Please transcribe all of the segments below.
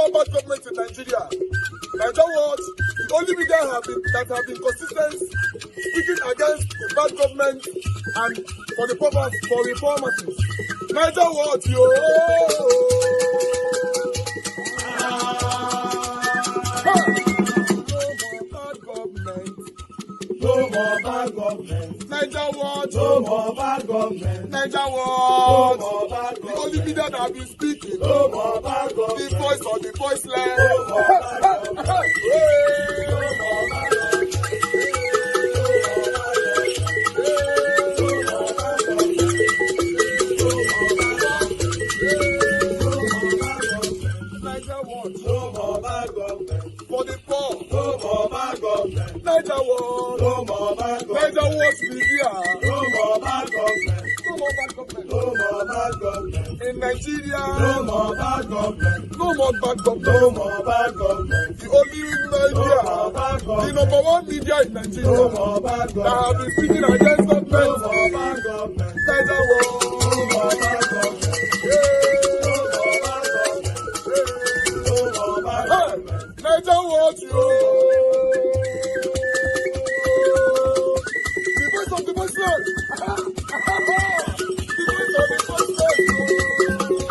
no bad government in Nigeria. Nigeria what? The only media that have been consistent speaking against the bad government and for the purpose for reformers. Nigeria what? Yo! No more bad government. Niger what? No more bad government. Niger what? No more bad The government. only media that have been speaking. No more bad government. The voice of the voiceless. No more bad government. No more bad government. Niger what? No more bad government. For the poor. No more bad government. Niger what? No more bad government. Niger what media? No more bad government. No more bad government. No more bad government. In Nigeria. No more bad government. No more bad government. No more bad government. The only media, No more bad the government. number one media in Nigeria No more bad that government. have been speaking against No government. more bad government. Niger what? No more bad government. No more bad government. No more bad government. Niger what yo? The voice of the voiceless. The voice of the voiceless.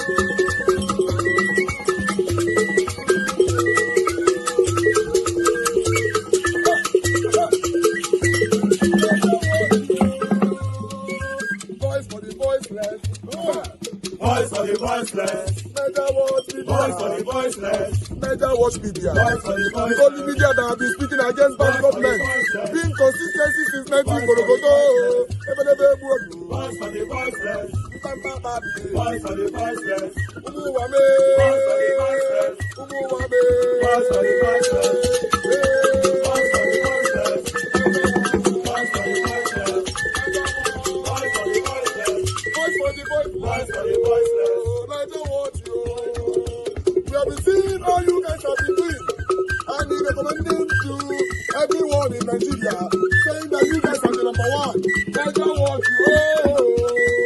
Voice for the voiceless. Voice for the voiceless. Niger what media? Voice for the voiceless. Niger what media? Voice for the The voiceless. only media that have been speaking against bad government, being consistency since 1944. Voice for the voiceless. Voice for the voiceless. Umu Voice for the voiceless. Voice for the voiceless. Voice for the voiceless. Voice for the voiceless. Voice for the voiceless. Voice for the voiceless. We have been seeing all you guys have been doing, and we recommending to everyone in Nigeria, saying that you guys are the number one. Niger what you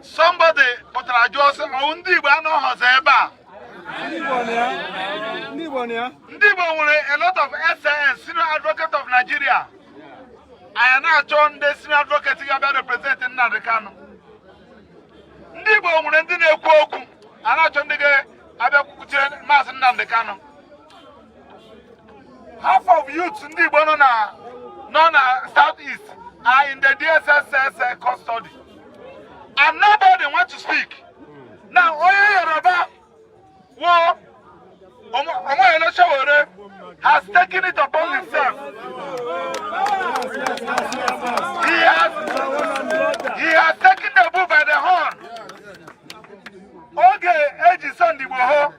somebody pụtara jụọ sị ndị Igbo anọghọzi ebe a. Ndị Igbo nwere a lot of SAN, Senior Advocate of Nigeria. Anyị na-achọ ndị Senior Advocate ga-abịa represent Nnamdi Kanu. Ndị Igbo nwere ndị na-ekwu okwu, a na-achọ ndị ga-abịa kwuchie Maazị Nnamdi Kanu. Half of youths ndị Igbo nọ na South East are in the DSS custody. And nobody wants to speak. Now, Yoruba, Sowore has taken it upon himself. He has taken the bull by the horn. Okay, age is on the Woho.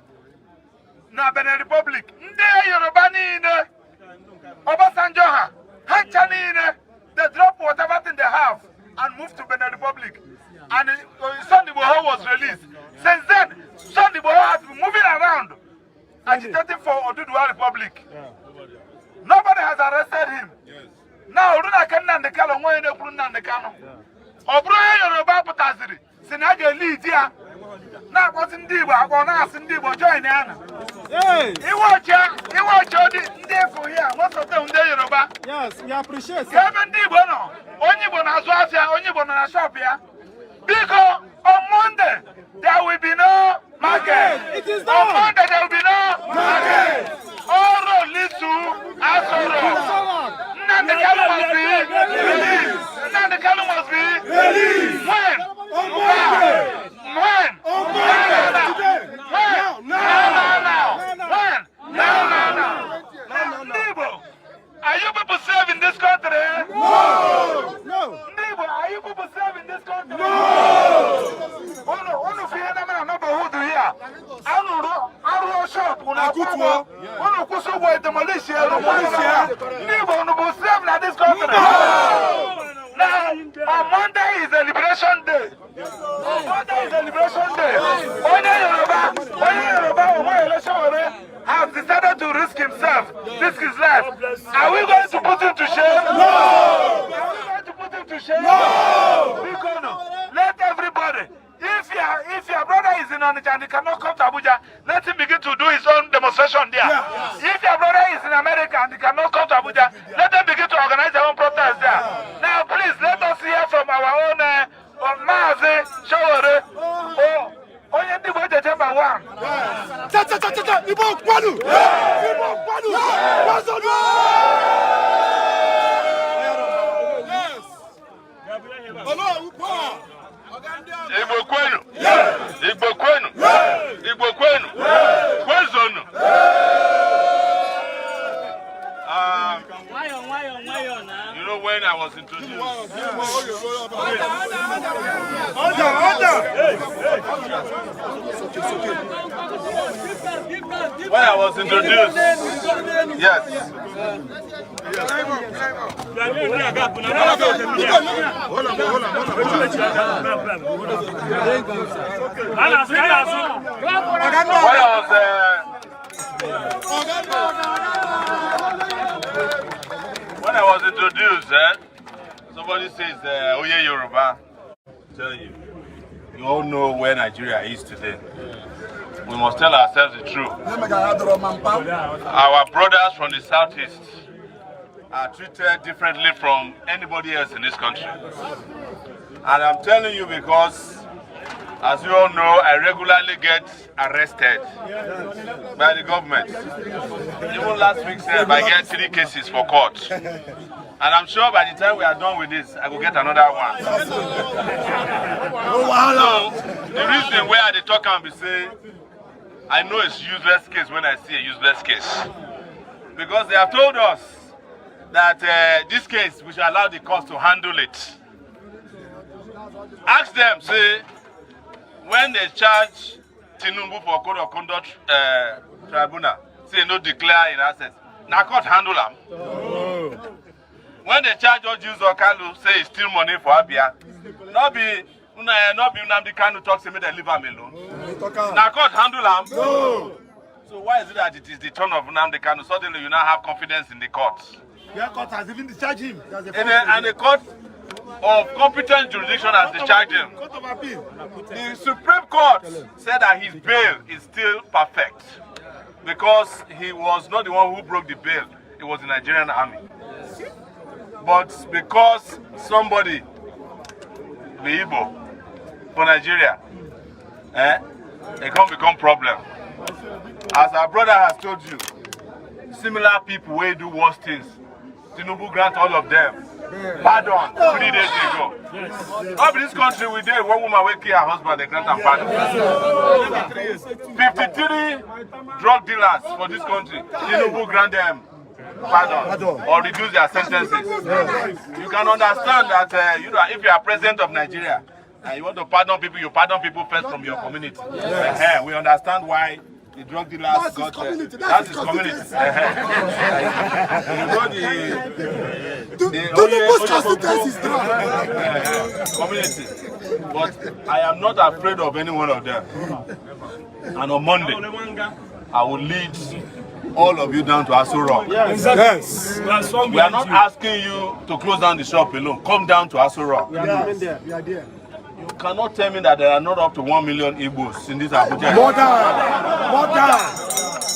Now, Benin Republic. Nde Yoruba niile. Obasanjo ha. Hancha niile. They drop whatever thing they have and move to Benin Republic. And Sunday Boho was released. Since then, Sunday Boho has been moving around, agitating for Oduduwa Republic. Nobody has arrested him. Now, Runa Nnamdi Kanu, Nnamdi Kanu. Obroye Yoruba Potaziri, Sinaga Lydia. Now, what's in Dibo? I'm going to ask in Dibo, join Anna. He watch the for here. Most of them, Yoruba. Yes, we appreciate it. Seven Dibo, no. Only Bonazwazia, only Bonashopia. Because on Monday, there will be no market. It is on Monday, there will be no market. All road leads to Asoro. Nnamdi Kanu must be released. Nnamdi Kanu must be released. When? On Monday. When? On Monday. When? Now. Nibo, are you people serving this country? No. Nibo, are you people serving this country? No. Ono fi hena mana no bo hudu here. Anu go shop, una kutuo. Una kuso boy demolish here. Never no go slave like this country. Now, on Monday is the Liberation Day. On Monday is the Liberation Day. Onye Yoruba, election has decided to risk himself, risk his life. Are we going to put him to shame? No! Are we going to put him to shame? No! We're gonna let everybody. If your brother is in Onitsha and he cannot come to Abuja, let him begin to do his own demonstration there. Yeah. If your brother is in America and he cannot come to Abuja, let them begin to organize their own protest there. Now, please let us hear from our own Mazi Sowore. Onye ndị bụ ejeje mba nwa. Igbo kwanu! Igbo kwanu! Kwazonu! Igbo kwenu! Igbo kwenu! Igbo kwenu! Kwazonu! You know when I was introduced. When I was introduced, yes. When I was introduced, somebody says, Oye Yoruba. Tell you, you all know where Nigeria is today. We must tell ourselves the truth. Our brothers from the southeast are treated differently from anybody else in this country. And I'm telling you because, as you all know, I regularly get arrested by the government. Even last week, I get 3 cases for court. And I'm sure by the time we are done with this, I will get another one. So, the reason why they talk and be say, I know it's useless case when I see a useless case. Because they have told us that this case, we should allow the courts to handle it. Ask them, say, when they charge Tinubu for code of conduct tribunal, say no declare in assets. Now court handle them. When they charge Ojuzo Okalu, say it's still money for Abia. Not be Nnamdi Kanu talk to me they leave him alone. Now court handle them. No. So why is it that it is the turn of Nnamdi Kanu? Suddenly you now have confidence in the court. The court has even discharged him. And the court of competent jurisdiction has discharged him. The Supreme Court said that his bail is still perfect because he was not the one who broke the bail. It was the Nigerian army. But because somebody, the Igbo, for Nigeria, it can't become problem. As our brother has told you, similar people will do worse things. Tinubu grant all of them pardon 3 days ago. Up in this country, we did one woman will kill her husband, they grant her pardon. 53 drug dealers for this country, Tinubu grant them pardon or reduce their sentences. You can understand that if you are president of Nigeria and you want to pardon people, you pardon people first from your community. We understand why the drug dealers that's got community. That's his community. Community. But I am not afraid of any one of them. And on Monday, I will lead all of you down to Sowore. Yes. We are not asking you to close down the shop alone. Come down to Sowore. We are there. You cannot tell me that there are not up to 1 million Igbos in this Abuja. More than.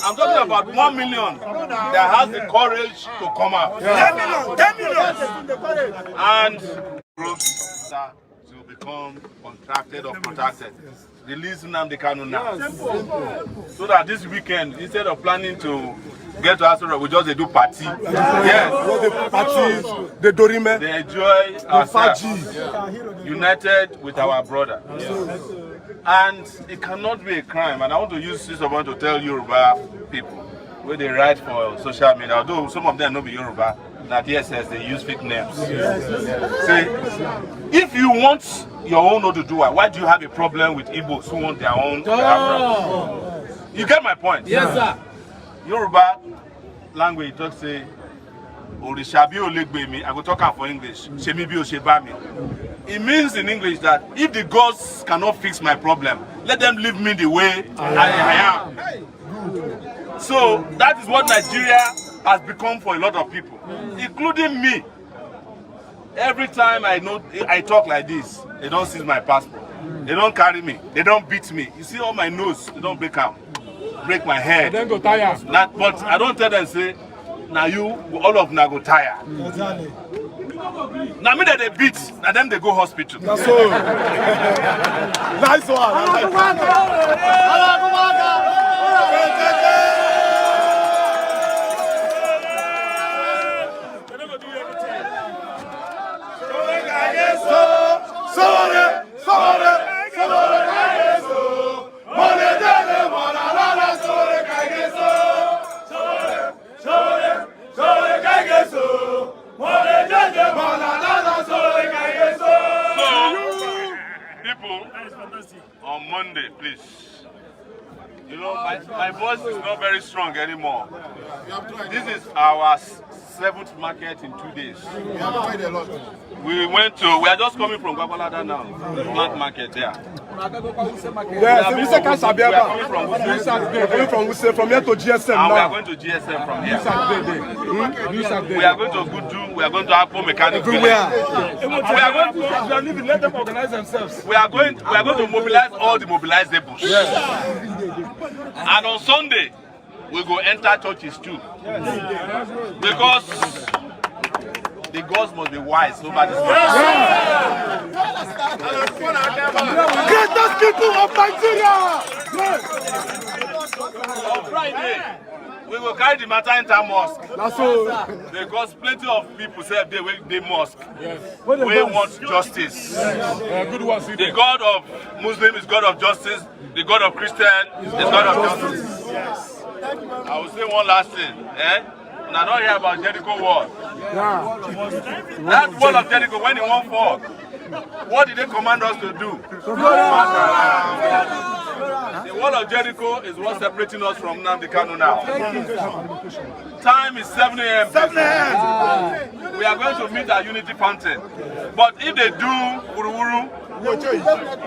I'm talking about 1 million that has the courage to come out. 10 million. And groups that will become contracted or protected. Release Nnamdi Kanu now. So that this weekend, instead of planning to get to Sowore, we just do party. Yes. The parties, the Dorime, they enjoy ourselves, united with our brother. And it cannot be a crime. And I want to use this moment to tell Yoruba people where they write for social media, although some of them don't be Yoruba, that yes, they use fake names. Say, if you want your own Oduduwa, why do you have a problem with Igbos who want their own Biafra? You get my point? Yes, sir. Yoruba language talk say, Orisha bi o le gbe mi. I go talk am for English. Shemi bi o se ba mi. It means in English that if the gods cannot fix my problem, let them leave me the way I am. So that is what Nigeria has become for a lot of people, including me. Every time I talk like this, they don't seize my passport. They don't carry me. They don't beat me. You see all my nose, they don't break out. Break my head. Then go tire. But I don't tell them, say, now you, all of them go tire. Exactly. Now me that they beat, and then they go hospital. That's so. Nice one. On Monday, please. You know, my voice is not very strong anymore. This is our 7th market in 2 days. We are just coming from Babalada now, plant market there. Yes, we are coming from here to GSM now. now. We are going to GSM from here. We are going to Gudu, we are going to Apple Mechanic. Everywhere. We are going to let them organize themselves. We are going to mobilize all the mobilizables. Yes. And on Sunday, we go enter churches too. Because the gods must be wise over this matter. Greatest people of Nigeria! On Friday, we will carry the matter into mosque. That's all. Because plenty of people say they mosque. Yes. We want justice. Good ones. The God of Muslim is God of justice. The God of Christian is God of justice. Yes. I will say one last thing. Now don't hear about Jericho wall. Yeah. That wall of Jericho, when it won't fall, what did they command us to do? The wall of Jericho is what's separating us from Nnamdi Kanu now. Time is 7 a.m. 7 a.m. We are going to meet at Unity Fountain. But if they do Wuru,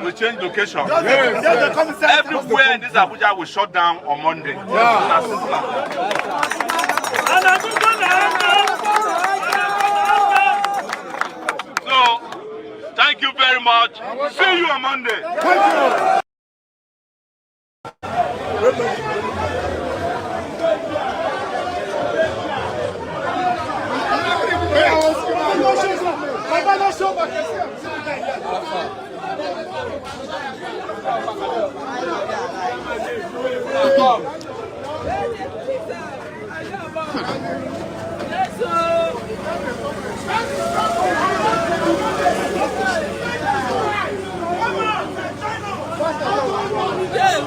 we change location. Everywhere in this Abuja will shut down on Monday. So, thank you very much. See you on Monday. Thank you.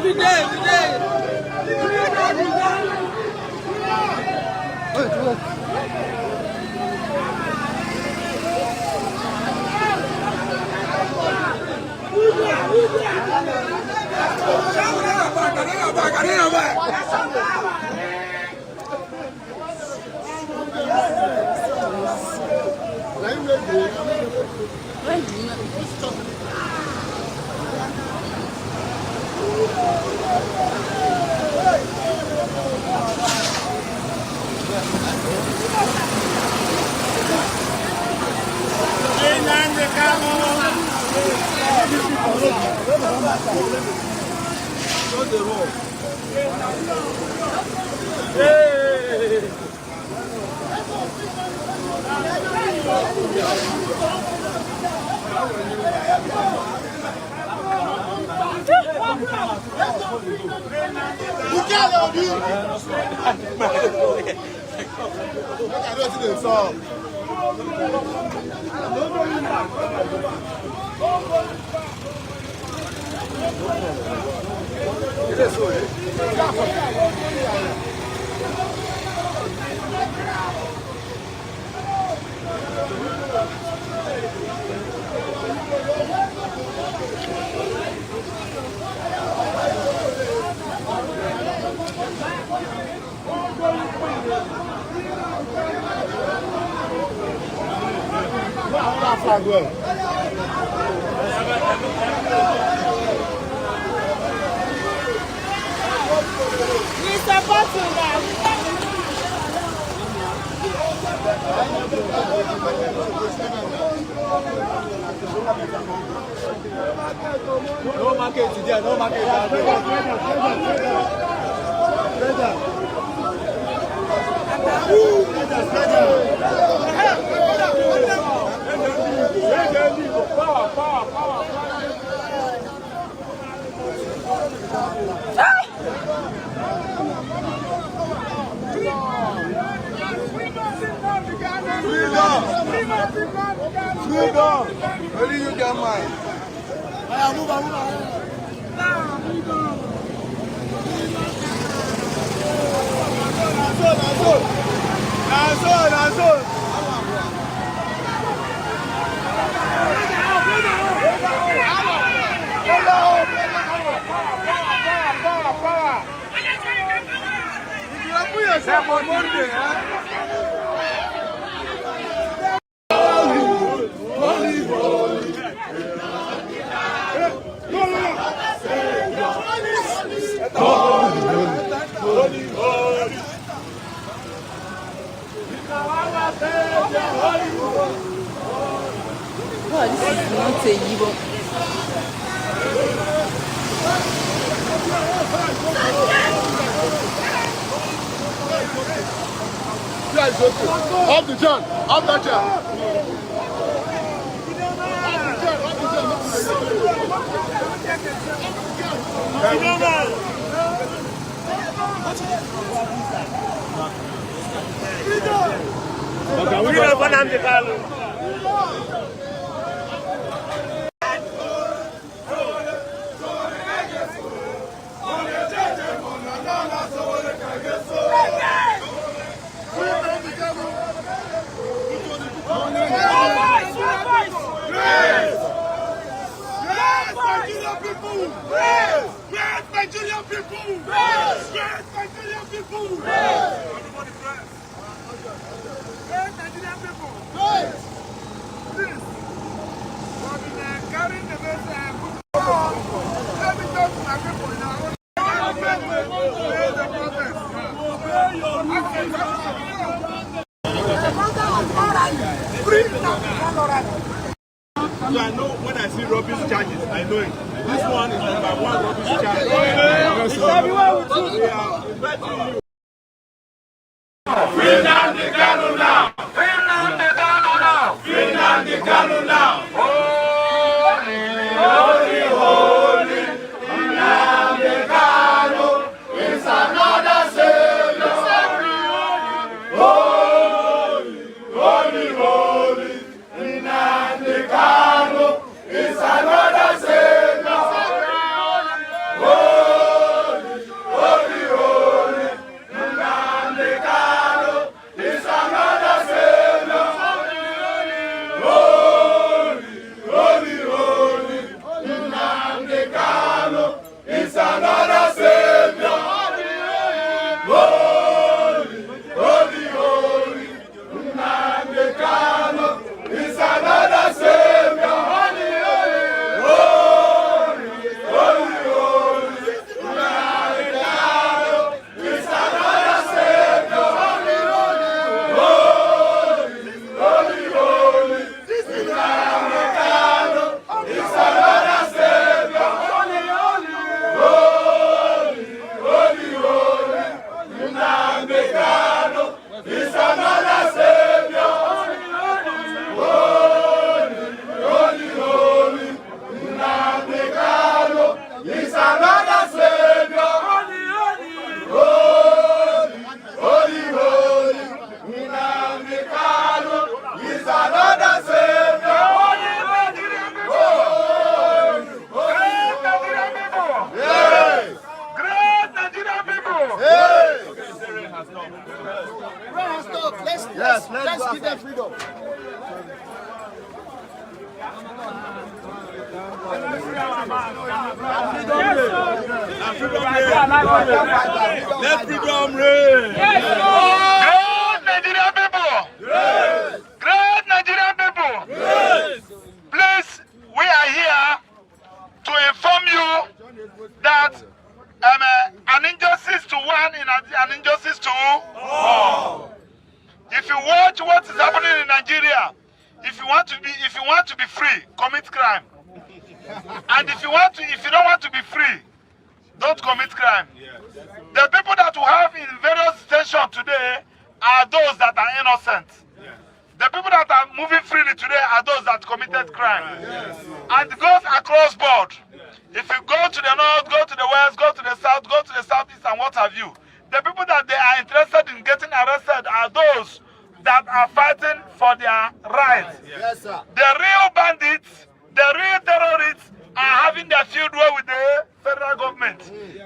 We did. flag well. We support you now. No market today, no market. Freedom! Only you get mine. Oh, this is not a Yibo. Yeah, it's okay. Up the John. Up that John. Nigerian people! Yes! Nigerian people! Yes! Nigerian people! Yes! Please, for the carrying the message, let me talk to my people now. So I know when I see rubbish charges, I know it. This one is number one rubbish charge. Finland the Kanu now! Finland the Kanu now! Finland the Kanu now! Holy, holy, holy! Finland the Kanu is another savior! Holy, holy, holy! Finland the Kanu is another savior! Holy, holy, holy! Finland the Kanu is another savior! Holy, holy, holy! Finland the Kanu is another savior! Holy, holy, holy! Finland the Kanu is another savior! Holy, holy, holy, holy! Finland the Kanu is another savior! Holy, holy, holy! Finland the Kanu is another savior! Holy, holy, holy! Finland the Kanu is another savior! Holy, holy, holy! Finland the Kanu is another savior! Holy, holy, holy! Finland the Kanu is another savior! Holy, great Nigerian people! Great Nigerian people! Let's give them freedom. Let freedom reign. Great Nigerian people! Great Nigerian people! that an injustice to one is an injustice to all. If you watch what is happening in Nigeria, if you want to be free, commit crime. And if you don't want to be free, don't commit crime. The people that we have in various stations today are those that are innocent. The people that are moving freely today are those that committed crime. And it goes across board. If you go to the north, go to the west, go to the south, go to the southeast, and what have you, the people that they are interested in getting arrested are those that are fighting for their rights. Yes, sir. The real bandits, the real terrorists are having their field day with the federal government.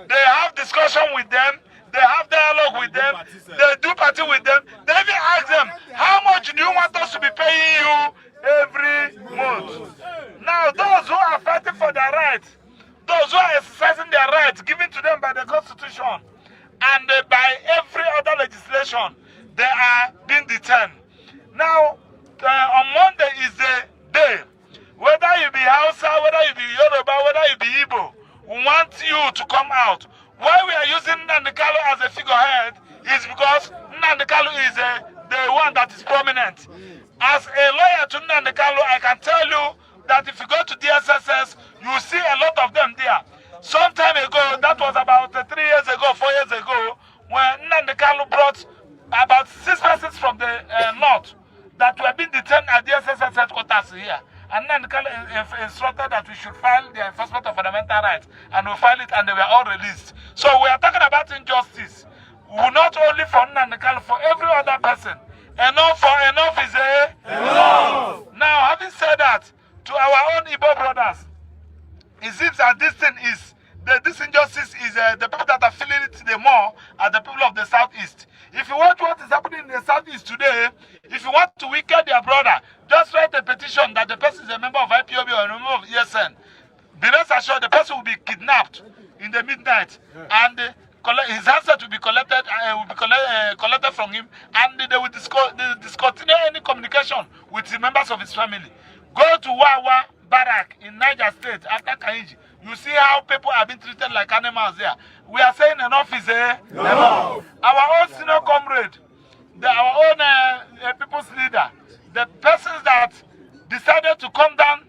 They have discussion with them. They have dialogue with them. They do party with them. They even ask them, how much do you want us to be paying you every month? Now, those who are fighting for their rights, those who are exercising their rights given to them by the Constitution and by every other legislation, they are being detained. Now, on Monday is the day. Whether you be Hausa, whether you be Yoruba, whether you be Igbo, we want you to come out. Why we are using Nnamdi Kanu as a figurehead is because Nnamdi Kanu is the one that is prominent. As a lawyer to Nnamdi Kanu, I can tell you that if you go to DSSS, you will see a lot of them there. Some time ago, that was about 3 years ago, 4 years ago, when Nnamdi Kanu brought about 6 persons from the north that were being detained at DSSS headquarters here. And Nnamdi Kanu instructed that we should file the enforcement of fundamental rights, and we filed it, and they were all released. So we are talking about injustice. Not only for Nnamdi Kanu, for every other person. Enough is enough. Now, having said that, to our own Igbo brothers, it seems that this thing is, this injustice is the people that are feeling it the more are the people of the southeast. If you watch what is happening in the southeast today, if you want to weaken their brother, just write a petition that the person is a member of IPOB or a member of ESN. Be rest assured the person will be kidnapped in the midnight, and his answer will be collected from him, and they will discontinue any communication with the members of his family. Go to Wawa Barrack in Niger State after Kainji. You see how people are being treated like animals there. We are saying enough is enough. Our own senior comrade, our own people's leader, the persons that decided to come down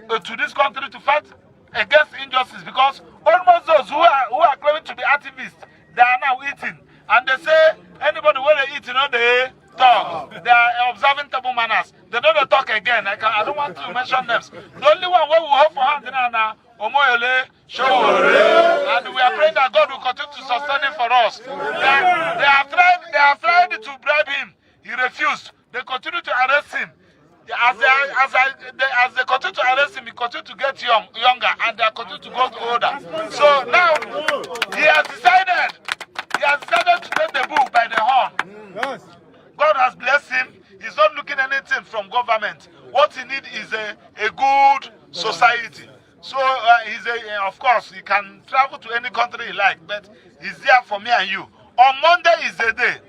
to this country to fight against injustice, because almost those who are claiming to be activists, they are now eating. And they say anybody when they eat, they talk. They are observing table manners. They don't talk again. I don't want to mention names. The only one where we hope for hand now, Sowore. And we are praying that God will continue to sustain him for us. They have tried to bribe him. He refused. They continue to arrest him. As they continue to arrest him, he continues to get younger, and they continue to go older. So now he has decided to take the bull by the horn. Yes. God has blessed him. He's not looking anything from government. What he needs is a good society. So of course, he can travel to any country he likes, but he's there for me and you. On Monday is the day.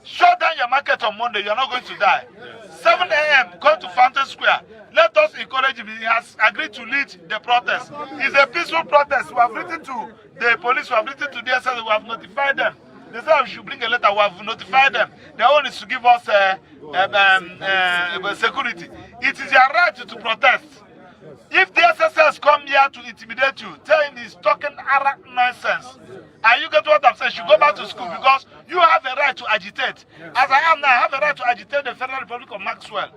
Shut down your market on Monday. You're not going to die. 7 a.m. Go to Fountain Square. Let us encourage him. He has agreed to lead the protest. It's a peaceful protest. We have written to the police. We have written to DSS. We have notified them. They said we should bring a letter. We have notified them. Their own is to give us security. It is your right to protest. If the SSS come here to intimidate you, tell him he's talking Arab nonsense. And you get what I'm saying? You go back to school, because you have a right to agitate. As I am now, I have a right to agitate the Federal Republic of Maxwell.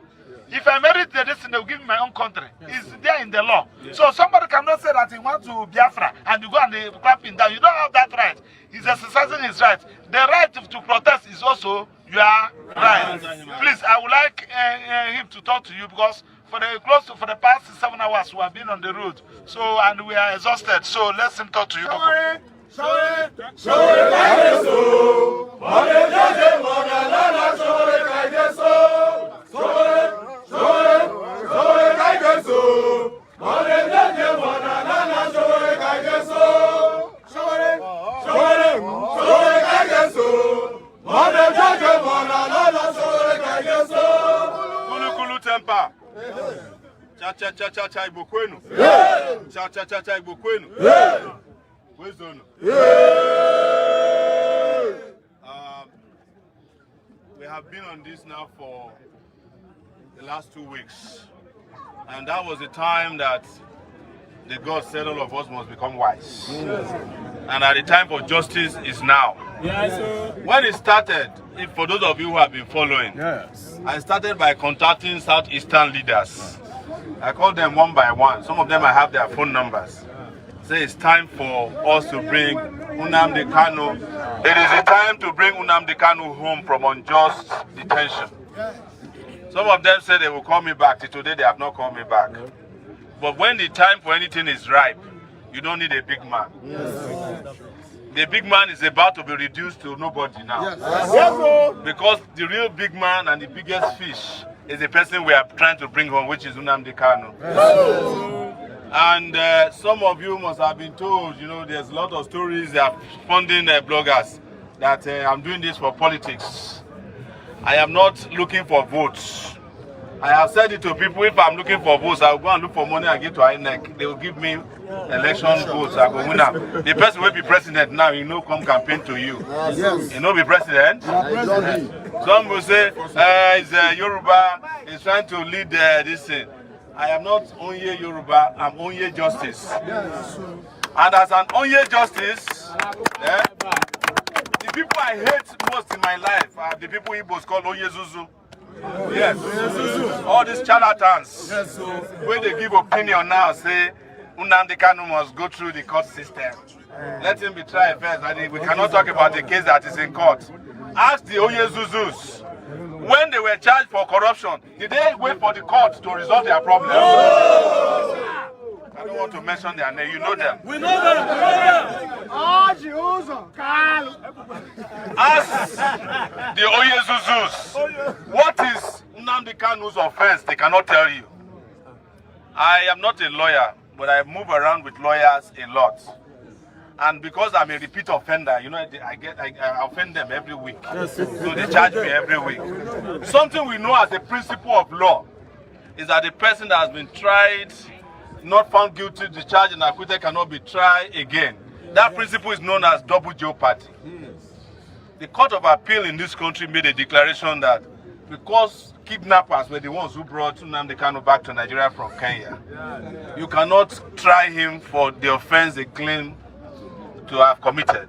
If I merit the destiny, they will give me my own country. It's there in the law. So somebody cannot say that he wants to Biafra and you go and they clap him down. You don't have that right. He's exercising his right. The right to protest is also your right. Please, I would like him to talk to you, because for the past 7 hours we have been on the road. So, and we are exhausted. So let him talk to you. Kulu temper. Cha cha cha cha cha ibokwenu. Cha cha cha cha ibokwenu. Where's Zono? We have been on this now for the last 2 weeks. And that was the time that the God said all of us must become wise. And at the time for justice is now. When it started, for those of you who have been following, I started by contacting Southeastern leaders. I called them one by one. Some of them I have their phone numbers. Say it's time for us to bring Nnamdi Kanu. It is a time to bring Nnamdi Kanu home from unjust detention. Some of them say they will call me back. Till today they have not called me back. But when the time for anything is ripe, you don't need a big man. The big man is about to be reduced to nobody now. Because the real big man and the biggest fish is the person we are trying to bring home, which is Nnamdi Kanu. And some of you must have been told, you know, there's a lot of stories they are funding bloggers that I'm doing this for politics. I am not looking for votes. I have said it to people, if I'm looking for votes, I'll go and look for money and give to INEC. They will give me election votes. I go win up. The person will be president now, you know, come campaign to you. You know, be president. Some will say, it's Yoruba, is trying to lead this thing. I am not Onye Yoruba, I'm Onye Justice. And as an Onye Justice, the people I hate most in my life are the people Igbos call Onye Zuzu. Yes, all these charlatans, when they give opinion now, say Nnamdi Kanu must go through the court system. Let him be tried first. We cannot talk about the case that is in court. Ask the Onye Zuzus. When they were charged for corruption, did they wait for the court to resolve their problem? I don't want to mention their name. You know them. We know them. Ask the Onye Zuzus, what is Nnamdi Kanu's offense? They cannot tell you. I am not a lawyer, but I move around with lawyers a lot. And because I'm a repeat offender, you know, I offend them every week. So they charge me every week. Something we know as a principle of law is that the person that has been tried, not found guilty, discharged and acquitted cannot be tried again. That principle is known as double jeopardy. The Court of Appeal in this country made a declaration that because kidnappers were the ones who brought Nnamdi Kanu back to Nigeria from Kenya, you cannot try him for the offense they claim to have committed.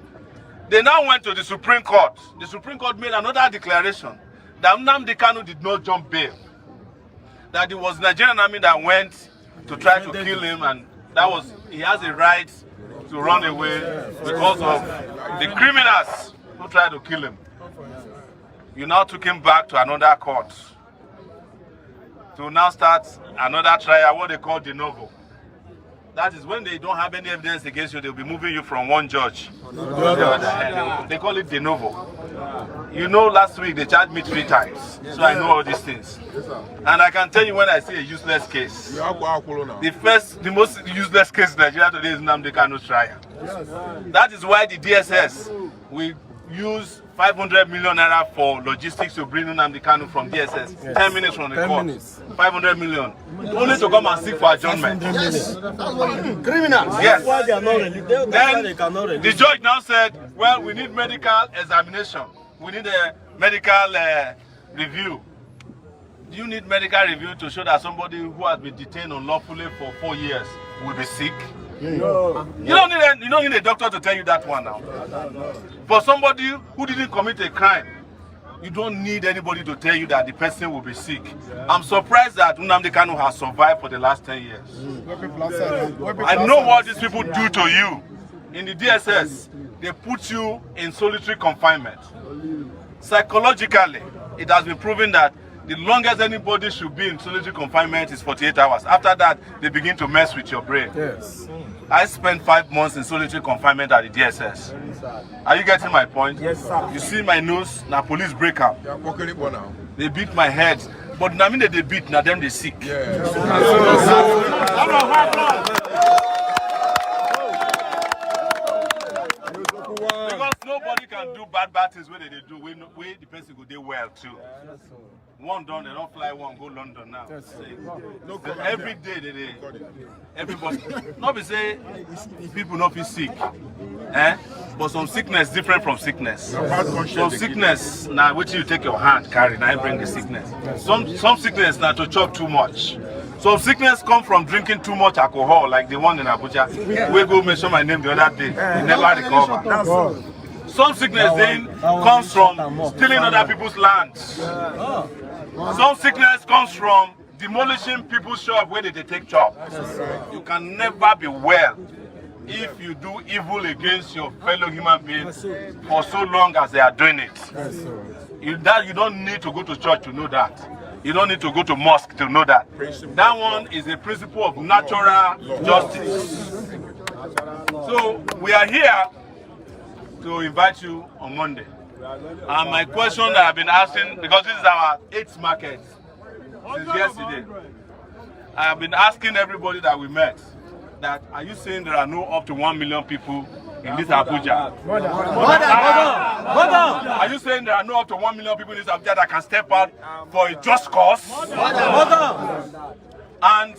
They now went to the Supreme Court. The Supreme Court made another declaration that Nnamdi Kanu did not jump bail. That it was the Nigerian army that went to try to kill him, and that was, he has a right to run away because of the criminals who tried to kill him. You now took him back to another court to now start another trial, what they call de novo. That is when they don't have any evidence against you, they'll be moving you from one judge to the other. They call it de novo. You know, last week they charged me 3 times, so I know all these things. And I can tell you when I see a useless case, the most useless case in Nigeria today is Nnamdi Kanu's trial. That is why the DSS will use 500 million naira for logistics to bring Nnamdi Kanu from DSS. 10 minutes from the court. 500 million. Only to come and seek for adjournment. Criminals. Yes. That's why they are not released. Then the judge now said, well, we need medical examination. We need a medical review. Do you need medical review to show that somebody who has been detained unlawfully for 4 years will be sick? No. You don't need a doctor to tell you that one now. For somebody who didn't commit a crime, you don't need anybody to tell you that the person will be sick. I'm surprised that Nnamdi Kanu has survived for the last 10 years. I know what these people do to you. In the DSS, they put you in solitary confinement. Psychologically, it has been proven that the longest anybody should be in solitary confinement is 48 hours. After that, they begin to mess with your brain. Yes. I spent 5 months in solitary confinement at the DSS. Are you getting my point? Yes, sir. You see my nose, now police break out. They beat my head. But I mean that they beat, now them they sick. Yeah. Because nobody can do bad things where they do, where the person go do well too. One done, they don't fly one, go London now. Every day everybody, not be say people not be sick, but some sickness different from sickness. Some sickness now which you take your hand carry, now you bring the sickness. Some sickness now to chop too much. Some sickness come from drinking too much alcohol, like the one in Abuja. We go mention my name the other day, he never recover. Some sickness then comes from stealing other people's lands. Some sickness comes from demolishing people's shop where they take job. You can never be well if you do evil against your fellow human beings for so long as they are doing it. You don't need to go to church to know that. You don't need to go to mosque to know that. That one is a principle of natural justice. So we are here to invite you on Monday. And my question that I've been asking, because this is our 8th market since yesterday, I have been asking everybody that we met that, are you saying there are no up to 1 million people in this Abuja? Are you saying there are no up to 1 million people in this Abuja that can step out for a just cause? And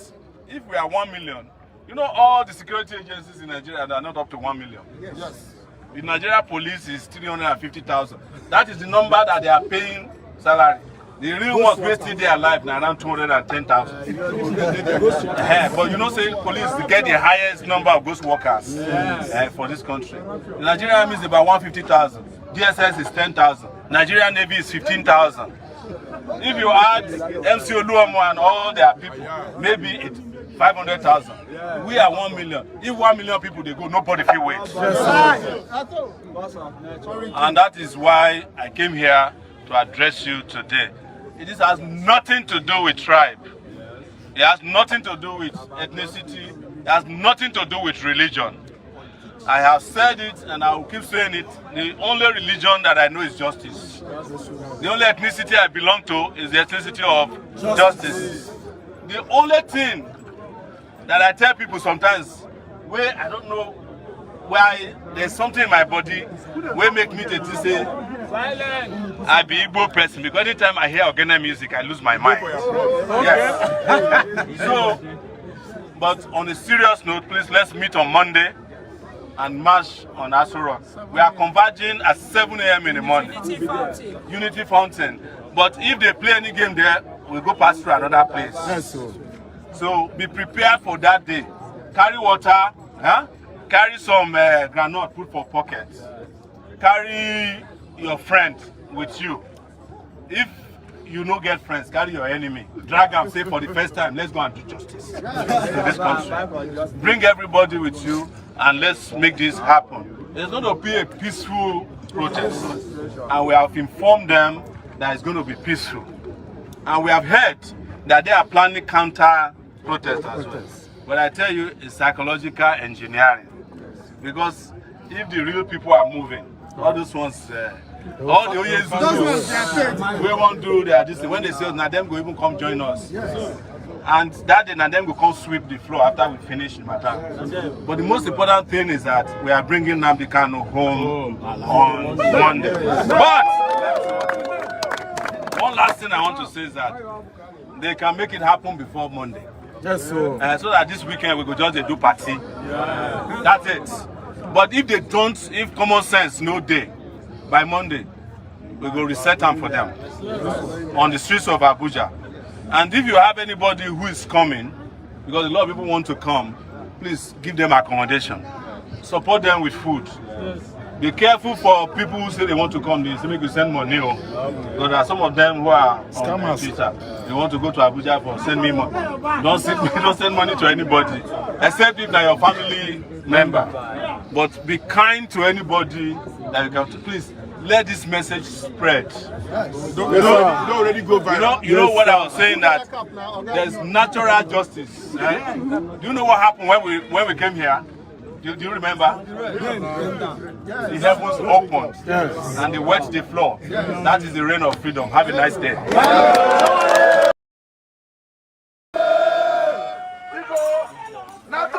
if we are 1 million, you know all the security agencies in Nigeria that are not up to 1 million? Yes. The Nigeria police is 350,000. That is the number that they are paying salary. The real ones who still there alive now around 210,000. But you know, say police get the highest number of ghost workers for this country. The Nigerian Army is about 150,000. DSS is 10,000. Nigerian Navy is 15,000. If you add MC Oluomo and all their people, maybe it's 500,000. We are 1 million. If 1 million people they go, nobody feel wait. And that is why I came here to address you today. It has nothing to do with tribe. It has nothing to do with ethnicity. It has nothing to do with religion. I have said it and I will keep saying it. The only religion that I know is justice. The only ethnicity I belong to is the ethnicity of justice. The only thing that I tell people sometimes, where I don't know why there's something in my body where make me to say I be Igbo person, because anytime I hear Ogene music I lose my mind. Yes. So, but on a serious note, please let's meet on Monday and march on Aso Rock. We are converging at 7 a.m. in the morning. Unity Fountain. But if they play any game there, we'll go pass through another place. So be prepared for that day. Carry water, carry some granite, put for pockets. Carry your friend with you. If you no get friends, carry your enemy. Drag them, say for the first time, let's go and do justice in this country. Bring everybody with you and let's make this happen. It's going to be a peaceful protest. And we have informed them that it's going to be peaceful. And we have heard that they are planning counter protests as well. But I tell you, it's psychological engineering. Because if the real people are moving, all those ones, all the Oyezuzus, we won't do that. When they say, now them go even come join us. And that day, now them go come sweep the floor after we finish the matter. But the most important thing is that we are bringing Nnamdi Kanu home on Monday. But one last thing I want to say is that they can make it happen before Monday. So that this weekend we go just do party. That's it. But if they don't, if common sense no day, by Monday, we will reset them for them on the streets of Abuja. And if you have anybody who is coming, because a lot of people want to come, please give them accommodation. Support them with food. Be careful for people who say they want to come. They say make you send money. Because there are some of them who are on Twitter. They want to go to Abuja for send me money. Don't send money to anybody, except if they're your family member. But be kind to anybody that you can. Please let this message spread. Don't already go viral. You know what I was saying, that there's natural justice. Right? Do you know what happened when we came here? Do you remember? The heavens opened and they wet the floor. That is the reign of freedom. Have a nice day. Not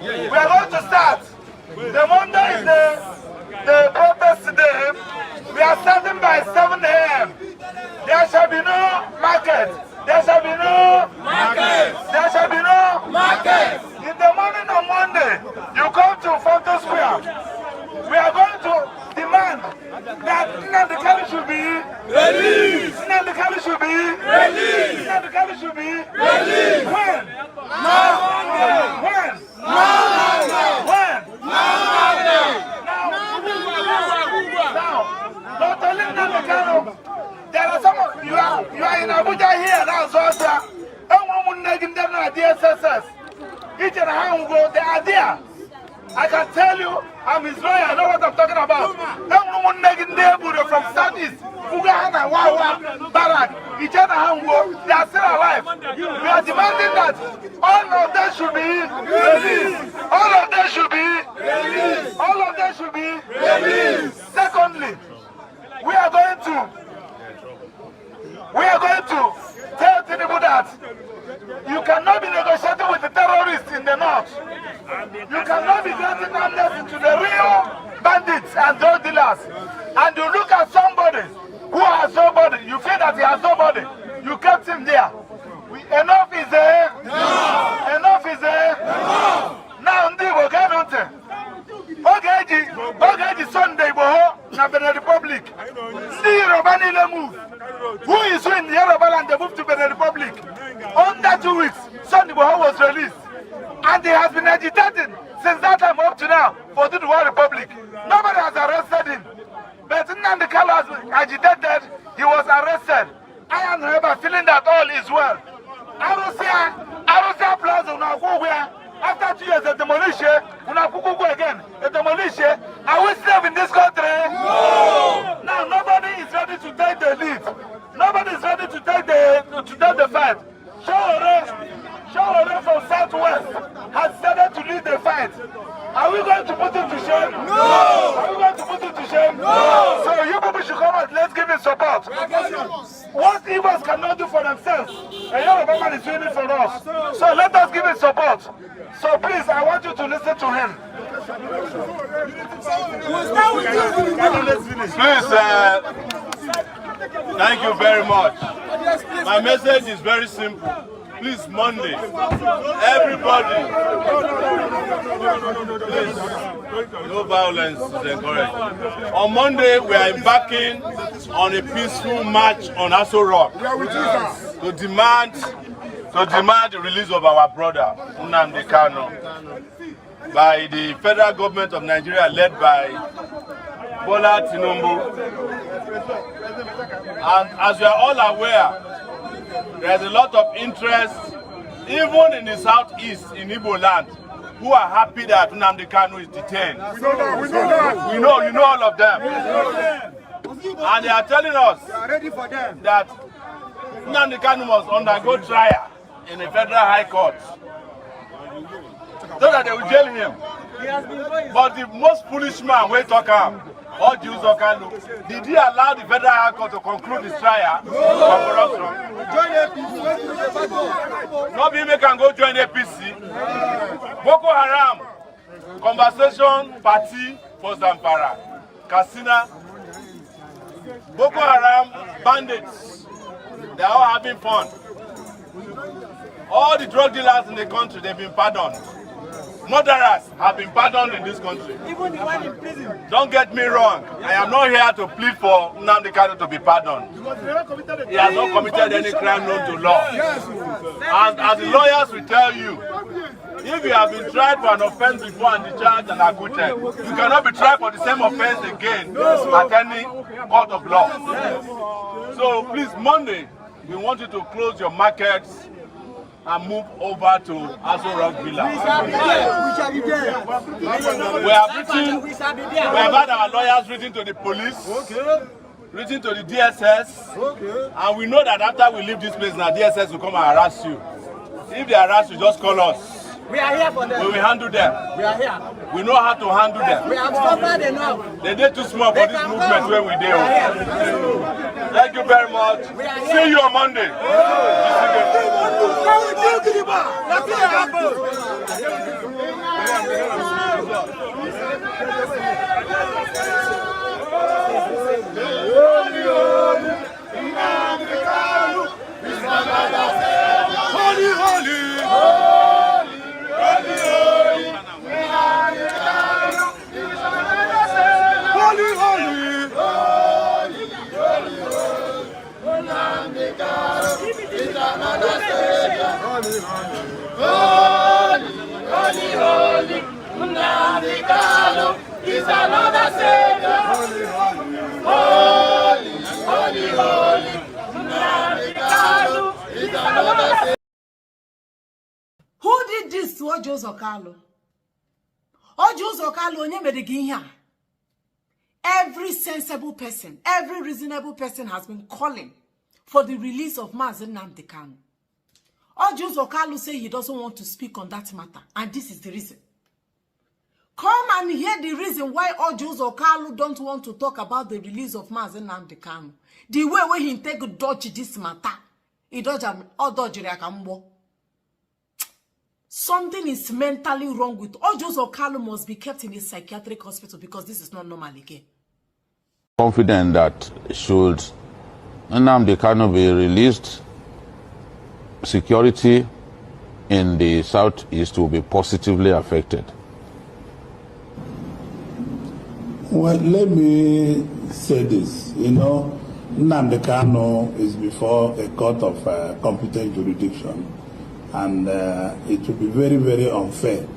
We are going to start. The Monday is the protest day. We are starting by 7 a.m. There shall be no market. There shall be no market. There shall be no market. In the morning on Monday, you come to Fountain Square. We are going to demand that Nnamdi Kanu should be released. Nnamdi Kanu should be released. Nnamdi Kanu should be released. When? Now. When? Now. When? Now, Dr. Nnamdi Kanu, there are some of you are in Abuja here now, so and one would name them now DSSS. Each and every go, they are there. I can tell you, I'm his lawyer, I know what I'm talking about. And one name them from Southeast, Uganda, Wawa, Barak, each and every go, they are still alive. We are demanding that all of them should be released. All of them should be released. All of them should be released. Secondly, we are going to tell Tinubu that you cannot be negotiating with the terrorists in the north. You cannot be granting amnesty to the real bandits and drug dealers. And you look at somebody who has nobody, you feel that he has nobody, you kept him there. Enough is there. Enough is there. Now, Ndi Woganunte. Ogeji Sunday Boho, na Benin Republic. Ndi Yorubani le move. Who is in the Yoruba land? They moved to Benin Republic. Under 2 weeks, Sunday Boho was released. And he has been agitating since that time up to now for the World Republic. Nobody has arrested him. But Nnamdi Kanu has been agitated, he was arrested. I am never feeling that all is well. Arusia Plaza, after 2 years, a demolition, again, a demolition. Are we still in this country? No! Now, nobody is ready to take the lead. Nobody is ready to take the fight. Sowore from Southwest has started to lead the fight. Are we going to put him to shame? No! Are we going to put him to shame? No! So you people should come out, let's give him support. What Igbos cannot do for themselves, a Yoruba man is doing it for us. So let us give him support. So please, I want you to listen to him. Please, thank you very much. My message is very simple. Please, Monday, everybody, please, no violence is encouraged. On Monday, we are embarking on a peaceful march on Aso Rock to demand the release of our brother, Nnamdi Kanu, by the federal government of Nigeria, led by Bola Tinubu. And as we are all aware, there is a lot of interest, even in the southeast, in Igbo land, who are happy that Nnamdi Kanu is detained. We know you know all of them. And they are telling us that Nnamdi Kanu must undergo trial in the federal high court so that they will jail him. But the most foolish man, we talk him, or Jews or Kanu, did he allow the federal high court to conclude his trial for corruption? No people can go join APC. Boko Haram, conversation party for Zamfara, Katsina. Boko Haram bandits, they are all having fun. All the drug dealers in the country, they've been pardoned. Murderers have been pardoned in this country. Even the one in prison. Don't get me wrong. I am not here to plead for Nnamdi Kanu to be pardoned. He has not committed any crime known to law. And as the lawyers will tell you, if you have been tried for an offense before and discharged and acquitted, you cannot be tried for the same offense again at any court of law. So please, Monday, we want you to close your markets and move over to Aso Rock Villa. We shall be there. We have had our lawyers written to the police, written to the DSS, and we know that after we leave this place, now DSS will come and harass you. If they harass you, just call us. We are here for them. We will handle them. We are here. We know how to handle them. We have suffered enough. They did too small for this movement where we did. Thank you very much. See you on Monday. Let's see Who did this to Ojo Zokalo? Ojo Zokalo onye mere gi ihe a? Every sensible person, every reasonable person has been calling for the release of Mazi Nnamdi Kanu. Ojo Zokalo say he doesn't want to speak on that matter, and this is the reason. Come and hear the reason why Ojo Zokalo don't want to talk about the release of Mazi Nnamdi Kanu. The way where he take dodge this matter, he dodge Akambo. Something is mentally wrong with Ojo Zokalo. Must be kept in a psychiatric hospital because this is not normal again. Confident that should Nnamdi Kanu be released, security in the southeast will be positively affected. Well, let me say this. Nnamdi Kanu is before a court of competent jurisdiction, and it would be very, very unfair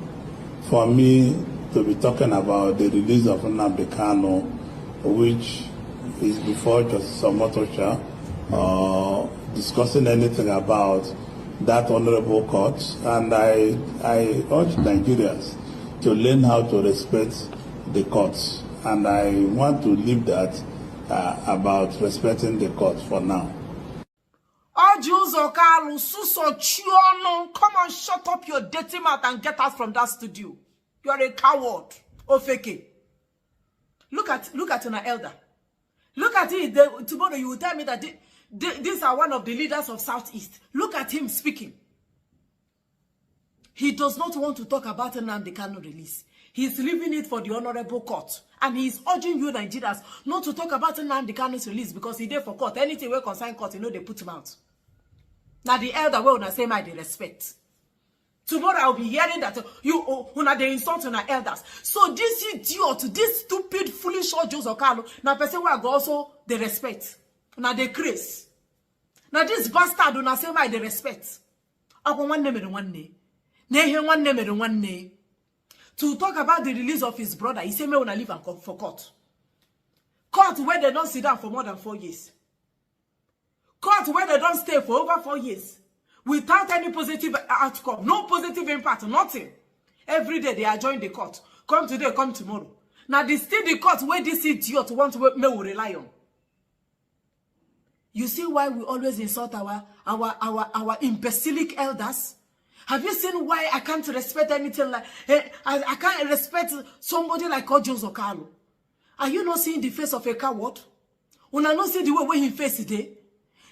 for me to be talking about the release of Nnamdi Kanu, which is before Justice Omotosha, discussing anything about that honorable court. And I urge Nigerians to learn how to respect the courts, and I want to leave that about respecting the courts for now. Ojo Zokalo, Suso Chiono, come on, shut up your dirty mouth and get us from that studio. You are a coward, Ofeke. Look at an elder. Look at it. Tomorrow you will tell me that these are one of the leaders of Southeast. Look at him speaking. He does not want to talk about Nnamdi Kanu release. He's leaving it for the honorable court. And he's urging you Nigerians not to talk about Nnamdi Kanu's release because he did for court. Anything we concern court, they put him out. Now the elder will not say my respect. Tomorrow I'll be hearing that they insult on our elders. So this idiot, this stupid, foolish Ojo Zokalo, now person will go also the respect. Now they grace. Now this bastard do not say my the respect. Upon one name. To talk about the release of his brother, he said, "Me wanna leave and come for court. Court where they don't sit down for more than 4 years. Court where they don't stay for over 4 years, without any positive outcome, no positive impact, nothing. Every day they are joining the court. Come today, come tomorrow. Now this still the court where this idiot want to me will rely on. You see why we always insult our imbecilic elders? Have you seen why I can't respect anything like I can't respect somebody like Ojo Zokalo? Are you not seeing the face of a coward? Una not see the way he face today?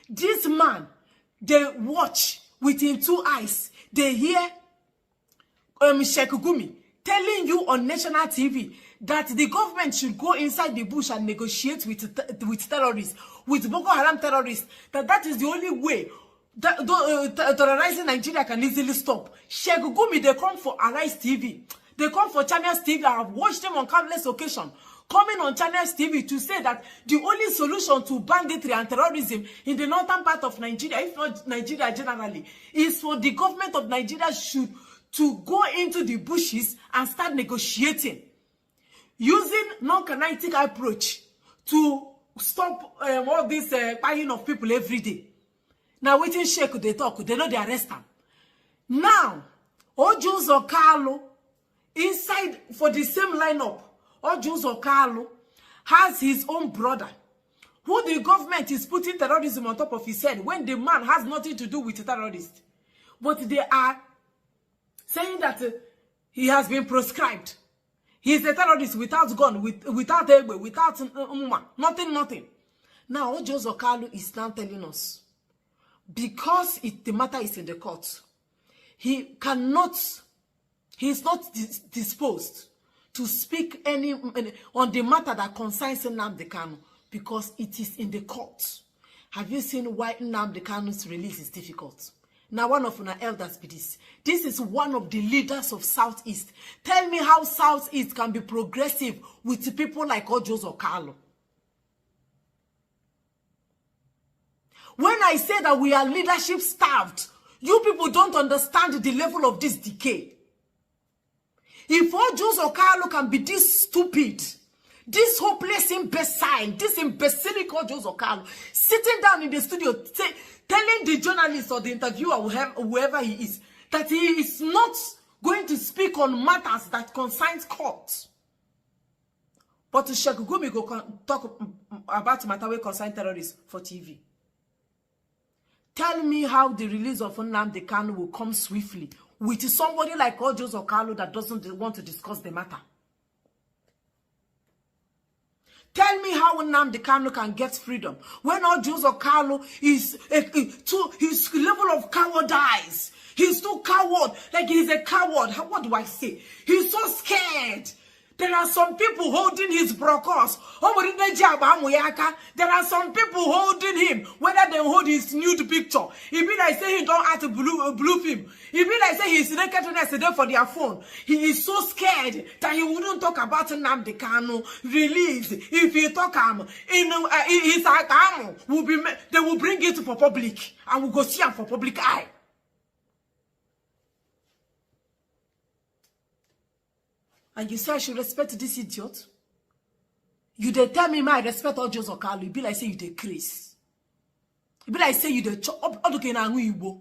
This man, they watch with him 2 eyes. They hear Sheikh Gumi telling you on national TV that the government should go inside the bush and negotiate with terrorists, with Boko Haram terrorists. That is the only way terrorizing Nigeria can easily stop. Sheikh Gumi, they come for Arise TV. They come for Channels TV. I have watched them on countless occasions. Coming on Channels TV to say that the only solution to banditry and terrorism in the northern part of Nigeria, if not Nigeria generally, is for the government of Nigeria to go into the bushes and start negotiating. Using non-kinetic approach to stop all this buying of people every day. Now, waiting Sheikh, they talk, they know they arrest them. Now, Ojo Zokalo, inside for the same lineup, Ojo Zokalo has his own brother, who the government is putting terrorism on top of his head when the man has nothing to do with terrorists. But they are saying that he has been proscribed. He is a terrorist without gun, without Egbe, without nothing. Now, Ojo Zokalo is now telling us, because the matter is in the court, he is not disposed to speak on the matter that concerns Nnamdi Kanu because it is in the court. Have you seen why Nnamdi Kanu's release is difficult? Now, one of our elders be this. This is one of the leaders of Southeast. Tell me how Southeast can be progressive with people like Ojos Okalo. When I say that we are leadership starved, you people don't understand the level of this decay. If Ojos Okalo can be this stupid, this hopeless imbecile, this imbecilic Ojos Okalo, sitting down in the studio, telling the journalist or the interviewer, whoever he is, that he is not going to speak on matters that concerns court. But Sheikh Gumi go talk about matter wey concern terrorists for TV. Tell me how the release of Nnamdi Kanu will come swiftly with somebody like Ojos Okalo that doesn't want to discuss the matter. Tell me how Nnamdi Kanu can get freedom when Ojos Okalo is to his level of cowardice. He's too coward, like he's a coward. What do I say? He's so scared. There are some people holding his brokers. There are some people holding him, whether they hold his nude picture. It be like say he don't have to blue film. It be like say he's nakedness today for their phone. He is so scared that he wouldn't talk about Nnamdi Kanu release. If he talk they will bring it for public and will go see him for public eye. And you say I should respect this idiot? You dey tell me I respect Ojos Okalo. You be like say you dey craze. You be like say you dey Igbo.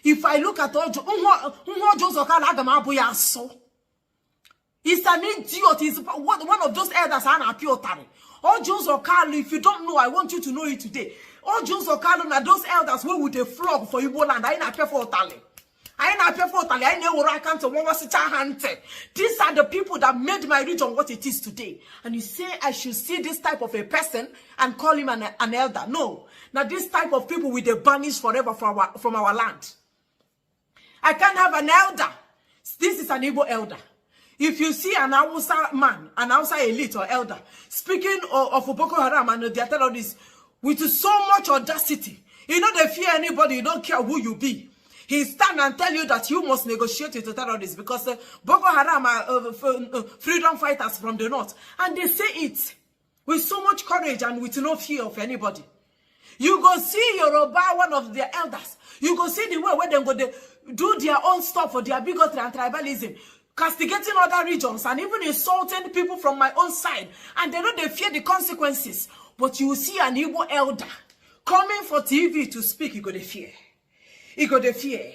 If I look at Ojos Okalo, Agamabu ya so. He's an idiot. He's one of those elders are not pure tari. Ojos Okalo, if you don't know, I want you to know it today. Ojos Okalo na those elders who would they flog for Igbo land. I not pay for tali. These are the people that made my region what it is today. And you say I should see this type of a person and call him an elder. No. Now this type of people will be banished forever from our land. I can't have an elder. This is an Igbo elder. If you see an Hausa man, an Hausa elite or elder, speaking of Boko Haram and their terrorists with so much audacity, you know they fear anybody, you don't care who you be. He stand and tell you that you must negotiate with the terrorists because Boko Haram are freedom fighters from the north. And they say it with so much courage and with no fear of anybody. You go see Yoruba, one of their elders. You go see the way where they go do their own stuff for their bigotry and tribalism. Castigating other regions and even insulting people from my own side. And they know they fear the consequences. But you see an Igbo elder coming for TV to speak, you go to fear. He got the fear.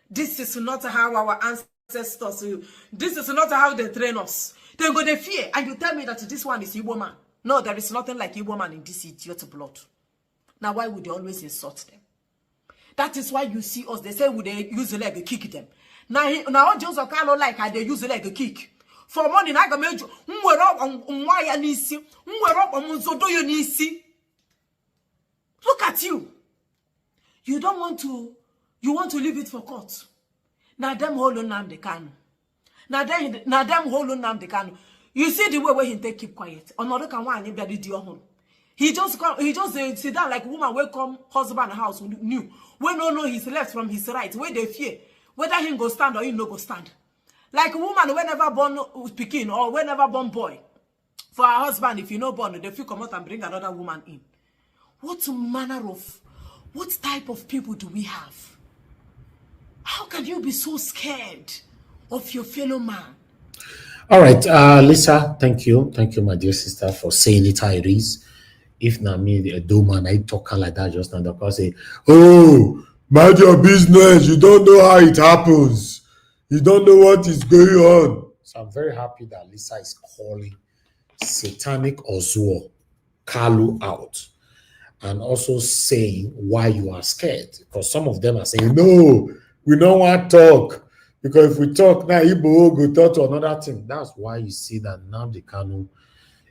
This is not how our ancestors, this is not how they train us. They got the fear. And you tell me that this one is Igbo man. No, there is nothing like Igbo man in this idiot blood. Now, why would they always insult them? That is why you see us. They say, would they use the leg kick them? Now Ojos Okalo like how they use the leg kick. For money, I got made look at you. You don't want to. You want to leave it for court. Now them hold on Nnamdi Kanu. Now them hold on Nnamdi Kanu. You see the way where he take keep quiet. Another can want anybody do your home. He just sit down like woman will come husband house new. When no know his left from his right. Where they fear. Whether he go stand or he no go stand. Like a woman whenever born Pekin or whenever born boy. For her husband, if you no born, they feel come out and bring another woman in. What type of people do we have? How can you be so scared of your fellow man? All right, Lisa, thank you. Thank you, my dear sister, for saying it how it is. If not me, the Edo man, I talk like that just now, they'll say, oh, mind your business. You don't know how it happens. You don't know what is going on. So I'm very happy that Lisa is calling satanic Sowore Kalu out. And also saying why you are scared. Because some of them are saying, no, we don't want to talk. Because if we talk now, Igbo will go talk to another thing. That's why you see that Nnamdi Kanu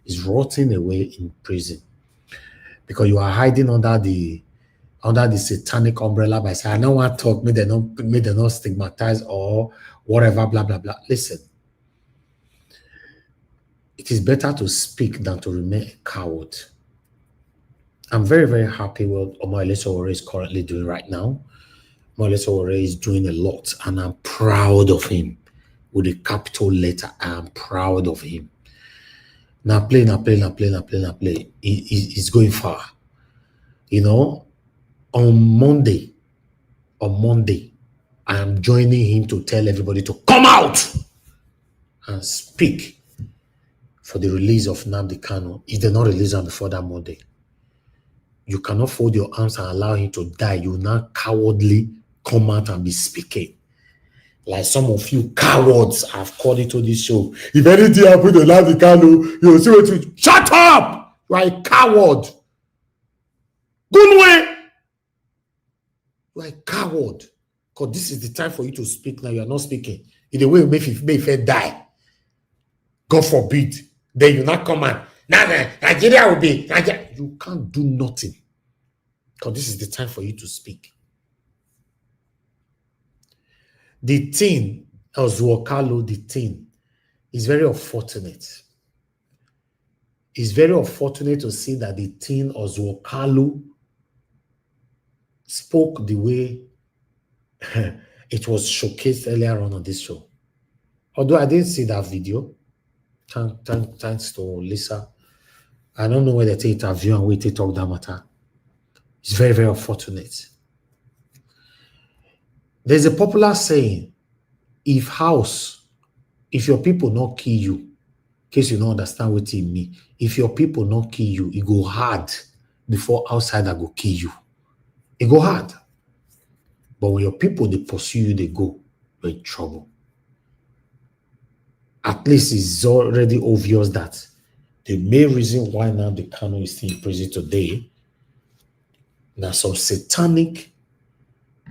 is rotting away in prison. Because you are hiding under the satanic umbrella by saying, I don't want to talk, may they not stigmatize or whatever, blah, blah, blah. Listen, it is better to speak than to remain a coward. I'm very, very happy with what Omoyele Sowore is currently doing right now. Omoyele Sowore is doing a lot, and I'm proud of him. With a capital letter, I am proud of him. Now play. He's going far. You know, on Monday, I am joining him to tell everybody to come out and speak for the release of Nnamdi Kanu. If they not release him before that Monday, you cannot fold your arms and allow him to die. You now cowardly come out and be speaking. Like some of you cowards have called into this show. If anything happens to Nnamdi Kanu, you'll see what you shut up! You are a coward. Good way. You are a coward. Because this is the time for you to speak now. You are not speaking. In the way you may die. God forbid. Then you not come and Nigeria will be Nigeria. You can't do nothing. Because this is the time for you to speak. The thing, Oswokalo, the thing, is very unfortunate. It's very unfortunate to see that the thing Oswokalo spoke the way it was showcased earlier on this show. Although I didn't see that video, thanks to Lisa. I don't know whether they interview and wait to talk that matter. It's very, very unfortunate. There's a popular saying, if your people not kill you, in case you don't understand what it means, if your people not kill you, it go hard before outsider go kill you. It go hard. But when your people, they pursue you, they go, you're in trouble. At least it's already obvious that the main reason why Nnamdi Kanu is still in prison today, now some satanic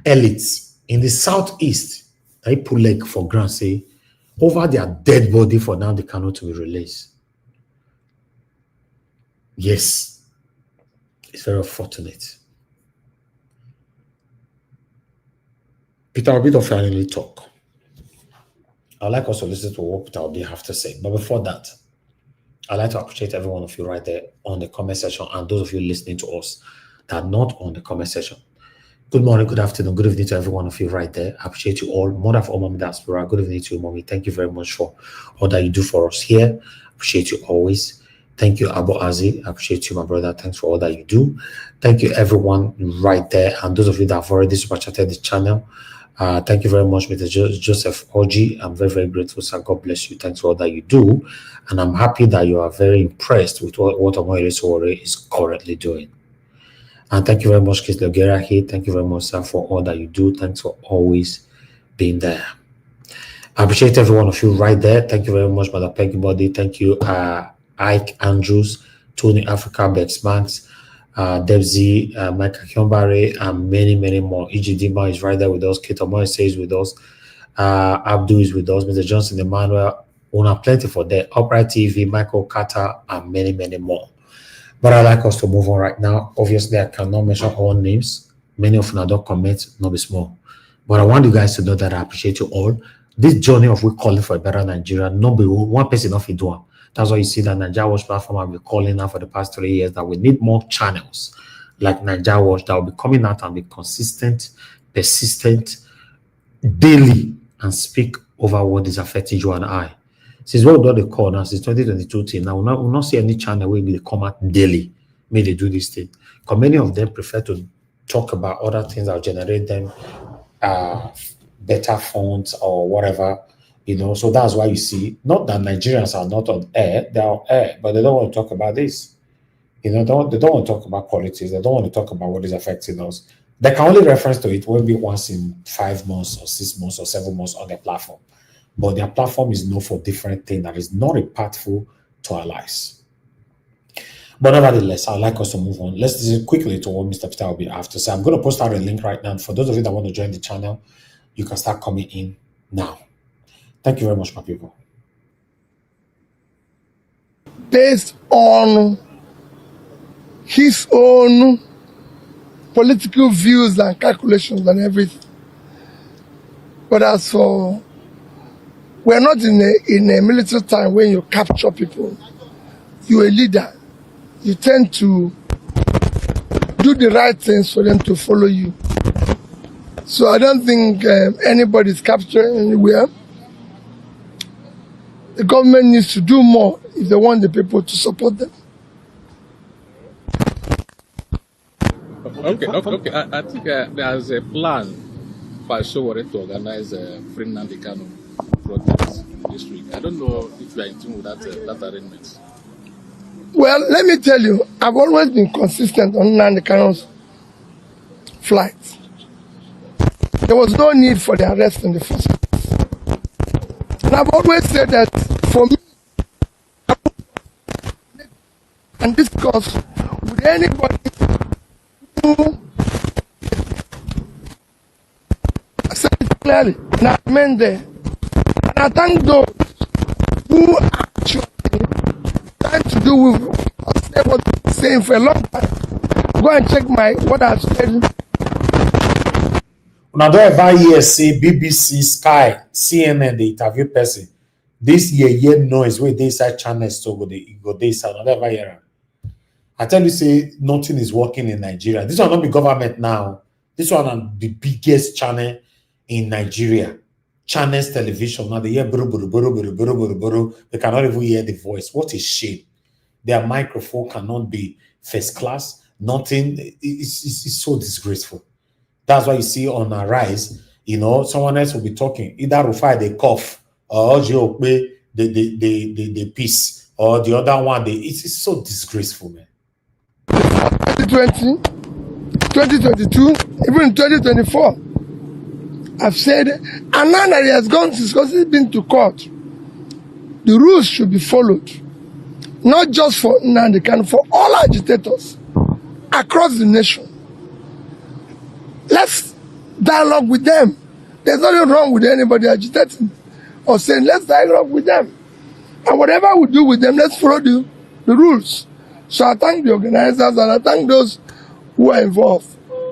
elites in the southeast, they put leg for ground, say, over their dead body for Nnamdi Kanu to be released. Yes, it's very unfortunate. Peter Obi don't finally talk. I'd like us to listen to what Peter Obi have to say. But before that, I'd like to appreciate every one of you right there on the comment section and those of you listening to us that are not on the comment section. Good morning, good afternoon, good evening to every one of you right there. I appreciate you all. Mother of all Mommy Diaspora, good evening to you, Mommy. Thank you very much for all that you do for us here. Appreciate you always. Thank you, Abu Azi. I appreciate you, my brother. Thanks for all that you do. Thank you, everyone right there. And those of you that have already super chatted the channel, thank you very much, Mr. Joseph Oji. I'm very, very grateful, sir. God bless you. Thanks for all that you do. And I'm happy that you are very impressed with what Omoyele Sowore is currently doing. And thank you very much, Kis Logera here. Thank you very much, sir, for all that you do. Thanks for always being there. I appreciate every one of you right there. Thank you very much, Mother Peggy Body. Thank you, Ike Andrews, Tony Africa, Bex Max, Debzi, Michael Kyombare, and many, many more. E.G. Dima is right there with us. Kate Omoy is with us. Abdul is with us. Mr. Johnson Emmanuel. Una plenty for that. Upright TV, Michael Carter, and many, many more. But I'd like us to move on right now. Obviously, I cannot mention all names. Many of them don't comment, not be small. But I want you guys to know that I appreciate you all. This journey of we calling for a better Nigeria, not be one person off it doing. That's why you see that Nigeria Watch platform have been calling now for the past 3 years that we need more channels like Nigeria Watch that will be coming out and be consistent, persistent, daily, and speak over what is affecting you and I. Since what we do the call now, since 2022 till now, we'll not see any channel where they come out daily. May they do this thing. Because many of them prefer to talk about other things that will generate them better funds or whatever, you know. So that's why you see, not that Nigerians are not on air, they're on air, but they don't want to talk about this. You know, they don't want to talk about politics. They don't want to talk about what is affecting us. They can only reference to it maybe once in 5 months or 6 months or 7 months on their platform. But their platform is known for different things that is not impactful to our lives. But nevertheless, I'd like us to move on. Let's listen quickly to what Mr. Peter will be have to say. I'm going to post out a link right now. For those of you that want to join the channel, you can start coming in now. Thank you very much, my people. Based on his own political views and calculations and everything. But as for We're not in a military time when you capture people. You're a leader. You tend to do the right things for them to follow you. So I don't think anybody's capturing anywhere. The government needs to do more if they want the people to support them. Okay. I think there's a plan by Sowore to organize a free Nnamdi Kanu protest this week. I don't know if you are in tune with that arrangement. Well, let me tell you, I've always been consistent on Nnamdi Kanu's flight. There was no need for the arrest in the first place. And I've always said that for me, and discuss with anybody who, I said it clearly, and I meant there. And I thank those who actually trying to do with what I'm saying for a long time. Go and check what I've said. Now, don't ever hear say BBC, Sky, CNN, the interview person. This year noise where they inside channels so go they inside. Not ever hear. I tell you, say nothing is working in Nigeria. This one not be government now. This one is the biggest channel in Nigeria. Channels television. Now they hear buru. They cannot even hear the voice. What a shame. Their microphone cannot be first class. Nothing. It's so disgraceful. That's why you see on a rise, someone else will be talking. Either Rufai they cough, or Jokbe the peace, or the other one it's so disgraceful, man. 2020, 2022, even 2024. I've said, and now that he has gone because he's been to court, the rules should be followed. Not just for Nnamdi Kanu, for all agitators across the nation. Let's dialogue with them. There's nothing wrong with anybody agitating or saying, let's dialogue with them. And whatever we do with them, let's follow the rules. So I thank the organizers and I thank those who are involved.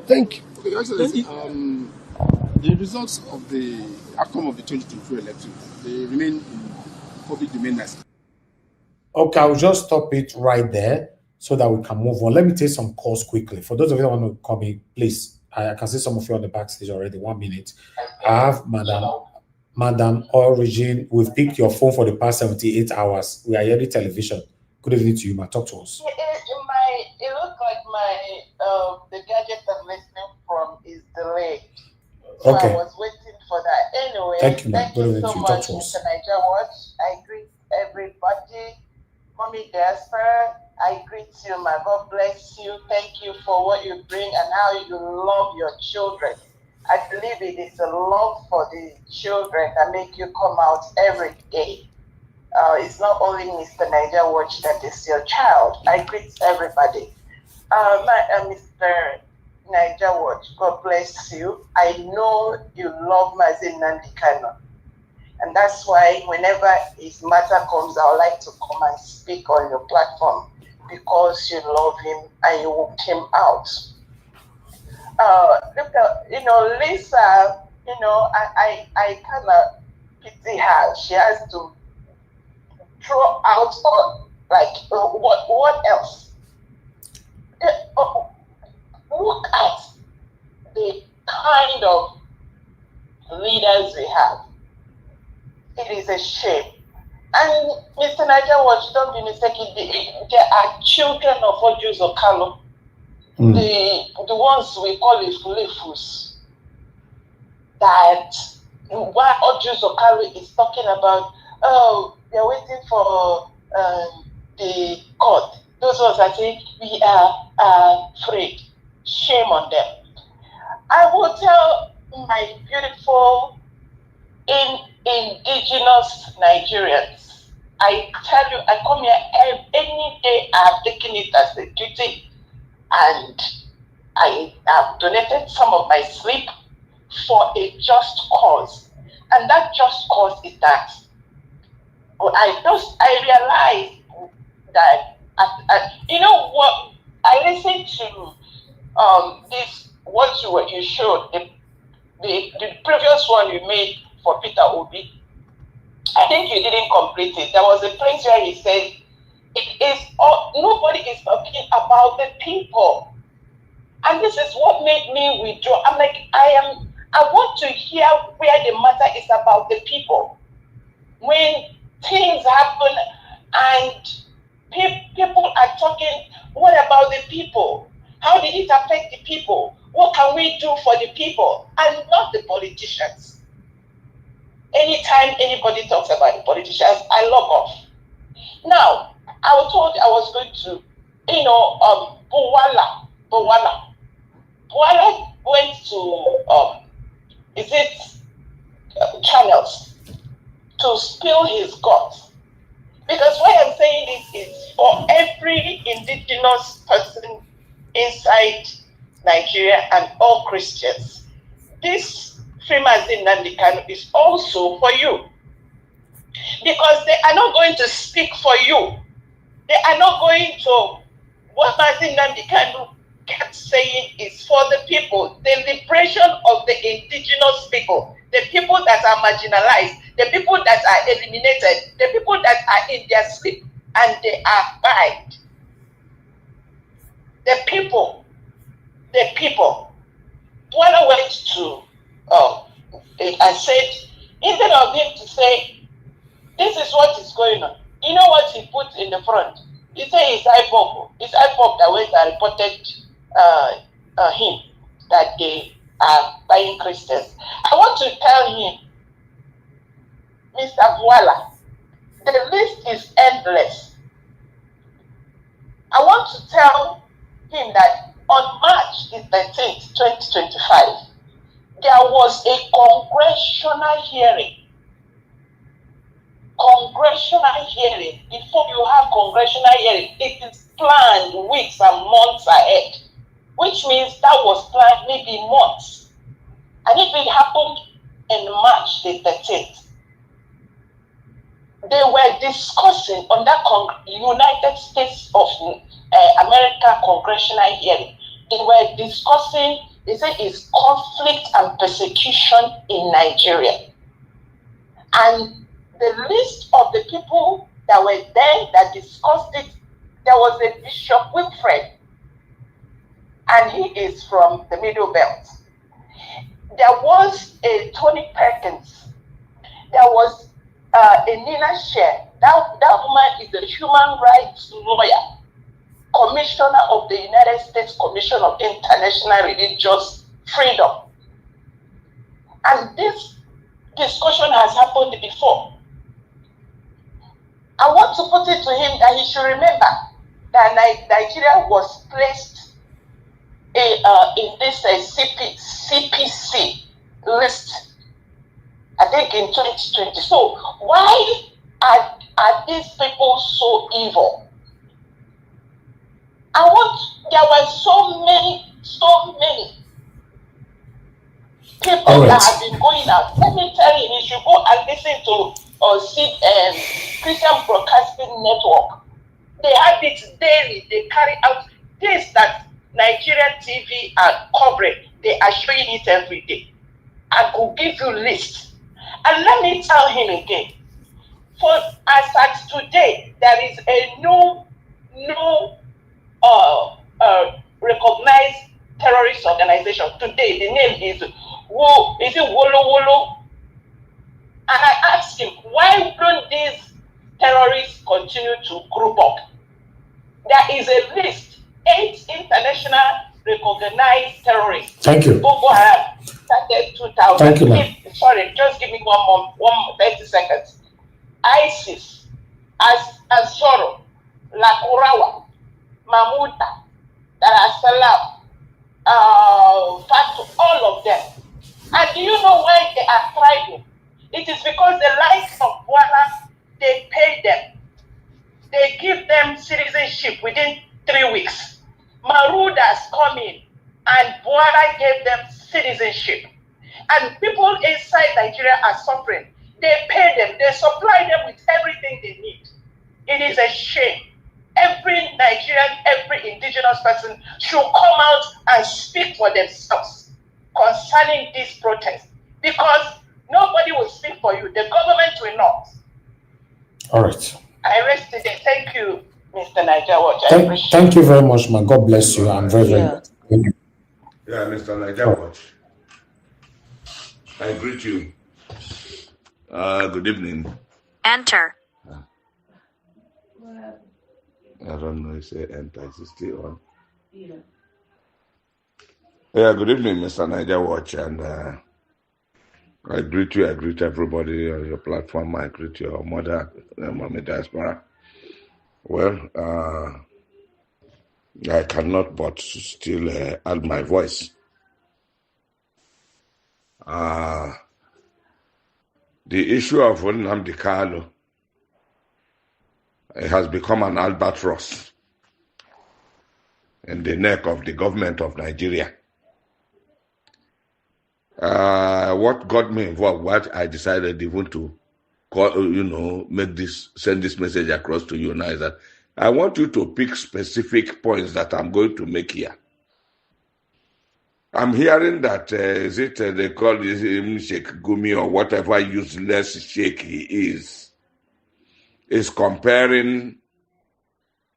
Thank you. Okay, Your Excellency, the results of the outcome of the 2023 election, they remain in public domain. Okay, I'll just stop it right there so that we can move on. Let me take some calls quickly. For those of you that want to call me, please. I can see some of you on the backstage already. 1 minute. I have Madam Origin. We've picked your phone for the past 78 hours. We are hearing television. Good evening to you, ma. Talk to us. It looks like the gadget I'm listening from is delayed. So Okay. I was waiting for that. Anyway, Thank you, ma'am. thank you so much, Talk to us. Mr. Niger Watch. I greet everybody. Mommy Gasper, I greet you, my God bless you. Thank you for what you bring and how you love your children. I believe it is a love for the children that make you come out every day. It's not only Mr. Niger Watch that is your child. I greet everybody. Mr. Niger Watch, God bless you. I know you love Mazi Nnamdi Kanu. And that's why whenever his matter comes, I would like to come and speak on your platform because you love him and you walked him out. Lisa, I kind of pity her. She has to throw out what else? Look at the kind of leaders we have. It is a shame. And Mr. Niger Watch, don't be mistaken, there are children of Ojus Okalo. The ones we call Ifulefus. That while Ojus Okalo is talking about, they're waiting for the court. Those ones are saying, we are afraid. Shame on them. I will tell my beautiful indigenous Nigerians, I tell you, I come here any day. I have taken it as a duty, and I have donated some of my sleep for a just cause, and that just cause is that I realize that you know what, I listened to this what you showed the previous one you made for Peter Obi. I think you didn't complete it. There was a place where he said, it is nobody is talking about the people. And this is what made me withdraw. I'm like, I want to hear where the matter is about the people. When things happen and people are talking, what about the people? How did it affect the people? What can we do for the people? And not the politicians. Anytime anybody talks about the politicians, I log off. Now, I was told I was going to, Bowala went to, channels to spill his guts. Because why I'm saying this is for every indigenous person inside Nigeria and all Christians, this Freemason Nandikano is also for you. Because they are not going to speak for you. They are not going to, what Mazin Nandikano kept saying is for the people, the liberation of the indigenous people, the people that are marginalized, the people that are eliminated, the people that are in their sleep and they are buried. The people. When I went to, I said, instead of him to say, this is what is going on, you know what he put in the front? He said it's IPOP that went and reported him that they are buying Christians. I want to tell him, Mr. Vuala, the list is endless. I want to tell him that on March the 13th, 2025, there was a congressional hearing. Before you have congressional hearing, it is planned weeks and months ahead, which means that was planned maybe months. And if it happened in March the 13th, they were discussing on that United States of America congressional hearing. They were discussing, they said it's conflict and persecution in Nigeria. And the list of the people that were there that discussed it, there was a Bishop Wilfred, and he is from the Middle Belt. There was a Tony Perkins. There was a Nina Sher. That woman is a human rights lawyer, commissioner of the United States Commission of International Religious Freedom. And this discussion has happened before. I want to put it to him that he should remember that Nigeria was placed in this CPC list, I think in 2020. So why are these people so evil? There were so many people that have been going out. Let me tell you, you should go and listen to Christian Broadcasting Network. They have it daily. They carry out this that Nigerian TV are covering. They are showing it every day. I could give you lists. And let me tell him again. For as at today, there is a no recognized terrorist organization. Today, the name is Wolo Wolo? And I asked him, why don't these terrorists continue to group up? There is a list, 8 international recognized terrorists. Thank you. Boko Haram started 2000. Thank you, ma'am. Sorry, just give me one 30 seconds. ISIS, Azoro, Lakurawa, Mamuda, Dar es Salaam, Fatu, all of them. And do you know why they are thriving? It is because the likes of Bwana, they pay them. They give them citizenship within 3 weeks. Marudas come in and Bwana gave them citizenship. And people inside Nigeria are suffering. They pay them, they supply them with everything they need. It is a shame. Every Nigerian, every indigenous person should come out and speak for themselves concerning this protest. Because Nobody will speak for you. The government will not. All right. I rest today. Thank you, Mr. Niger Watch. Thank you very much, man. God bless you. I'm very, very much. Yeah, Mr. Niger Watch. I greet you. Good evening. Enter. I don't know. You say enter. Is it still on? Yeah, good evening, Mr. Niger Watch, and I greet you. I greet everybody on your platform. I greet your mother, Mommy Diaspora. Well, I cannot but still add my voice. The issue of Nnamdi Kanu has become an albatross in the neck of the government of Nigeria. What got me involved, what I decided even to call, send this message across to you now is that I want you to pick specific points that I'm going to make here. I'm hearing that, they call him Sheikh Gumi or whatever useless sheikh he is comparing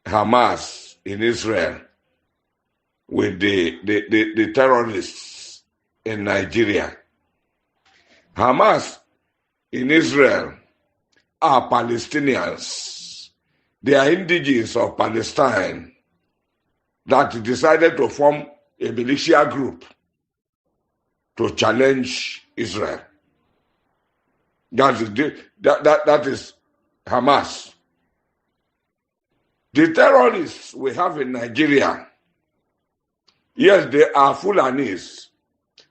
Hamas in Israel with the terrorists in Nigeria. Hamas in Israel are Palestinians. They are indigenous of Palestine that decided to form a militia group to challenge Israel. That is Hamas. The terrorists we have in Nigeria, yes, they are Fulanis,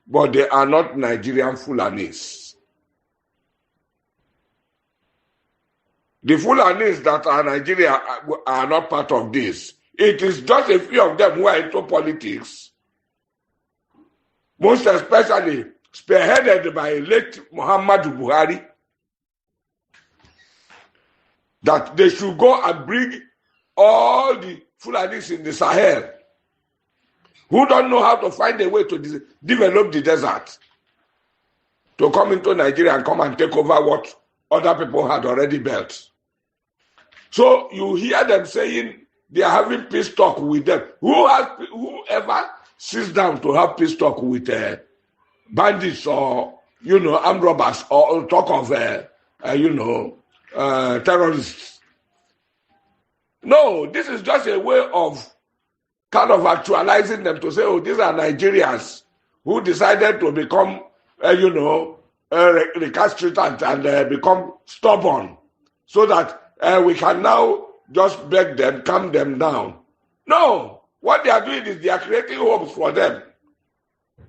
but they are not Nigerian Fulanis. The Fulanis that are Nigeria are not part of this. It is just a few of them who are into politics, most especially spearheaded by late Muhammadu Buhari, that they should go and bring all the Fulanis in the Sahel who don't know how to find a way to develop the desert to come into Nigeria and come and take over what other people had already built. So you hear them saying they are having peace talk with them. Whoever sits down to have peace talk with bandits or armed robbers or talk of terrorists? No, this is just a way of kind of actualizing them to say, oh, these are Nigerians who decided to become, recalcitrant and become stubborn, so that we can now just beg them, calm them down. No, what they are doing is they are creating homes for them.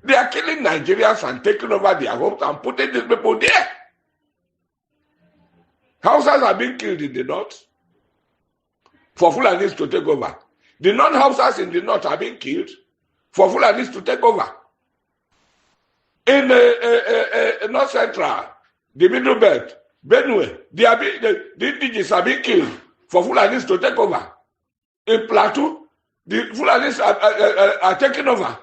They are killing Nigerians and taking over their homes and putting these people there. Hausas are being killed in the north for Fulanis to take over. The non-Hausas in the north are being killed for Fulanis to take over. In North Central, the Middle Belt, Benue, the indigenous are being killed for Fulanis to take over. In Plateau, the Fulanis are taking over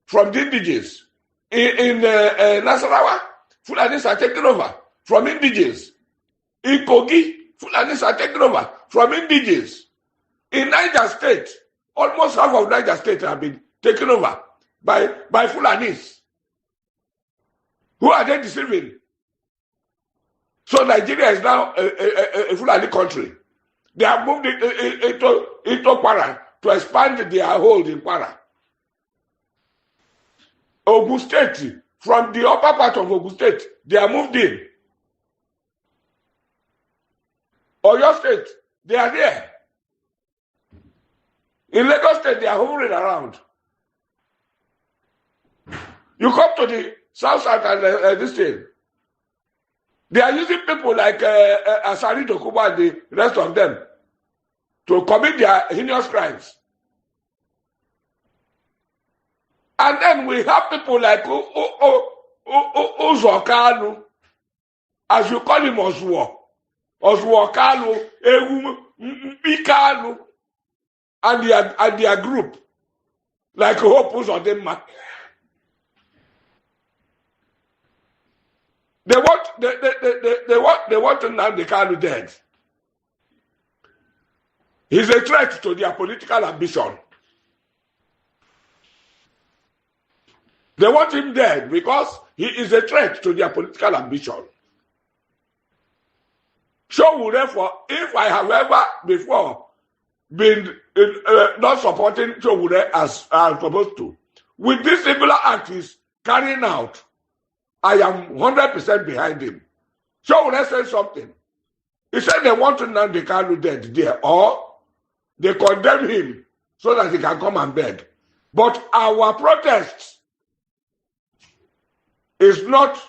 from the indigenous. In Nasarawa, Fulanis are taking over from indigenous. In Kogi, Fulanis are taking over from indigenous. In Niger State, almost half of Niger State have been taken over by Fulanis. Who are they deceiving? So Nigeria is now a Fulani country. They have moved into Kwara to expand their hold in Kwara. Ogun State, from the upper part of Ogun State, they are moved in. Oyo State, they are there. In Lagos State, they are hovering around. You come to the south side and this thing. They are using people like Asari Dokuba and the rest of them to commit their heinous crimes. And then we have people like Uzokanu, as you call him Oswokanu, Mikanu, and their group, like Hope Uzodema. They want Nnamdi Kanu dead. He's a threat to their political ambition. They want him dead because he is a threat to their political ambition. Sowore, if I have ever before been not supporting Sowore as I'm supposed to, with this similar act he's carrying out, I am 100% behind him. Sowore said something. He said they want Nnamdi Kanu dead there, or they condemn him so that he can come and beg. But our protest is not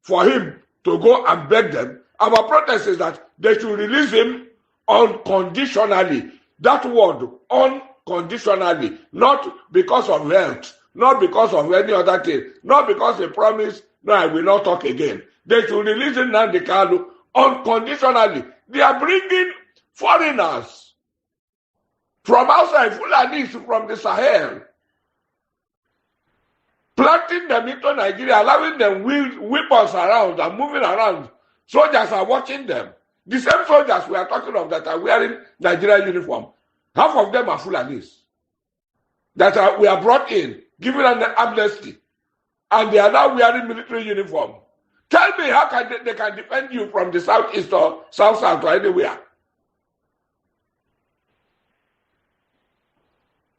for him to go and beg them. Our protest is that they should release him unconditionally. That word, unconditionally, not because of health, not because of any other thing, not because he promised, no, I will not talk again. They should release Nnamdi Kanu unconditionally. They are bringing foreigners from outside, Fulanis from the Sahel, planting them into Nigeria, allowing them weapons around and moving around. Soldiers are watching them. The same soldiers we are talking of that are wearing Nigerian uniform, half of them are Fulanis that we are brought in, given an amnesty, and they are now wearing military uniform. Tell me how they can defend you from the southeast or south or anywhere.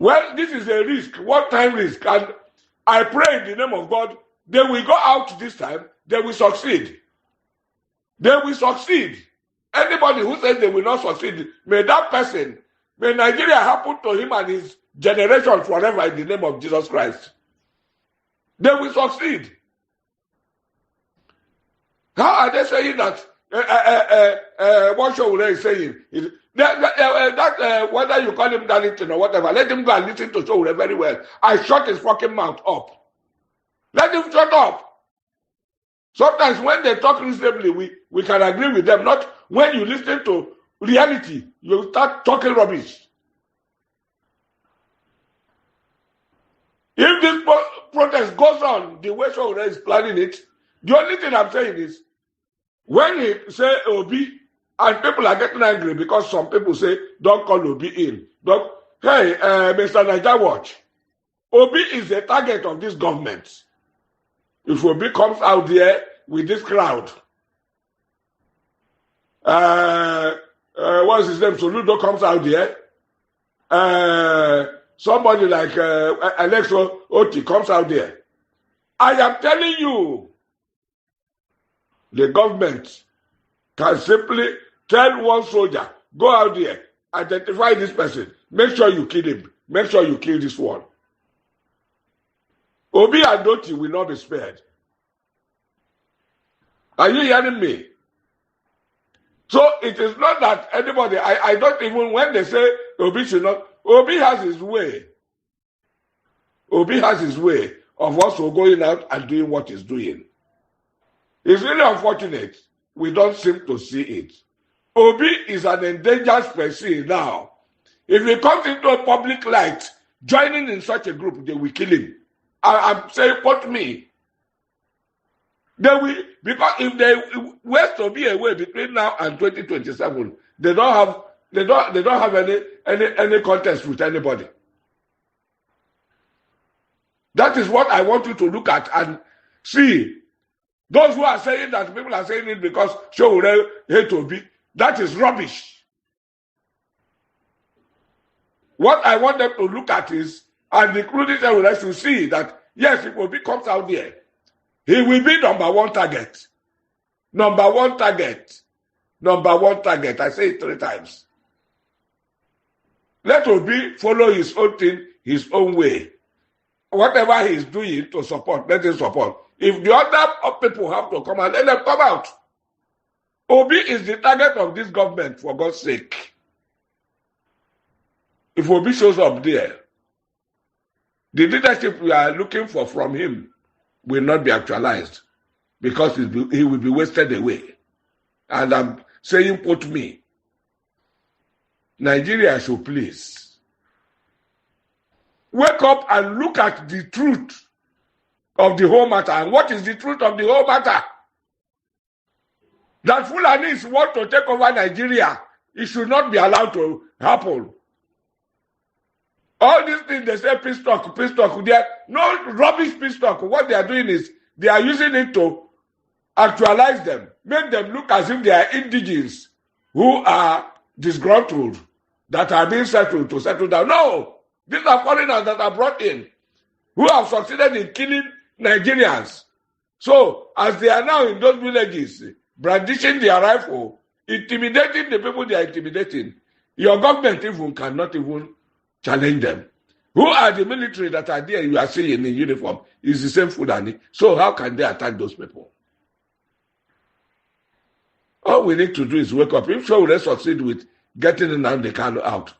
Well, this is a risk, one-time risk, and I pray in the name of God, they will go out this time, they will succeed. They will succeed. Anybody who says they will not succeed, may that person, may Nigeria happen to him and his generation forever in the name of Jesus Christ. They will succeed. How are they saying that? What Sowore is saying is whether you call him Darlington or whatever, let him go and listen to Sowore very well. I shut his fucking mouth up. Let him shut up. Sometimes when they talk reasonably, we can agree with them. Not when you listen to reality, you start talking rubbish. If this protest goes on the way Sowore is planning it, the only thing I'm saying is, when he say Obi, and people are getting angry because some people say, don't call Obi in. Hey, Mr. Niger Watch, Obi is the target of this government. If Obi comes out there with this crowd, what's his name? Soludo comes out there. Somebody like Alex Oti comes out there. I am telling you, the government can simply tell one soldier, go out there, identify this person, make sure you kill him, make sure you kill this one. Obi and Oti will not be spared. Are you hearing me? So it is not that anybody, I don't even, when they say Obi should not, Obi has his way. Obi has his way of also going out and doing what he's doing. It's really unfortunate we don't seem to see it. Obi is an endangered species now. If he comes into a public light, joining in such a group, they will kill him. I'm saying, put me. They will, because if they were to be away between now and 2027, they don't have any contest with anybody. That is what I want you to look at and see. Those who are saying that people are saying it because Sowore hate Obi, that is rubbish. What I want them to look at is, and including Sowore to see that, yes, if Obi comes out there, he will be number one target. Number one target. Number one target. I say it 3 times. Let Obi follow his own thing, his own way. Whatever he is doing to support, let him support. If the other people have to come out, let them come out. Obi is the target of this government, for God's sake. If Obi shows up there, the leadership we are looking for from him will not be actualized because he will be wasted away. And I'm saying, put me, Nigeria should please wake up and look at the truth of the whole matter. And what is the truth of the whole matter? That Fulanis want to take over Nigeria, it should not be allowed to happen. All these things they say peace talk. They are no rubbish peace talk. What they are doing is they are using it to actualize them, make them look as if they are indigenes who are disgruntled, that are being settled to settle down. No, these are foreigners that are brought in, who have succeeded in killing Nigerians. So, as they are now in those villages, brandishing their rifle, intimidating the people they are intimidating, your government even cannot even challenge them. Who are the military that are there you are seeing in uniform? Is the same Fulani. So how can they attack those people? All we need to do is wake up. If Sowore succeed with getting Nnamdi Kanu out,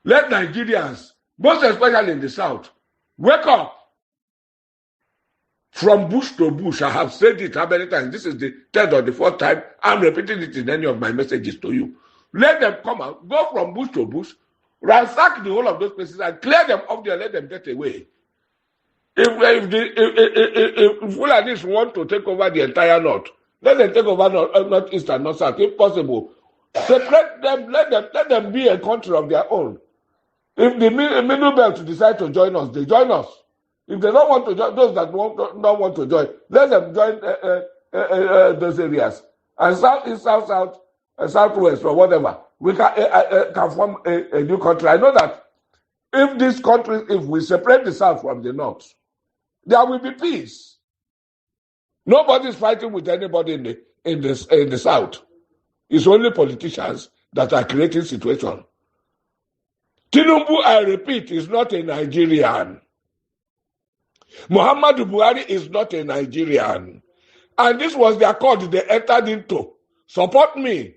let Nigerians, most especially in the south, wake up. From bush to bush, I have said it how many times? This is the third or the fourth time I'm repeating it in any of my messages to you. Let them come out, go from bush to bush, ransack the whole of those places and clear them off there, let them get away. If Fulanis want to take over the entire north, let them take over northeast and north south, if possible. Separate them, let them be a country of their own. If the middle belt decide to join us, they join us. If they don't want to join, those that don't want to join, let them join those areas. And southeast, south, southwest, or whatever, we can form a new country. I know that if this country, if we separate the south from the north, there will be peace. Nobody is fighting with anybody in the south. It's only politicians that are creating situation. Tinubu, I repeat, is not a Nigerian. Muhammadu Buhari is not a Nigerian. And this was their code they entered into. Support me.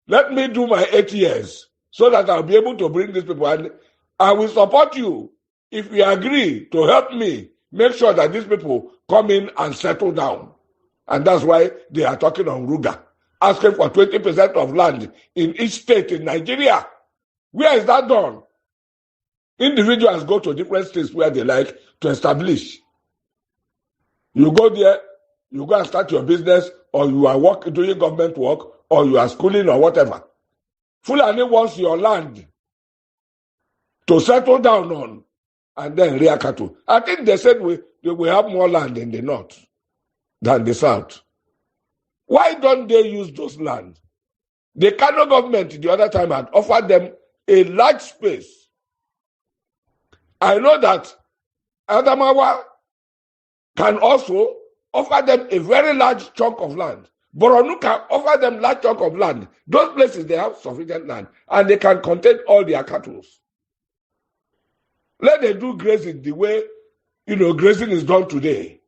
Let me do my 8 years so that I'll be able to bring these people. And I will support you if you agree to help me make sure that these people come in and settle down. And that's why they are talking on Ruga, asking for 20% of land in each state in Nigeria. Where is that done? Individuals go to different states where they like to establish. You go there, you go and start your business, or you are doing government work, or you are schooling or whatever. Fulani wants your land to settle down on, and then rear cattle. I think they said they will have more land in the north than the south. Why don't they use those land? The Kano government the other time had offered them a large space. I know that Adamawa can also offer them a very large chunk of land. Boronu can offer them large chunk of land. Those places, they have sufficient land, and they can contain all their cattle. Let them do grazing the way, grazing is done today.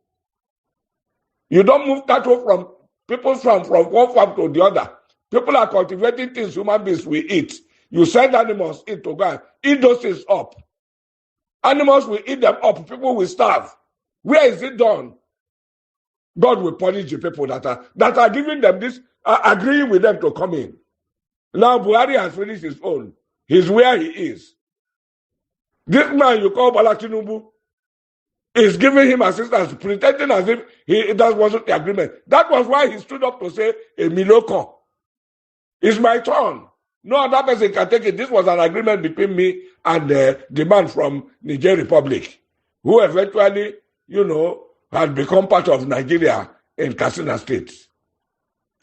You don't move cattle from one farm to the other. People are cultivating things human beings will eat. You send animals in to go and eat those things up. Animals will eat them up. People will starve. Where is it done? God will punish the people that are giving them this, agreeing with them to come in. Now Buhari has finished his own. He's where he is. This man you call Bola Tinubu is giving him assistance, pretending as if that wasn't the agreement. That was why he stood up to say, Emiloko, it's my turn. No other person can take it. This was an agreement between me and the man from Niger Republic, who eventually, had become part of Nigeria in Katsina State.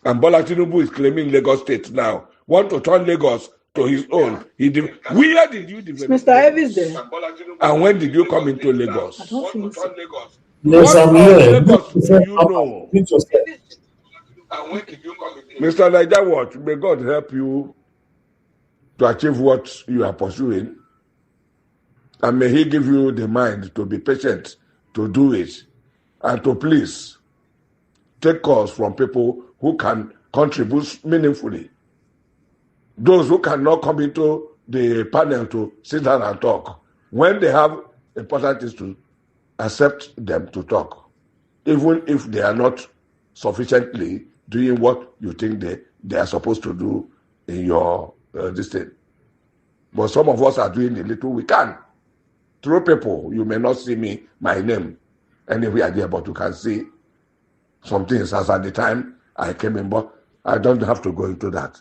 And Bola Tinubu is claiming Lagos State now. Want to turn Lagos to his own. Where did you develop? Mr. Evans there. And when did you come into Lagos? I don't think so. Yes, I'm here. Lagos do you know? Mr. Niger Watch, may God help you to achieve what you are pursuing. And may he give you the mind to be patient to do it. And to please take calls from people who can contribute meaningfully. Those who cannot come into the panel to sit down and talk, when they have important things to accept them to talk, even if they are not sufficiently doing what you think they are supposed to do in your this thing. But some of us are doing the little we can. Through people, you may not see my name anywhere there, but you can see some things as at the time I came in. But I don't have to go into that.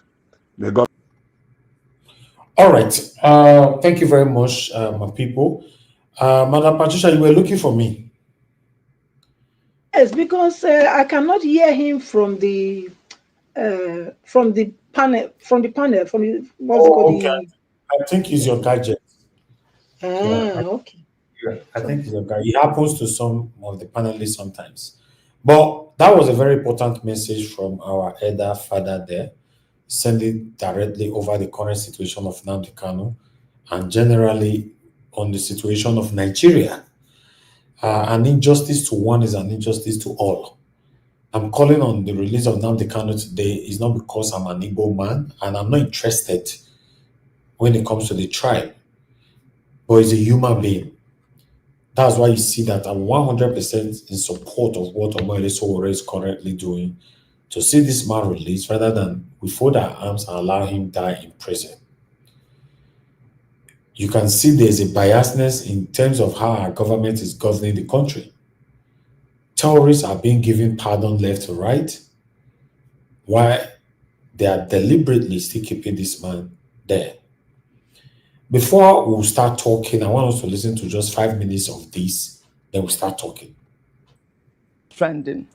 May God. All right. Thank you very much, my people. Madam Patricia, you were looking for me. Yes, because I cannot hear him from the panel, from the what's it called? Oh, okay. I think it's your gadget. Yeah, Okay. I think it's your guy. It happens to some of the panelists sometimes. But that was a very important message from our elder father there, sending directly over the current situation of Nnamdi Kanu and generally on the situation of Nigeria. An injustice to one is an injustice to all. I'm calling on the release of Nnamdi Kanu today is not because I'm an Igbo man and I'm not interested when it comes to the tribe, but he's a human being. That's why you see that I'm 100% in support of what Omoyele Sowore is currently doing to see this man released rather than we fold our arms and allow him die in prison. You can see there's a biasness in terms of how our government is governing the country. Terrorists are being given pardon left to right, while they are deliberately still keeping this man there. Before we start talking, I want us to listen to just 5 minutes of this, then we'll start talking. Trending.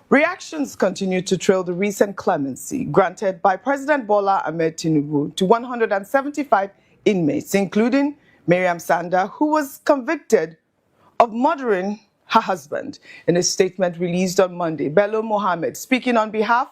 Reactions continue to trail the recent clemency granted by President Bola Ahmed Tinubu to 175 inmates, including Miriam Sanda, who was convicted of murdering her husband. In a statement released on Monday, Bello Mohammed, speaking on behalf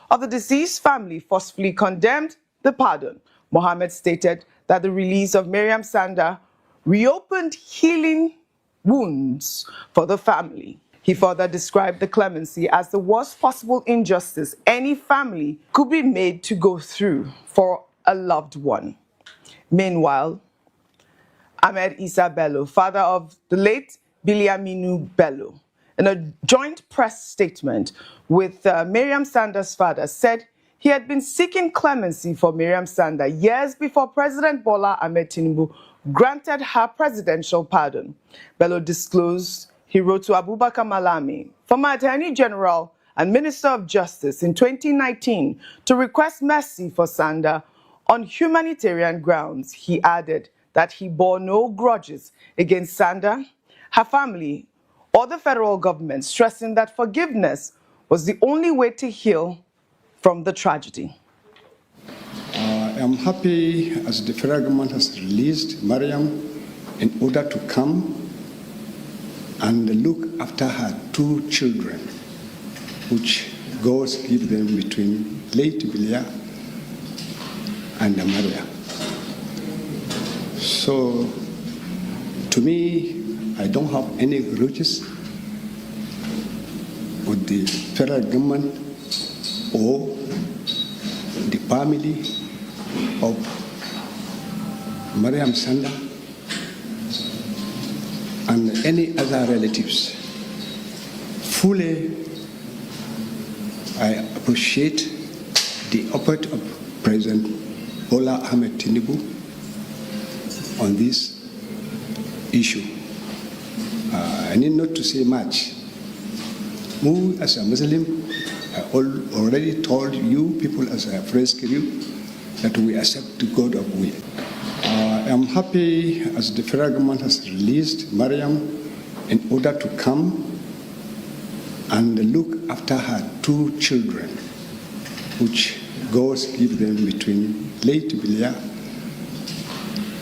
of the deceased family, forcefully condemned the pardon. Mohammed stated that the release of Miriam Sanda reopened healing wounds for the family. He further described the clemency as the worst possible injustice any family could be made to go through for a loved one. Meanwhile, Ahmed Issa Bello, father of the late Biliaminu Bello, in a joint press statement with Miriam Sanda's father, said he had been seeking clemency for Miriam Sanda years before President Bola Ahmed Tinubu granted her presidential pardon. Bello disclosed he wrote to Abubakar Malami, former Attorney General and Minister of Justice, in 2019 to request mercy for Sanda on humanitarian grounds. He added that he bore no grudges against Sanda, her family, or the federal government, stressing that forgiveness was the only way to heal from the tragedy. I am happy as the federal government has released Mariam in order to come and look after her two children, which God gave them between late Bilia and Maria. So, to me, I don't have any grudges with the federal government or the family of Mariam Sanda and any other relatives. Fully, I appreciate the effort of President Bola Ahmed Tinubu on this issue. I need not to say much. Me, as a Muslim, I already told you people as a friends you that we accept the God of will. I am happy as the federal government has released Mariam in order to come and look after her two children, which God gave them between late Bilia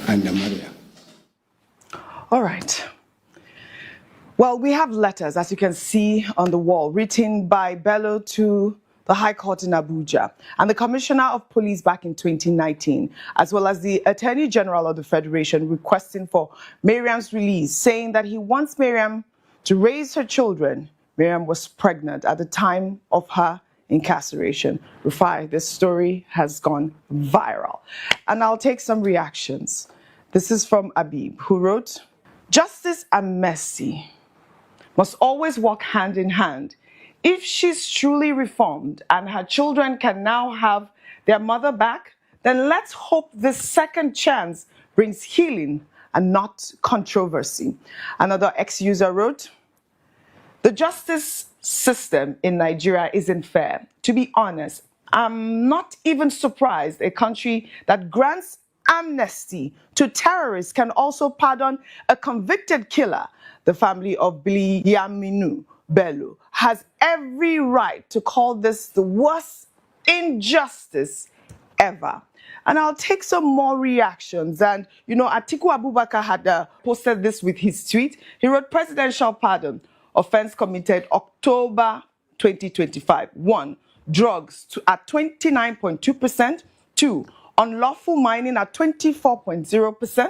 and Maria. All right. Well, we have letters, as you can see on the wall, written by Bello to the High Court in Abuja and the Commissioner of Police back in 2019, as well as the Attorney General of the Federation requesting for Miriam's release, saying that he wants Miriam to raise her children. Miriam was pregnant at the time of her incarceration. Rufai, this story has gone viral. And I'll take some reactions. This is from Abib, who wrote, "Justice and mercy must always walk hand in hand. If she's truly reformed and her children can now have their mother back, then let's hope this second chance brings healing and not controversy." Another ex-user wrote, "The justice system in Nigeria isn't fair. To be honest, I'm not even surprised a country that grants amnesty to terrorists can also pardon a convicted killer. The family of Bilyaminu Bello has every right to call this the worst injustice ever. And I'll take some more reactions. And, Atiku Abubakar had posted this with his tweet. He wrote, presidential pardon, offense committed October 2025. 1. Drugs at 29.2%. 2. Unlawful mining at 24.0%.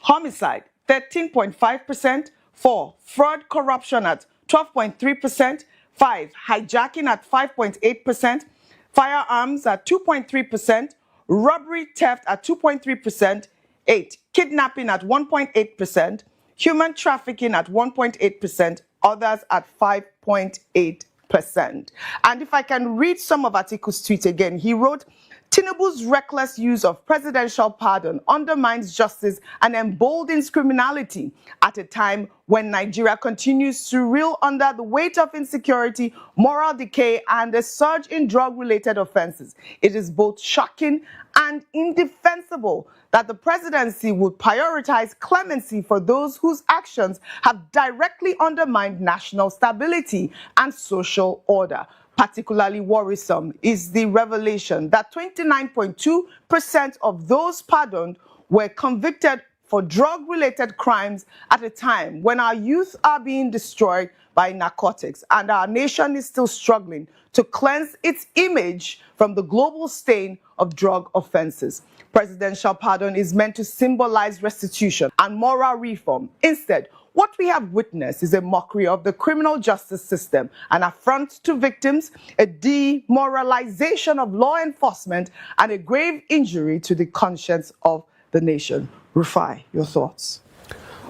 Homicide, 13.5%. 4. Fraud, corruption at 12.3%. 5. Hijacking at 5.8%. Firearms at 2.3%. Robbery, theft at 2.3%. 8. Kidnapping at 1.8%. Human trafficking at 1.8%. Others at 5.8%. And if I can read some of Atiku's tweet again, he wrote, Tinubu's reckless use of presidential pardon undermines justice and emboldens criminality at a time when Nigeria continues to reel under the weight of insecurity, moral decay, and a surge in drug-related offenses. It is both shocking and indefensible that the presidency would prioritize clemency for those whose actions have directly undermined national stability and social order. Particularly worrisome is the revelation that 29.2% of those pardoned were convicted for drug-related crimes at a time when our youth are being destroyed by narcotics and our nation is still struggling to cleanse its image from the global stain of drug offenses. Presidential pardon is meant to symbolize restitution and moral reform. Instead, what we have witnessed is a mockery of the criminal justice system, an affront to victims, a demoralization of law enforcement, and a grave injury to the conscience of the nation. Rufai, your thoughts?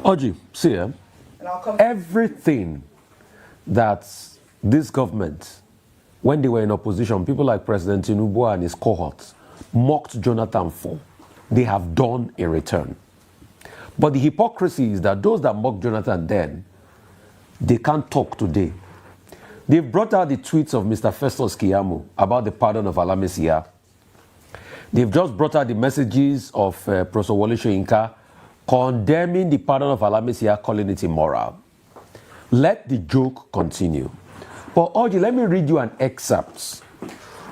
Oji, see, everything that this government, when they were in opposition, people like President Tinubu and his cohorts mocked Jonathan for, they have done in return. But the hypocrisy is that those that mocked Jonathan then, they can't talk today. They've brought out the tweets of Mr. Festus Keyamo about the pardon of Alamisia. They've just brought out the messages of Professor Wole Soyinka condemning the pardon of Alamisia, calling it immoral. Let the joke continue. But Oji, let me read you an excerpt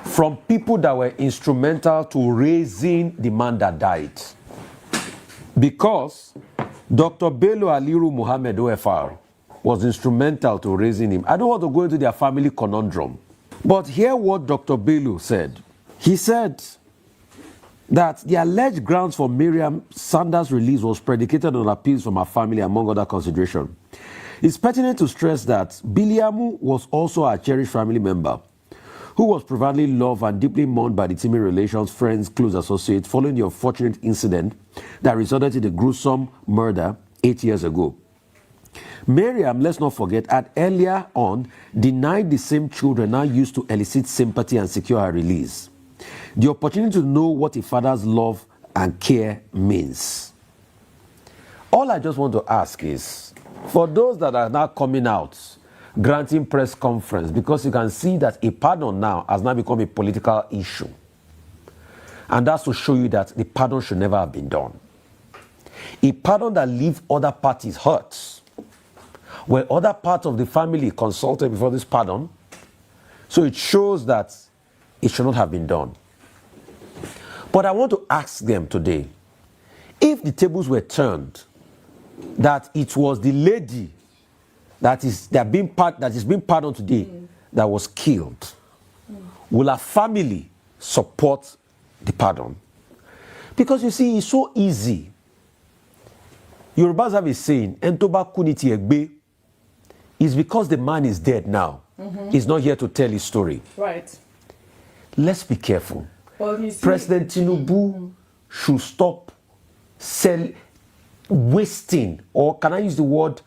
from people that were instrumental to raising the man that died. Because Dr. Bello Aliru Muhammad OFR was instrumental to raising him. I don't want to go into their family conundrum. But hear what Dr. Bello said. He said that the alleged grounds for Miriam Sanders' release was predicated on appeals from her family, among other considerations. It's pertinent to stress that Biliamu was also a cherished family member who was profoundly loved and deeply mourned by the teaming relations, friends, close associates following the unfortunate incident that resulted in the gruesome murder 8 years ago. Miriam, let's not forget, had earlier on denied the same children now used to elicit sympathy and secure her release. The opportunity to know what a father's love and care means. All I just want to ask is, for those that are now coming out, granting press conference, because you can see that a pardon now has now become a political issue. And that's to show you that the pardon should never have been done. A pardon that leaves other parties hurt. Were other parts of the family consulted before this pardon? So it shows that it should not have been done. But I want to ask them today, if the tables were turned, that it was the lady that is being pardoned today that was killed, will her family support the pardon? Because you see, it's so easy. Yorubas have a saying, "Entoba kuniti egbe," is because the man is dead now. He's not here to tell his story. Right. Let's be careful. Well, President Tinubu should stop wasting, or can I use the word,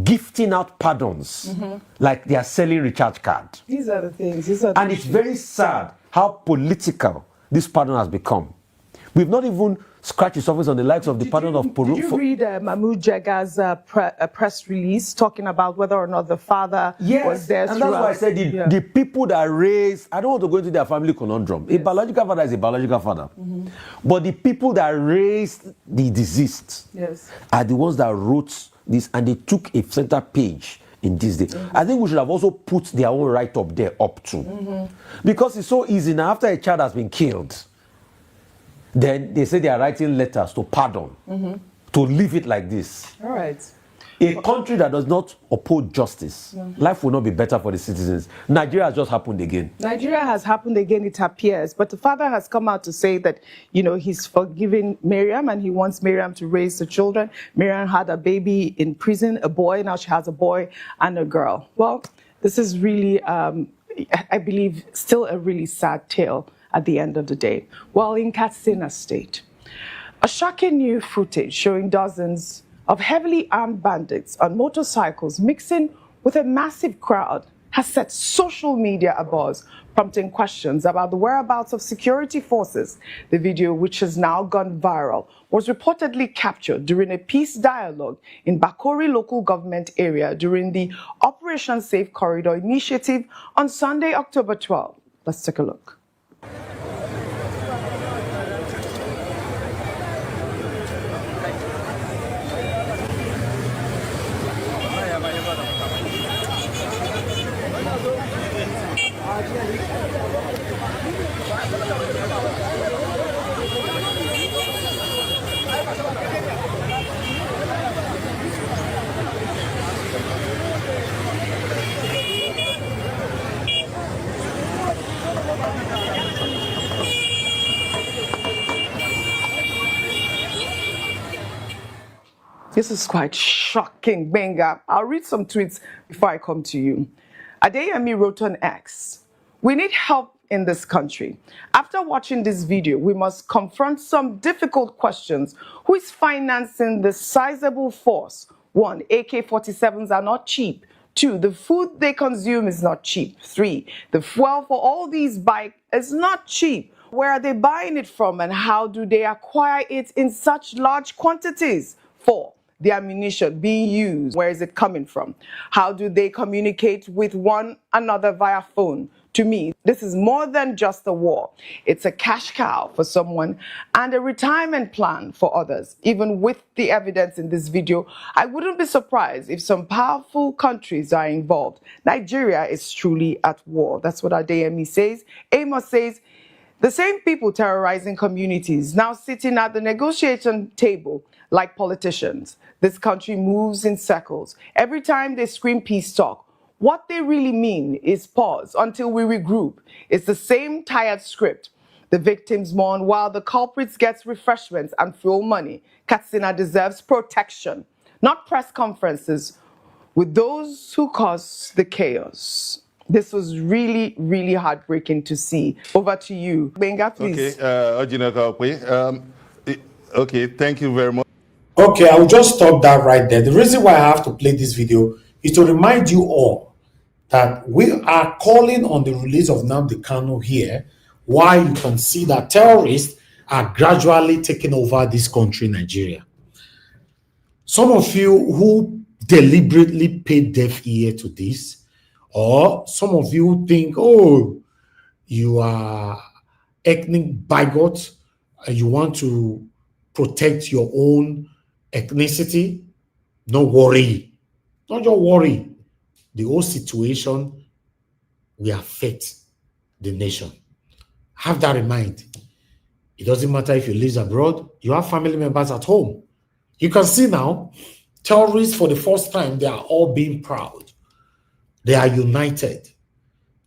gifting out pardons like they are selling recharge card. These are the things. And it's very sad how political this pardon has become. We've not even scratched the surface on the likes of the pardon of Peru. Did you read Mahmoud Jaga's press release talking about whether or not the father was there? And that's why I said the people that raised, I don't want to go into their family conundrum. A biological father is a biological father. But the people that raised the deceased are the ones that wrote this, and they took a center page in this day. I think we should have also put their own write-up there up too. Because it's so easy now, after a child has been killed, then they say they are writing letters to pardon, to leave it like this. All right. A country that does not uphold justice, life will not be better for the citizens. Nigeria has just happened again. Nigeria has happened again, it appears. But the father has come out to say that, you know, he's forgiven Miriam and he wants Miriam to raise the children. Miriam had a baby in prison, a boy. Now she has a boy and a girl. Well, this is really, I believe, still a really sad tale at the end of the day. Well, in Katsina State, a shocking new footage showing dozens of heavily armed bandits on motorcycles mixing with a massive crowd has set social media abuzz, prompting questions about the whereabouts of security forces. The video, which has now gone viral, was reportedly captured during a peace dialogue in Bakori local government area during the Operation Safe Corridor initiative on Sunday, October 12. Let's take a look. This is quite shocking, Benga. I'll read some tweets before I come to you. Adeyemi wrote on X, "We need help in this country. After watching this video, we must confront some difficult questions. Who is financing this sizable force? 1, AK-47s are not cheap. 2, the food they consume is not cheap. 3, the fuel for all these bikes is not cheap. Where are they buying it from and how do they acquire it in such large quantities? 4, the ammunition being used, where is it coming from? How do they communicate with one another via phone? To me, this is more than just a war. It's a cash cow for someone and a retirement plan for others. Even with the evidence in this video, I wouldn't be surprised if some powerful countries are involved. Nigeria is truly at war." That's what Adeyemi says. Amos says, "The same people terrorizing communities now sitting at the negotiation table like politicians. This country moves in circles. Every time they scream peace talk, what they really mean is pause until we regroup. It's the same tired script. The victims mourn while the culprits get refreshments and fuel money. Katsina deserves protection, not press conferences with those who cause the chaos." This was really, really heartbreaking to see. Over to you. Benga, please. Okay, thank you very much. Okay, I will just stop that right there. The reason why I have to play this video is to remind you all that we are calling on the release of Nnamdi Kanu here, while you can see that terrorists are gradually taking over this country, Nigeria. Some of you who deliberately paid deaf ear to this, or some of you think, oh, you are ethnic bigot and you want to protect your own ethnicity, don't worry. Don't just worry. The whole situation will affect the nation. Have that in mind. It doesn't matter if you live abroad, you have family members at home. You can see now, terrorists for the first time, they are all being proud. They are united.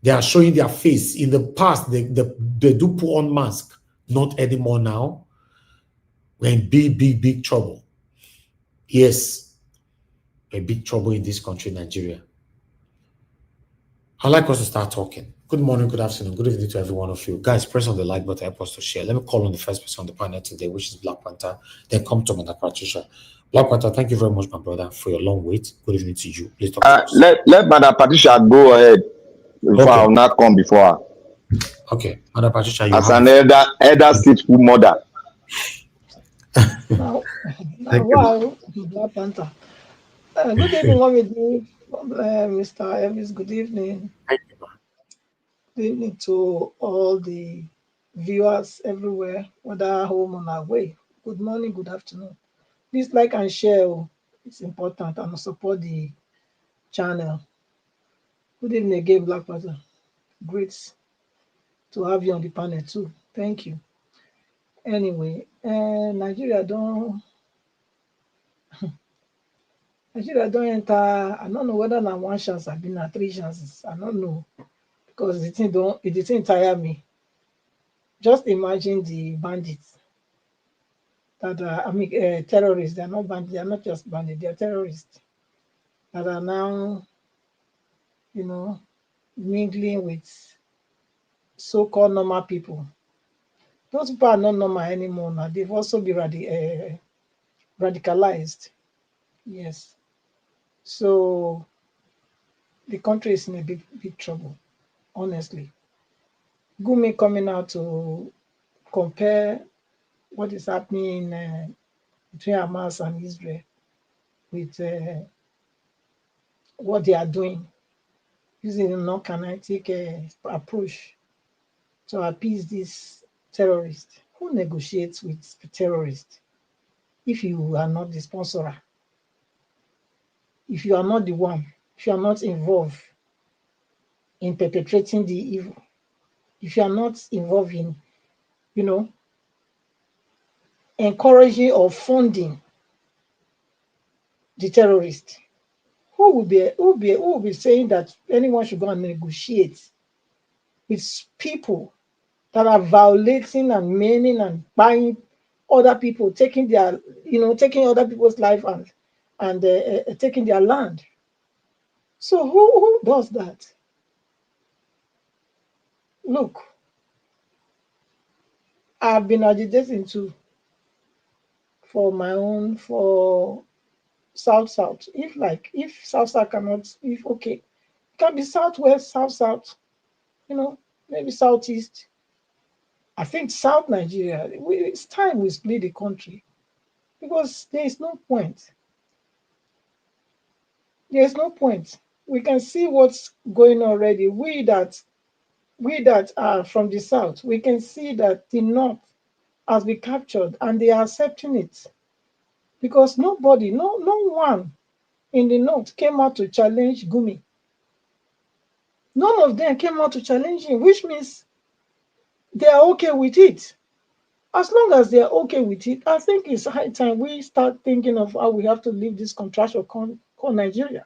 They are showing their face. In the past, they do put on masks. Not anymore now. We're in big trouble. Yes, a big trouble in this country, Nigeria. I'd like us to start talking. Good morning, good afternoon, good evening to every one of you. Guys, press on the like button, help us to share. Let me call on the first person on the panel today, which is Black Panther. Then come to Madam Patricia. Black Panther, thank you very much, my brother, for your long wait. Good evening to you. Please talk to us. Let Madam Patricia go ahead. If I will not come before her. Okay, Madam Patricia, you as an elder stateful mother. Now, now Thank you. wow, Black Panther. Good evening, Mommy D. Mr. Elvis, good evening. Good evening to all the viewers everywhere, whether home or away. Good morning, good afternoon. Please like and share. It's important and support the channel. Good evening again, Black Panther. Great to have you on the panel too. Thank you. Anyway, Nigeria don't enter. I don't know whether na one chance I been na three chances. I don't know because the thing tire me. Just imagine the bandits that are, terrorists. They are not bandits. They are not just bandits. They are terrorists that are now, you know, mingling with so-called normal people. Those people are not normal anymore now. They've also been radicalized. Yes. So the country is in a big trouble, honestly. Gumi coming out to compare what is happening between Hamas and Israel with what they are doing, using a non-kinetic approach to appease these terrorists. Who negotiates with terrorists if you are not the sponsor? If you are not the one, if you are not involved in perpetrating the evil, if you are not involved in, you know, encouraging or funding the terrorist, who will be saying that anyone should go and negotiate with people that are violating and maiming and buying other people, taking other people's life and taking their land? So who does that? Look, I've been agitating too for South. If South cannot, if okay, it can be Southwest, South, maybe Southeast. I think South Nigeria, it's time we split the country because there is no point. There is no point. We can see what's going on already. We that are from the South, we can see that the North has been captured and they are accepting it because no one in the North came out to challenge Gumi. None of them came out to challenge him, which means they are okay with it. As long as they are okay with it, I think it's high time we start thinking of how we have to leave this contraction called Nigeria.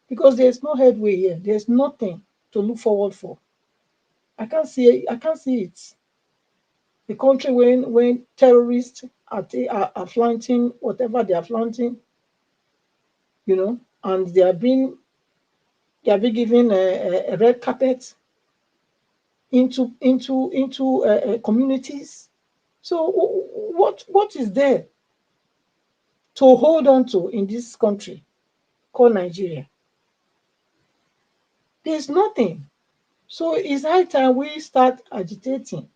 Because there's no headway here. There's nothing to look forward for. I can't see it. The country when terrorists are flaunting whatever they are flaunting, and they are being given a red carpet into communities. So what is there to hold on to in this country called Nigeria? There's nothing. So it's high time we start agitating.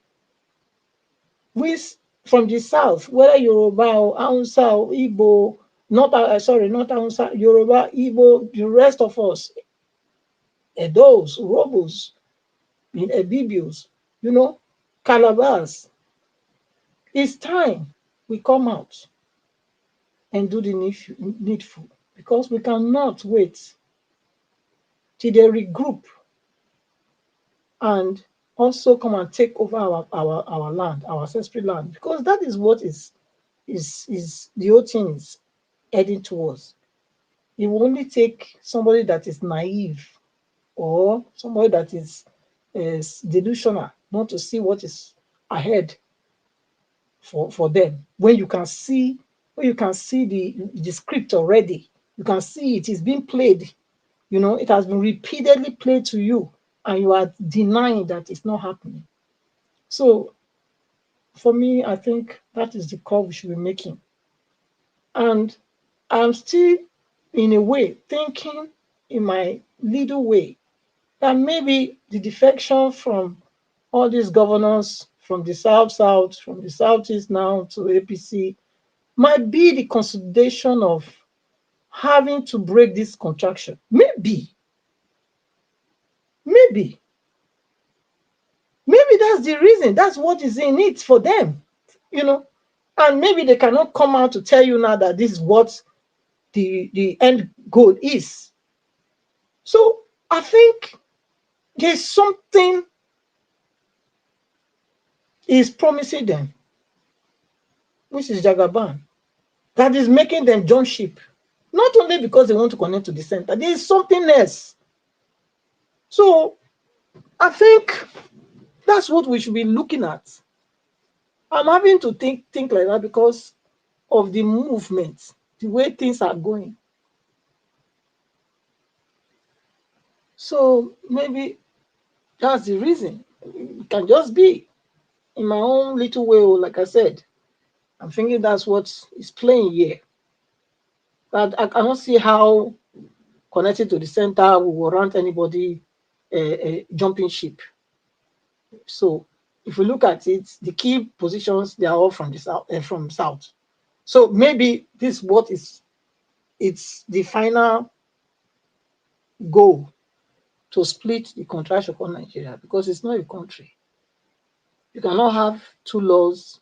We from the south, whether Yoruba or Hausa or Igbo, not Hausa, Yoruba, Igbo, the rest of us, Edos, Urobos, Ebibios, Calabars. It's time we come out and do the needful because we cannot wait till they regroup and also come and take over our land, our ancestral land, because that is what is the whole thing is heading towards. It will only take somebody that is naive or somebody that is delusional not to see what is ahead for them. When you can see the script already, you can see it is being played. It has been repeatedly played to you, and you are denying that it's not happening. So, for me, I think that is the call we should be making. And I'm still, in a way, thinking in my little way that maybe the defection from all these governors from the south, from the southeast now to APC, might be the consolidation of having to break this contraction. Maybe that's the reason. That's what is in it for them, And maybe they cannot come out to tell you now that this is what the end goal is. So I think there's something is promising them, which is Jagaban, that is making them jump ship. Not only because they want to connect to the center, there is something else. So I think that's what we should be looking at. I'm having to think like that because of the movement, the way things are going. So maybe that's the reason. It can just be in my own little way, like I said. I'm thinking that's what is playing here. But I cannot see how connected to the center will warrant anybody jumping ship. So if we look at it, the key positions, they are all from the south. So maybe this what is it's the final goal to split the contraction of Nigeria, because it's not a country. You cannot have two laws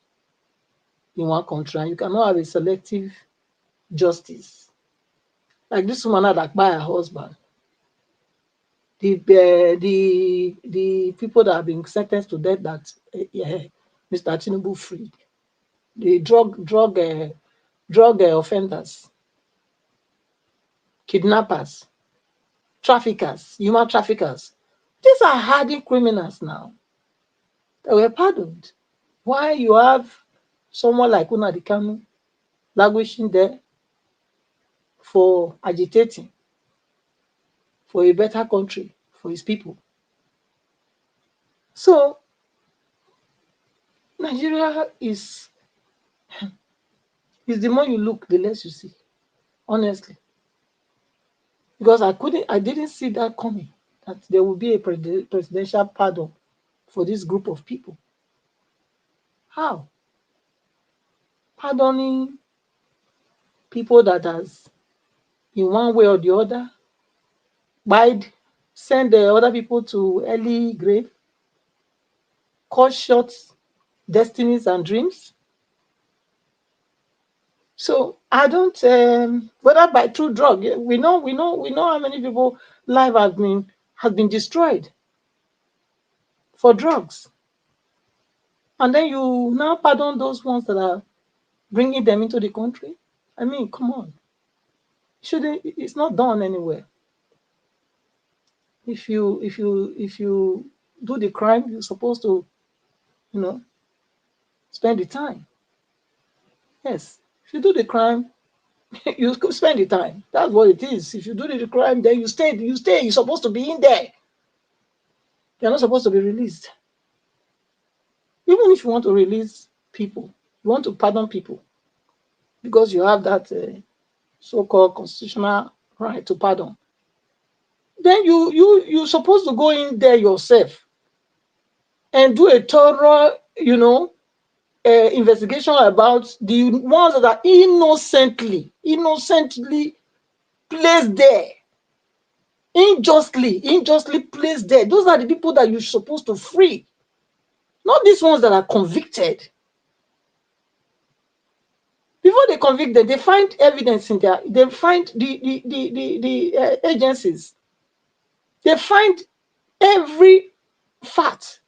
in one country, and you cannot have a selective justice. Like this woman that by her husband. The people that have been sentenced to death that Mr. Tinubu freed, the drug offenders, kidnappers, traffickers, human traffickers. These are hardened criminals now that were pardoned. Why you have someone like Nnamdi Kanu languishing there for agitating for a better country for his people? So Nigeria is the more you look, the less you see. Honestly. Because I didn't see that coming, that there will be a presidential pardon for this group of people. How? Pardoning people that has, in one way or the other, send the other people to early grave, cut short destinies and dreams. So I don't whether by through drug, we know how many people life has been destroyed for drugs. And then you now pardon those ones that are bringing them into the country. I mean, come on. It's not done anywhere. If you do the crime, you're supposed to, spend the time. Yes. If you do the crime, you spend the time. That's what it is. If you do the crime, then you stay. You're supposed to be in there. You're not supposed to be released. Even if you want to release people, you want to pardon people, because you have that so-called constitutional right to pardon, then you're supposed to go in there yourself and do a thorough, investigation about the ones that are innocently placed there, unjustly placed there. Those are the people that you're supposed to free, not these ones that are convicted. Before they convict them, they find evidence they find the agencies. They find every fact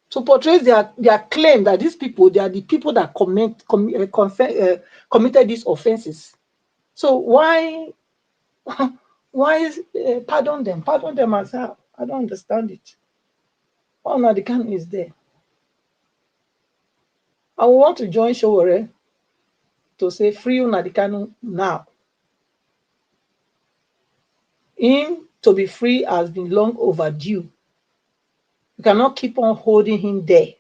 to portray their claim that these people, they are the people that committed these offenses. So why pardon them? Pardon them as how? I don't understand it. All Nnamdi Kanu is there. I want to join Sowore to say free Nnamdi Kanu now. Him to be free has been long overdue. You cannot keep on holding him there.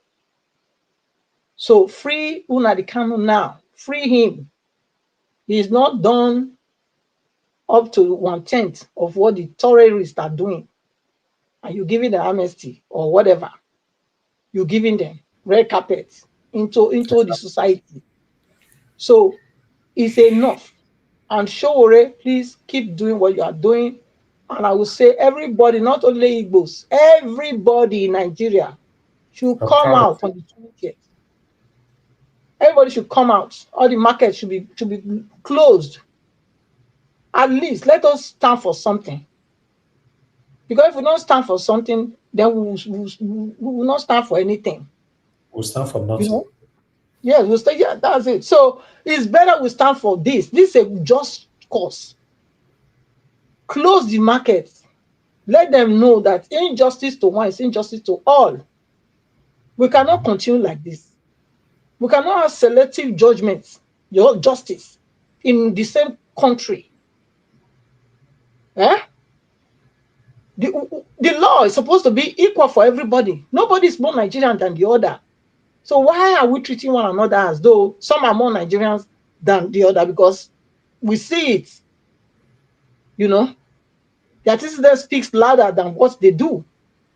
So free Nnamdi Kanu now. Free him. He is not done up to 1/10 of what the terrorists are doing. and you're giving the amnesty or whatever, you're giving them red carpet into the society. So it's enough. And Sowore, please keep doing what you are doing. And I will say everybody, not only Igbos, everybody in Nigeria should I'm come proud of out on the 20th. Everybody should come out. All the markets should be closed. At least let us stand for something. Because if we don't stand for something, then we will not stand for anything. We'll stand for You nothing. know? Yeah, we'll stay. Yeah, that's it. So it's better we stand for this. This is a just cause. Close the market. Let them know that injustice to one is injustice to all. We cannot continue like this. We cannot have selective judgments, your justice in the same country. Eh? The law is supposed to be equal for everybody. Nobody is more Nigerian than the other. So why are we treating one another as though some are more Nigerians than the other? Because we see it, you know, their antecedent speaks louder than what they do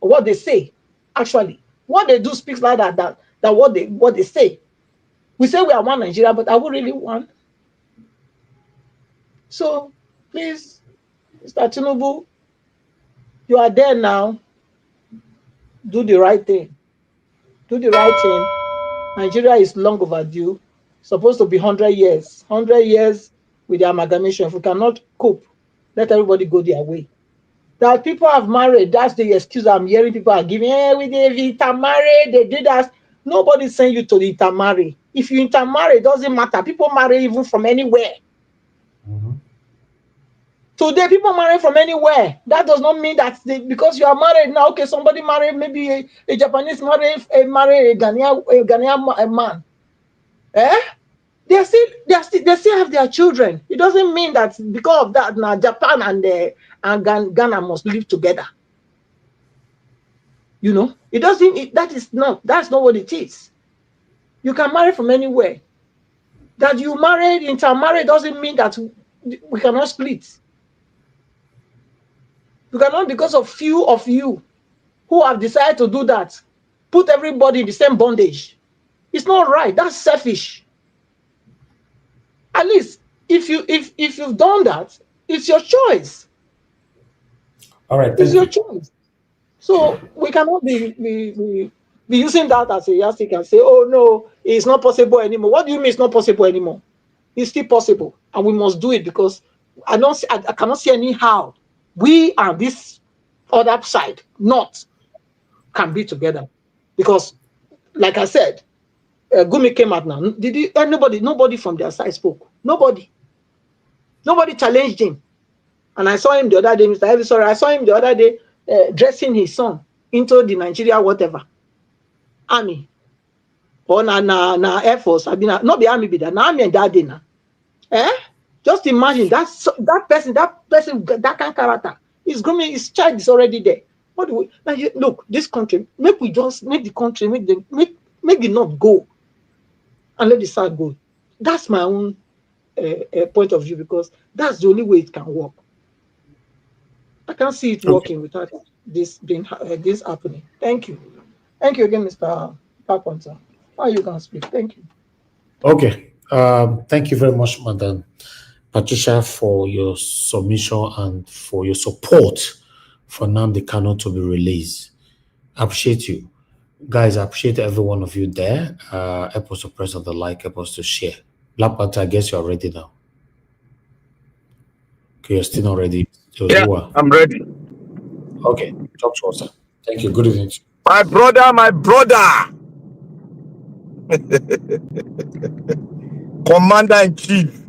or what they say. Actually, what they do speaks louder than what they say. We say we are one Nigeria, but are we really one? So please, Mr. Tinubu, you are there now. Do the right thing. Do the right thing. Nigeria is long overdue. Supposed to be 100 years. 100 years with the amalgamation. If we cannot cope, let everybody go their way. That people have married, that's the excuse I'm hearing people are giving. Hey, we did intermarry, they did that. Nobody's saying you to intermarry. If you intermarry, it doesn't matter. People marry even from anywhere. Today, people marry from anywhere. That does not mean that because you are married now, okay, somebody married, maybe a Japanese marry a Ghanaian man. Eh? They still have their children. It doesn't mean that because of that now Japan and Ghana must live together. You know, that's not what it is. You can marry from anywhere. That you married, intermarried doesn't mean that we cannot split. You cannot, because of few of you who have decided to do that, put everybody in the same bondage. It's not right. That's selfish. At least if you've done that, it's your choice. All right, It's thank your you. choice. So we cannot be using that as a yardstick and say, oh no, it's not possible anymore. What do you mean it's not possible anymore? It's still possible, and we must do it because I cannot see any how we and this other side not can be together. Because, like I said, Gumi came out now. Nobody from their side spoke. Nobody challenged him. And I saw him the other day, Mr. Heavy, sorry, I saw him the other day dressing his son into the Nigeria whatever army or na Air Force. I mean, not the army, be that army and that day now. Just imagine that person, that kind of character is grooming. His child is already there. What do we look? This country, make the country, make the north go and let the south go. That's my own point of view because that's the only way it can work. I can't see it working without this this happening. Thank you. Thank you again, Mr. Carpenter. Now you can speak. Thank you. Okay. Thank you very much, Madam Patricia, for your submission and for your support for Nnamdi Kanu to be released. I appreciate you. Guys, I appreciate every one of you there. Help us to press on the like, help us to share. Black Panther, I guess you're ready now. Okay, you're still not ready. Yeah, I'm ready. Okay, talk to us. Thank you. Good evening. My brother, Commander in Chief.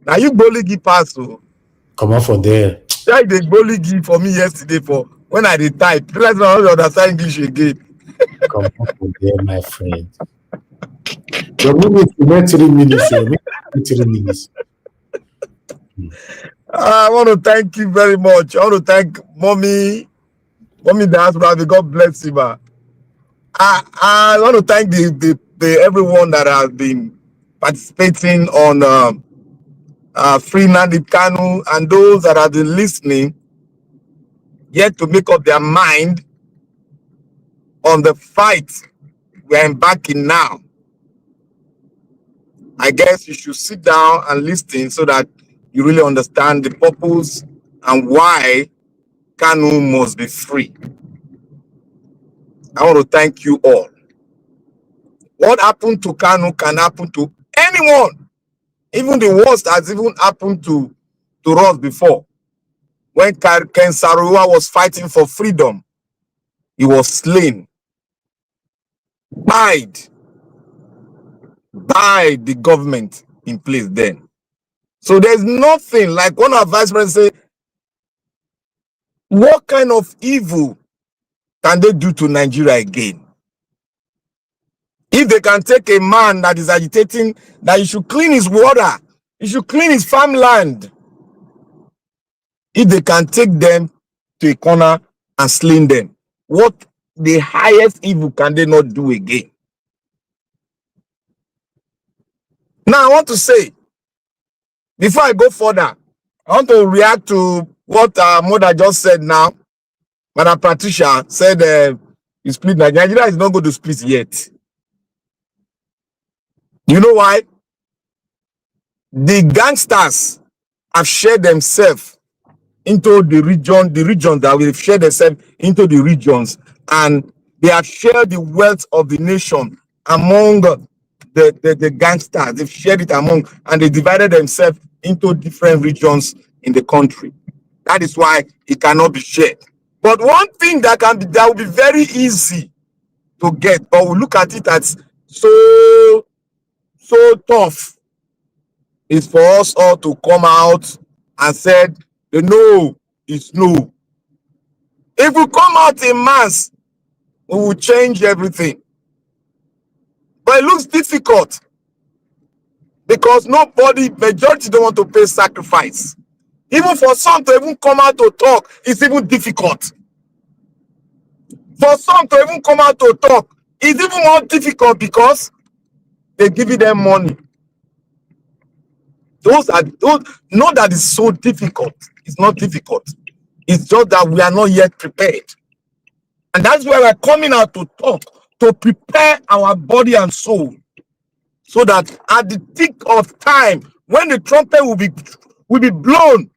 Now you Boligi pass. Come on for there. Yeah, they Boligi for me yesterday for when I did type. Realize I don't understand English again. Come on for there, my friend. Your minutes, you went 3 minutes. You went 3 minutes. I want to thank you very much. I want to thank Mommy Diaspora. God bless you, man. I want to thank the everyone that has been participating on Free Nnamdi Kanu and those that have been listening. yet to make up their mind on the fight we're embarking now. I guess you should sit down and listen so that you really understand the purpose and why Kanu must be free. I want to thank you all. What happened to Kanu can happen to anyone. Even the worst has even happened to us before. When Ken Saro-Wiwa was fighting for freedom, he was slain by the government in place then. So there's nothing like one of our vice presidents say, what kind of evil can they do to Nigeria again? If they can take a man that is agitating that he should clean his water, he should clean his farmland. If they can take them to a corner and slay them, what the highest evil can they not do again? Now I want to say, before I go further, I want to react to what our mother just said now. Madam Patricia said you split Nigeria is not going to split yet. You know why? The gangsters have shared themselves into the regions that will share themselves into the regions, and they have shared the wealth of the nation among the gangsters. They've shared it among, and they divided themselves into different regions in the country. That is why it cannot be shared. But one thing that will be very easy to get, but we look at it as so tough, is for us all to come out and said the no is no. If we come out in mass, we will change everything. But it looks difficult because majority don't want to pay sacrifice. Even for some to even come out to talk, it's even difficult. For some to even come out to talk, it's even more difficult because they're giving them money. Those not that it's so difficult. It's not difficult. It's just that we are not yet prepared. And that's why we're coming out to talk, to prepare our body and soul, so that at the tick of time, when the trumpet will be blown,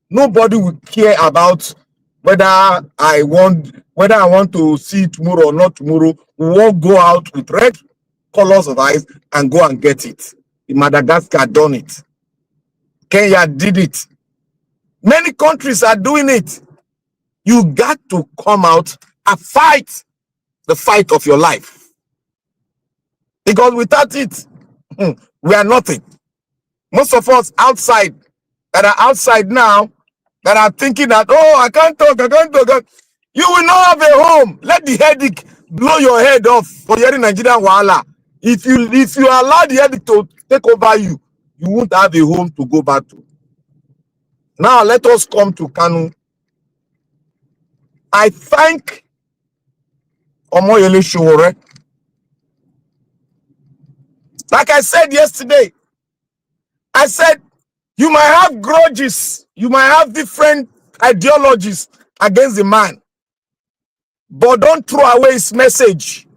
nobody will care about whether I want to see tomorrow or not tomorrow. We won't go out with red colors of eyes and go and get it. Madagascar done it. Kenya did it. Many countries are doing it. You got to come out and fight the fight of your life. Because without it, we are nothing. Most of us that are outside now, that are thinking that, oh, I can't talk. You will not have a home. Let the headache blow your head off for hearing Nigerian wahala. If you allow the headache to take over you, you won't have a home to go back to. Now let us come to Kanu. I thank Omoyele Sowore. Like I said yesterday, I said you might have grudges, you might have different ideologies against the man, but don't throw away his message.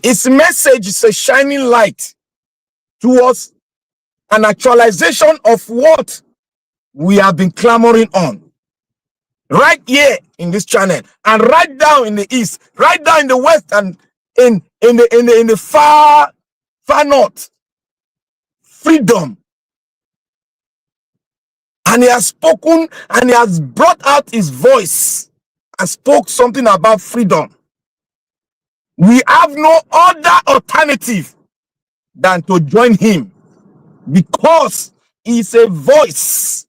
His message is a shining light towards an actualization of what we have been clamoring on. Right here in this channel, and right down in the east, right down in the west, and in the far north. Freedom. And he has spoken and he has brought out his voice and spoke something about freedom. We have no other alternative than to join him, because he is a voice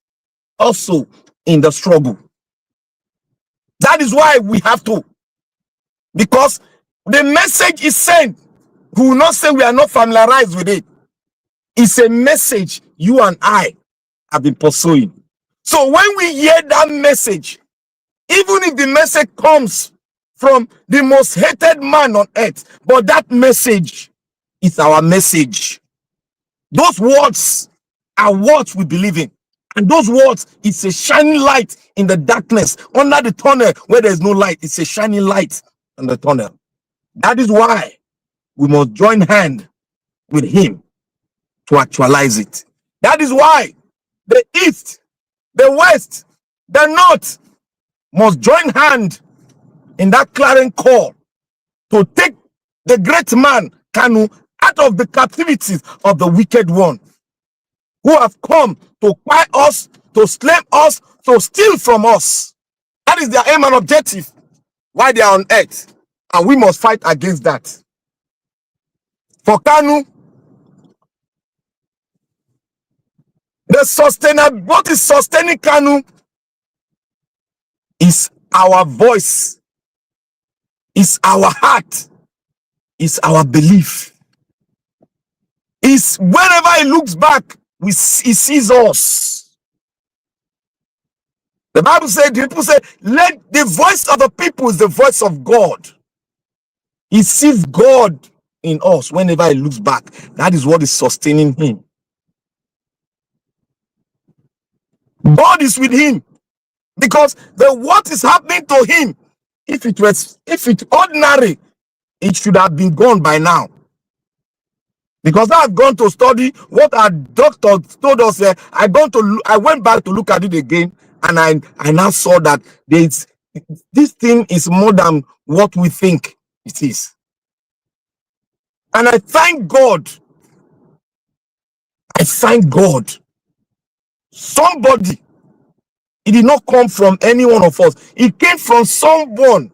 also in the struggle. That is why we have to, because the message is sent. We will not say we are not familiarized with it. It's a message you and I have been pursuing. So when we hear that message, even if the message comes from the most hated man on earth, but that message is our message. Those words are what we believe in. And those words, it's a shining light in the darkness, under the tunnel where there's no light. It's a shining light in the tunnel. That is why we must join hand with him to actualize it. That is why the East, the West, the North must join hand in that clarion call to take the great man, Kanu, out of the captivities of the wicked one, who have come to buy us, to slave us, to steal from us. That is their aim and objective while they are on earth. And we must fight against that. For Kanu, what is sustaining Kanu is our voice, is our heart, is our belief. Is whenever he looks back, he sees us. The Bible said, the people say, let the voice of the people is the voice of God. He sees God in us whenever he looks back. That is what is sustaining him. God is with him because what is happening to him, if it ordinary, it should have been gone by now. Because I've gone to study what our doctor told us. I went back to look at it again, and I now saw that this thing is more than what we think it is. And I thank God. I thank God. Somebody, it did not come from any one of us. It came from someone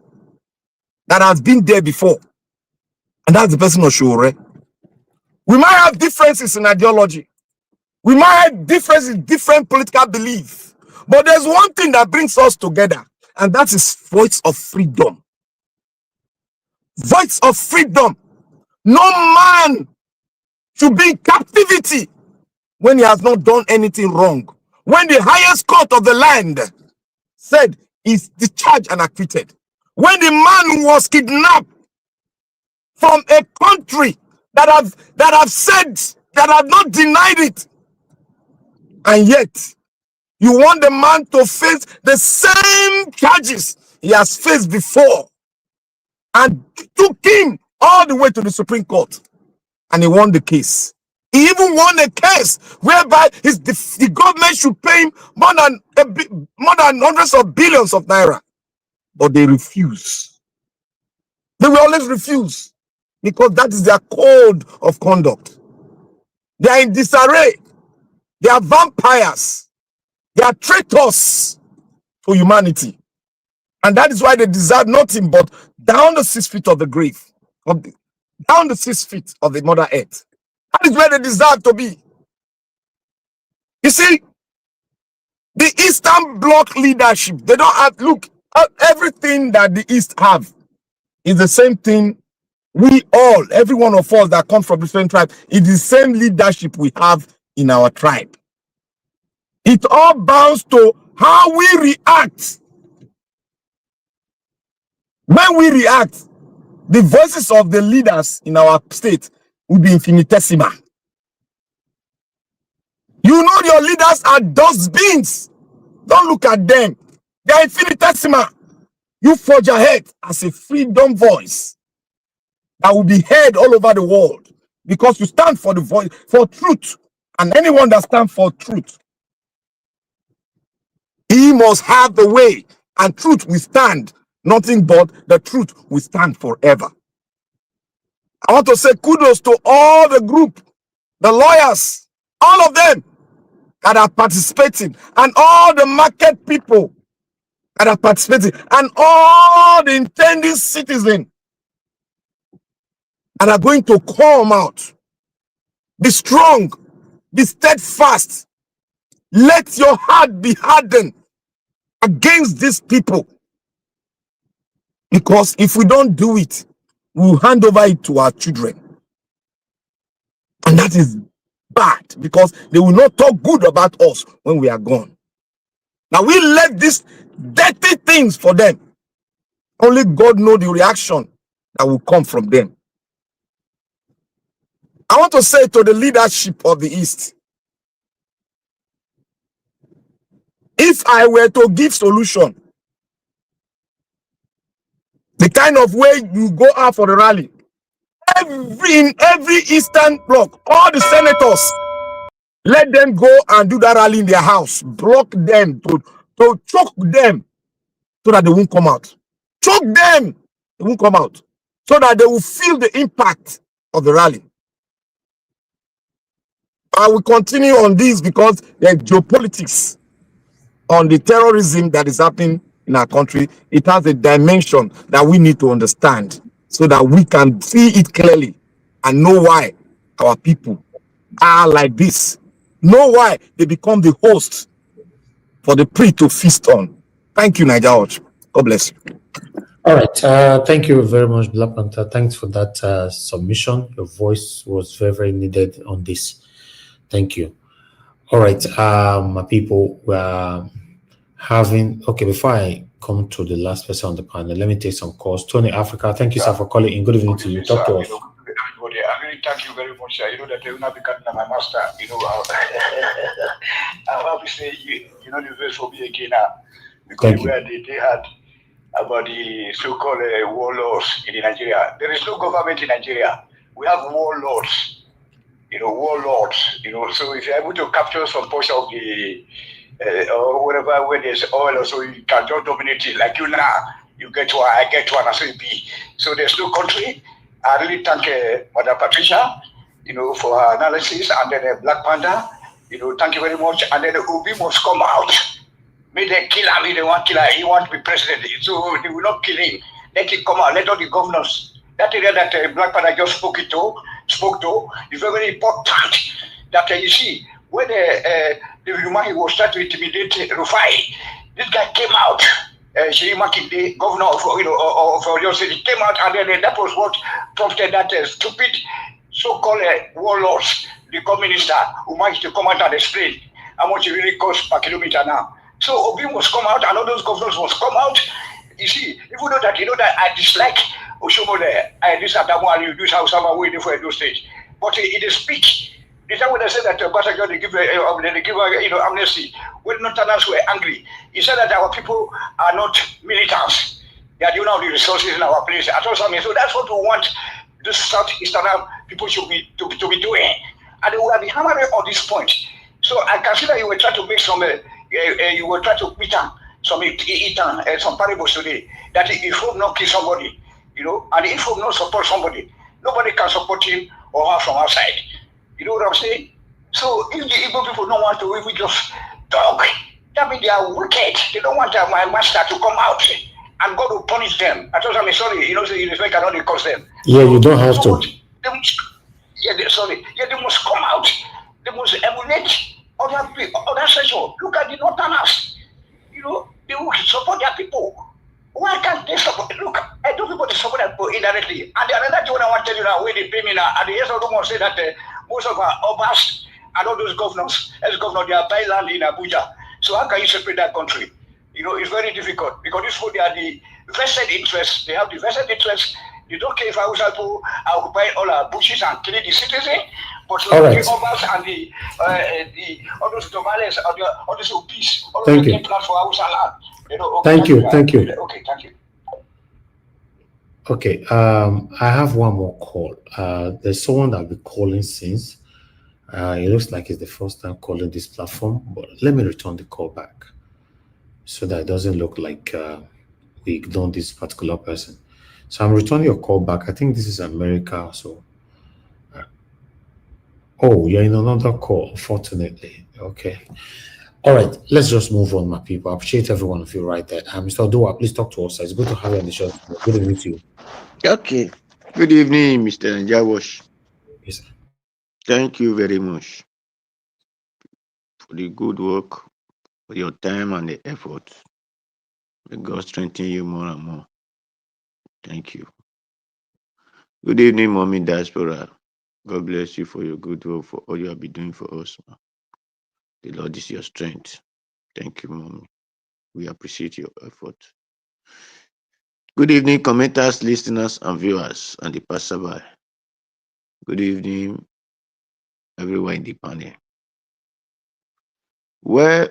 that has been there before. And that's the person of Sowore. We might have differences in ideology. We might have differences in different political beliefs. But there's one thing that brings us together, and that is voice of freedom. Voice of freedom. No man should be in captivity when he has not done anything wrong. When the highest court of the land said he's discharged and acquitted. When the man who was kidnapped from a country that have not denied it, and yet you want the man to face the same charges he has faced before, and took him all the way to the Supreme Court, and he won the case. He even won a case whereby the government should pay him more than hundreds of billions of naira, but they refuse. They will always refuse because that is their code of conduct. They are in disarray. They are vampires. They are traitors to humanity. And that is why they deserve nothing but down the 6 feet of the grave, down the 6 feet of the Mother Earth. That is where they deserve to be. You see, the Eastern Bloc leadership, they don't have, look, everything that the East have is the same thing. We all, every one of us that come from different tribes, is the same leadership we have in our tribe. It all bounds to how we react. When we react, the voices of the leaders in our state will be infinitesimal. You know your leaders are dustbins. Don't look at them. They are infinitesimal. You forge ahead as a freedom voice that will be heard all over the world because you stand for the voice, for truth. And anyone that stands for truth, he must have the way, and truth will stand. Nothing but the truth will stand forever. I want to say kudos to all the group, the lawyers, all of them that are participating, and all the market people that are participating, and all the intending citizens that are going to come out. Be strong, be steadfast. Let your heart be hardened against these people. Because if we don't do it, we'll hand over it to our children. And that is bad because they will not talk good about us when we are gone. Now we left these dirty things for them. Only God knows the reaction that will come from them. I want to say to the leadership of the East, If I were to give solution, the kind of way you go out for the rally, in every Eastern Bloc, all the senators, let them go and do that rally in their house. Block them, to choke them so that they won't come out. Choke them, they won't come out. So that they will feel the impact of the rally. I will continue on this because there's geopolitics on the terrorism that is happening in our country. It has a dimension that we need to understand so that we can see it clearly and know why our people are like this. Know why they become the host for the prey to feast on. Thank you, Nigeria. God bless you. All right. Thank you very much, Black Panther. Thanks for that submission. Your voice was very, very needed on this. Thank you. All right. My people, we're having, okay, before I come to the last person on the panel, let me take some calls. Tony Africa, thank you, sir, for calling in. Good evening to you. Talk to us. Everybody, I really thank you very much. You know that you will not be cutting my master. You know, I'll have to say, you know, the verse for me again now. Because where they had about the so-called warlords in Nigeria. There is no government in Nigeria. We have warlords. You know, warlords. You know, so if you're able to capture some portion of the or whatever, where there's oil, or so you can just dominate it. Like you now, you get one, I get one, and so it be. So there's no country. I really thank Madam Patricia, you know, for her analysis, and then Black Panther, you know, thank you very much. And then Obi must come out. May they kill him, they want to kill him, he wants to be president. So they will not kill him. Let him come out, let all the governors. That area that Black Panther just spoke to is very, very important. That you see, when the Rumani was trying to intimidate Rufai, this guy came out. Shiri Makinde, governor of Oyo City, came out, and then that was what prompted that stupid so-called warlords, the communist who managed to come out and explain how much it really costs per kilometer now. So Obi must come out, and all those governors must come out. You see, even though that I dislike Oshomole, I dislike that one, you do have someone waiting for a new stage. But in the speech, the time when they said that Batagon they give amnesty, when Northerners were angry, he said that our people are not militants. They are doing all the resources in our place. So that's what we want the Southeastern people should be doing. And they will be hammering on this point. So I consider you were trying to make some you were trying to beat some parables today. That if we not kill somebody, you know, and if we not support somebody, nobody can support him or her from outside. You know what I'm saying? So if the Igbo people don't want to even just talk, that means they are wicked. They don't want my master to come out and God will punish them. I told them, sorry, you know, so you cannot cause them. Yeah, you don't have to. They must come out. They must emulate other session. Look at the Northerners. You know, they will support their people. Why can't they support? Look, I don't people to support their people indirectly. And the other thing I want to tell you now, where they pay me now, and the rest of them will say that most of our obas and all those governors, ex-governors, they are buying land in Abuja. So how can you separate that country? You know, it's very difficult because this people, they are the vested interests. They have the vested interests. They don't care if I was able to occupy all our bushes and kill the citizen. But so the obas and the all those tamales, all those obese, all those plans for our land. You know, okay, thank you. Okay, thank you. Okay, I have one more call. There's someone that I've been calling since. It looks like it's the first time calling this platform, but let me return the call back so that it doesn't look like we ignore this particular person. So I'm returning your call back. I think this is America. So, oh, you're in another call, unfortunately. Okay. All right, let's just move on, my people. I appreciate every one of you right there. Mr. Odoa, please talk to us. It's good to have you on the show. Good evening to you. Okay. Good evening, Mr. Njawash. Yes, sir. Thank you very much for the good work, for your time and the effort. May God strengthen you more and more. Thank you. Good evening, Mommy Diaspora. God bless you for your good work, for all you have been doing for us. The Lord is your strength. Thank you, Mommy. We appreciate your effort. Good evening, commenters, listeners, and viewers, and the passerby. Good evening, everyone in the panel. Well,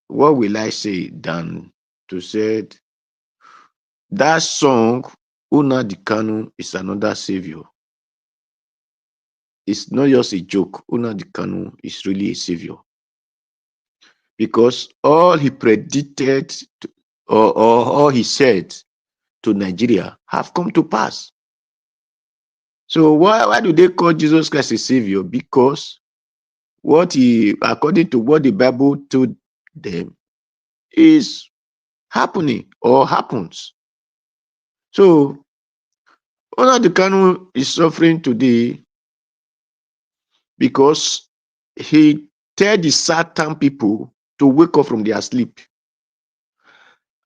what will I say than to say that song, Nnamdi Kanu is another savior. It's not just a joke. Nnamdi Kanu is really a savior. Because all he predicted or all he said to Nigeria have come to pass. So why do they call Jesus Christ a savior? Because what he, according to what the Bible told them, is happening or happens. So Nnamdi Kanu is suffering today because he tell the Satan people to wake up from their sleep.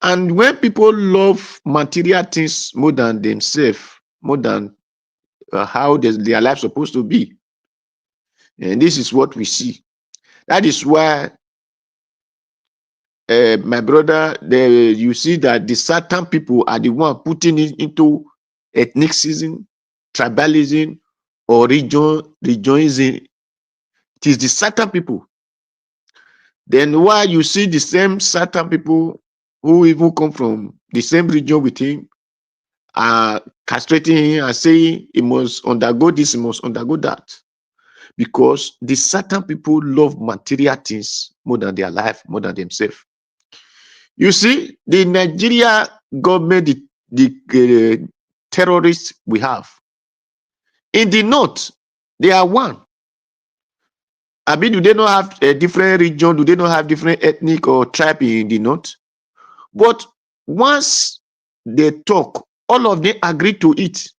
And when people love material things more than themselves, more than how their life supposed to be, and this is what we see. That is why, my brother, you see that the Satan people are the one putting it into ethnicism, tribalism, or regionalism. It is the Satan people. Then why you see the same Satan people who even come from the same region with him are castrating him and saying he must undergo this, he must undergo that. Because the Satan people love material things more than their life, more than themselves. You see, the Nigeria government, the terrorists we have, in the north, they are one. I mean, do they not have a different region? Do they not have different ethnic or tribe in the north? But once they talk, all of them agree to it.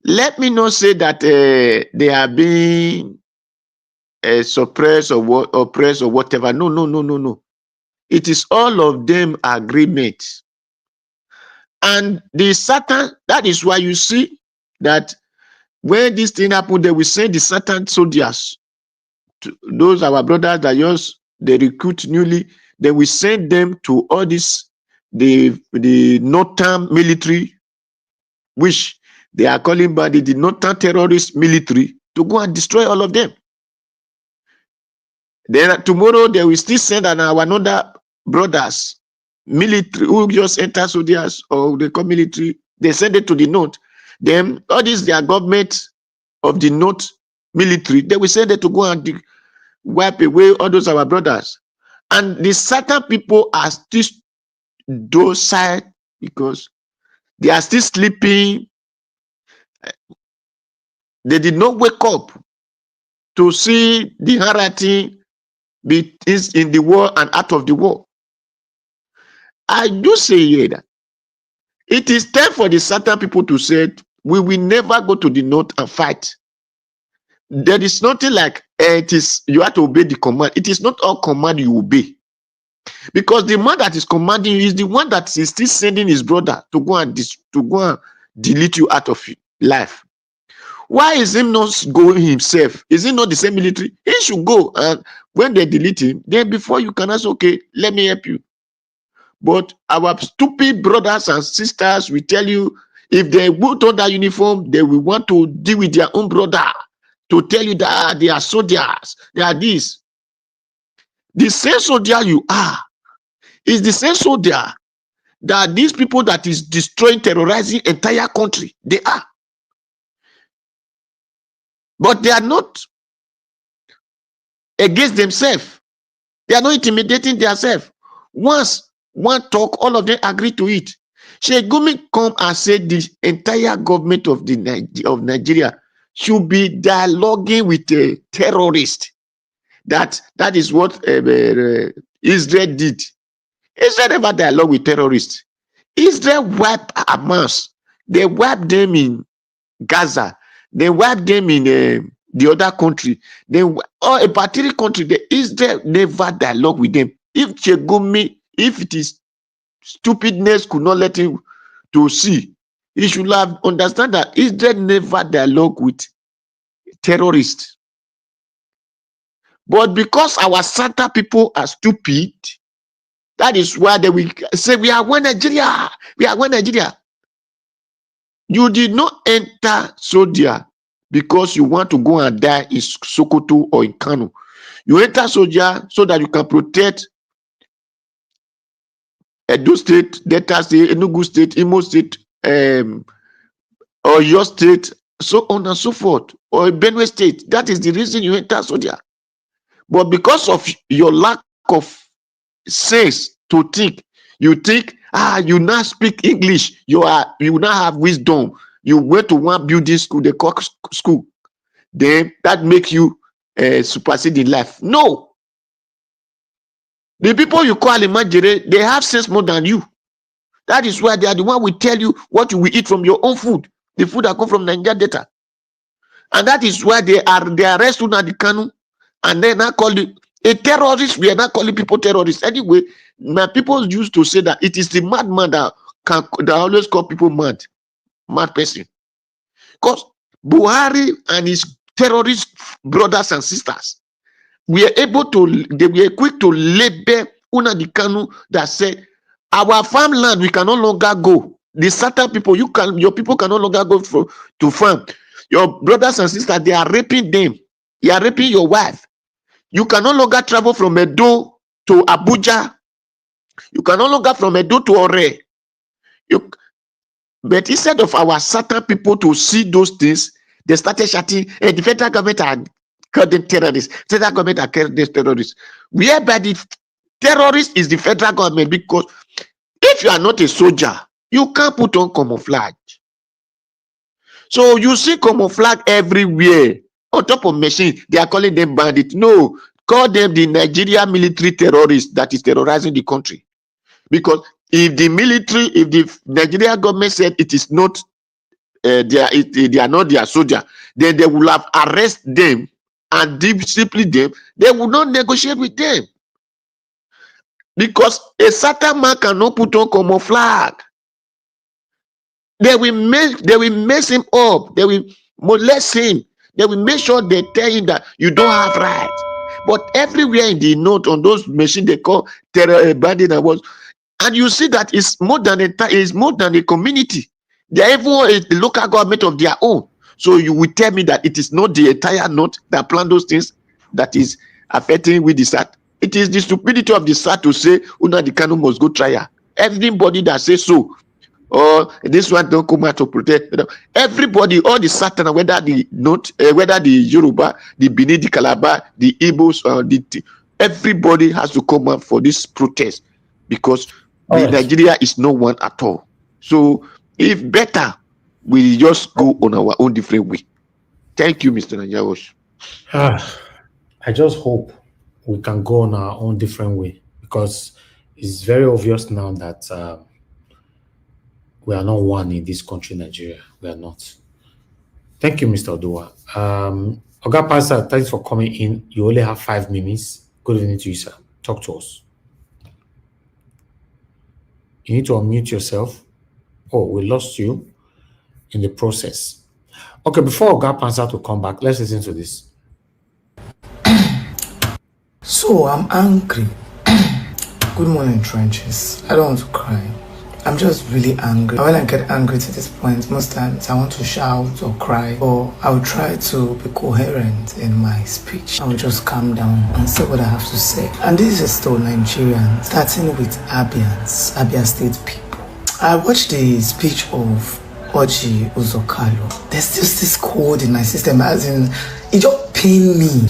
Let me not say that they are being suppressed or oppressed or whatever. No, no, no, no, no. It is all of them agreement. And the Satan, that is why you see that when this thing happened, they will send the Satan soldiers, those our brothers that just they recruit newly, they will send them to all this, the northern military, which they are calling by the northern terrorist military, to go and destroy all of them. Then tomorrow they will still send our another brothers, military, who just enter soldiers or they call military, they send it to the north. Then all this their government of the north military, they will send it to go and wipe away all those our brothers. And the Satan people are still docile because they are still sleeping. They did not wake up to see the hierarchy is in the war and out of the war. I do say here that it is time for the Satan people to say, we will never go to the north and fight. There is nothing like it is you have to obey the command. It is not all command you obey. Because the man that is commanding you is the one that is still sending his brother to go and delete you out of life. Why is him not going himself? Is he not the same military? He should go, and when they delete him, then before you can ask, okay, let me help you. But our stupid brothers and sisters will tell you, if they put on that uniform, they will want to deal with their own brother to tell you that they are soldiers, they are this. The same soldier you are is the same soldier that these people that is destroying, terrorizing entire country, they are. But they are not against themselves. They are not intimidating themselves. Once one talk, all of them agree to it. Shegumi come and say the entire government of Nigeria should be dialoguing with a terrorist. That is what Israel did. Israel never dialogue with terrorists. Israel wiped Hamas. They wiped them in Gaza. They wiped them in the other country. A particular country, Israel never dialogue with them. If Chegumi, if it is stupidness could not let him to see, he should have understand that Israel never dialogue with terrorists. But because our Santa people are stupid, that is why they will say, we are one Nigeria. We are one Nigeria. You did not enter Saudi because you want to go and die in Sokoto or in Kano. You enter soldier so that you can protect Edo State, Delta State, Enugu State, Imo State, or your state, so on and so forth, or Benue State. That is the reason you enter soldier. But because of your lack of sense to think, you think, you now speak English, you now have wisdom. You went to one building school, the cock school, then that makes you supersede in life. No. The people you call Imajere, they have sense more than you. That is why they are the one who tell you what you will eat from your own food, the food that come from Nigeria data. And that is why they arrest Nnamdi Kanu, and then I call it a terrorist. We are not calling people terrorists. Anyway, my people used to say that it is the madman that always call people mad person. Because Buhari and his terrorist brothers and sisters they were quick to label Nnamdi Kanu that said, our farmland, we can no longer go. The certain people, your people can no longer go to farm. Your brothers and sisters, they are raping them. You are raping your wife. You can no longer travel from Edo to Abuja. You can no longer from Edo to Ore. But instead of our certain people to see those things, they started shouting, the federal government are called them terrorists. Federal government are called them terrorists. Whereby the terrorist is the federal government, because if you are not a soldier, you can't put on camouflage. So you see camouflage everywhere. On top of machine, they are calling them bandits. No, call them the Nigeria military terrorists that is terrorizing the country. Because if the Nigeria government said it is not, they are not their soldier, then they will have arrested them and discipline them. They will not negotiate with them. Because a certain man cannot put on camouflage. They will mess him up. They will molest him. They will make sure they tell him that you don't have rights. But everywhere in the note on those machines they call terror bandit and you see that it's more than a community. They are even a local government of their own. So you will tell me that it is not the entire note that plan those things that is affecting with the SAT. It is the stupidity of the SAT to say Nnamdi Kanu must go trial. Everybody that says so, or this one don't come out to protect. Everybody, all the Satan, whether the Yoruba, the Benin, the Calabar, the Igbos, everybody has to come out for this protest because Nigeria is no one at all. So if better, we just go on our own different way. Thank you, Mr. Najawosh. I just hope we can go on our own different way, because it's very obvious now that we are not one in this country, Nigeria. We are not. Thank you, Mr. Oduwa. Oga Pastor, thanks for coming in. You only have 5 minutes. Good evening to you, sir. Talk to us. You need to unmute yourself. Oh, we lost you in the process. Okay, before Oga Pastor to come back, let's listen to this. So I'm angry. Good morning, trenches. I don't want to cry. I'm just really angry. When I get angry to this point, most times I want to shout or cry, or I'll try to be coherent in my speech. I'll just calm down and say what I have to say. And this is still Nigerians, starting with Abia State people. I watched the speech of Oji Uzokalo. There's just this code in my system, as in, it just pained me.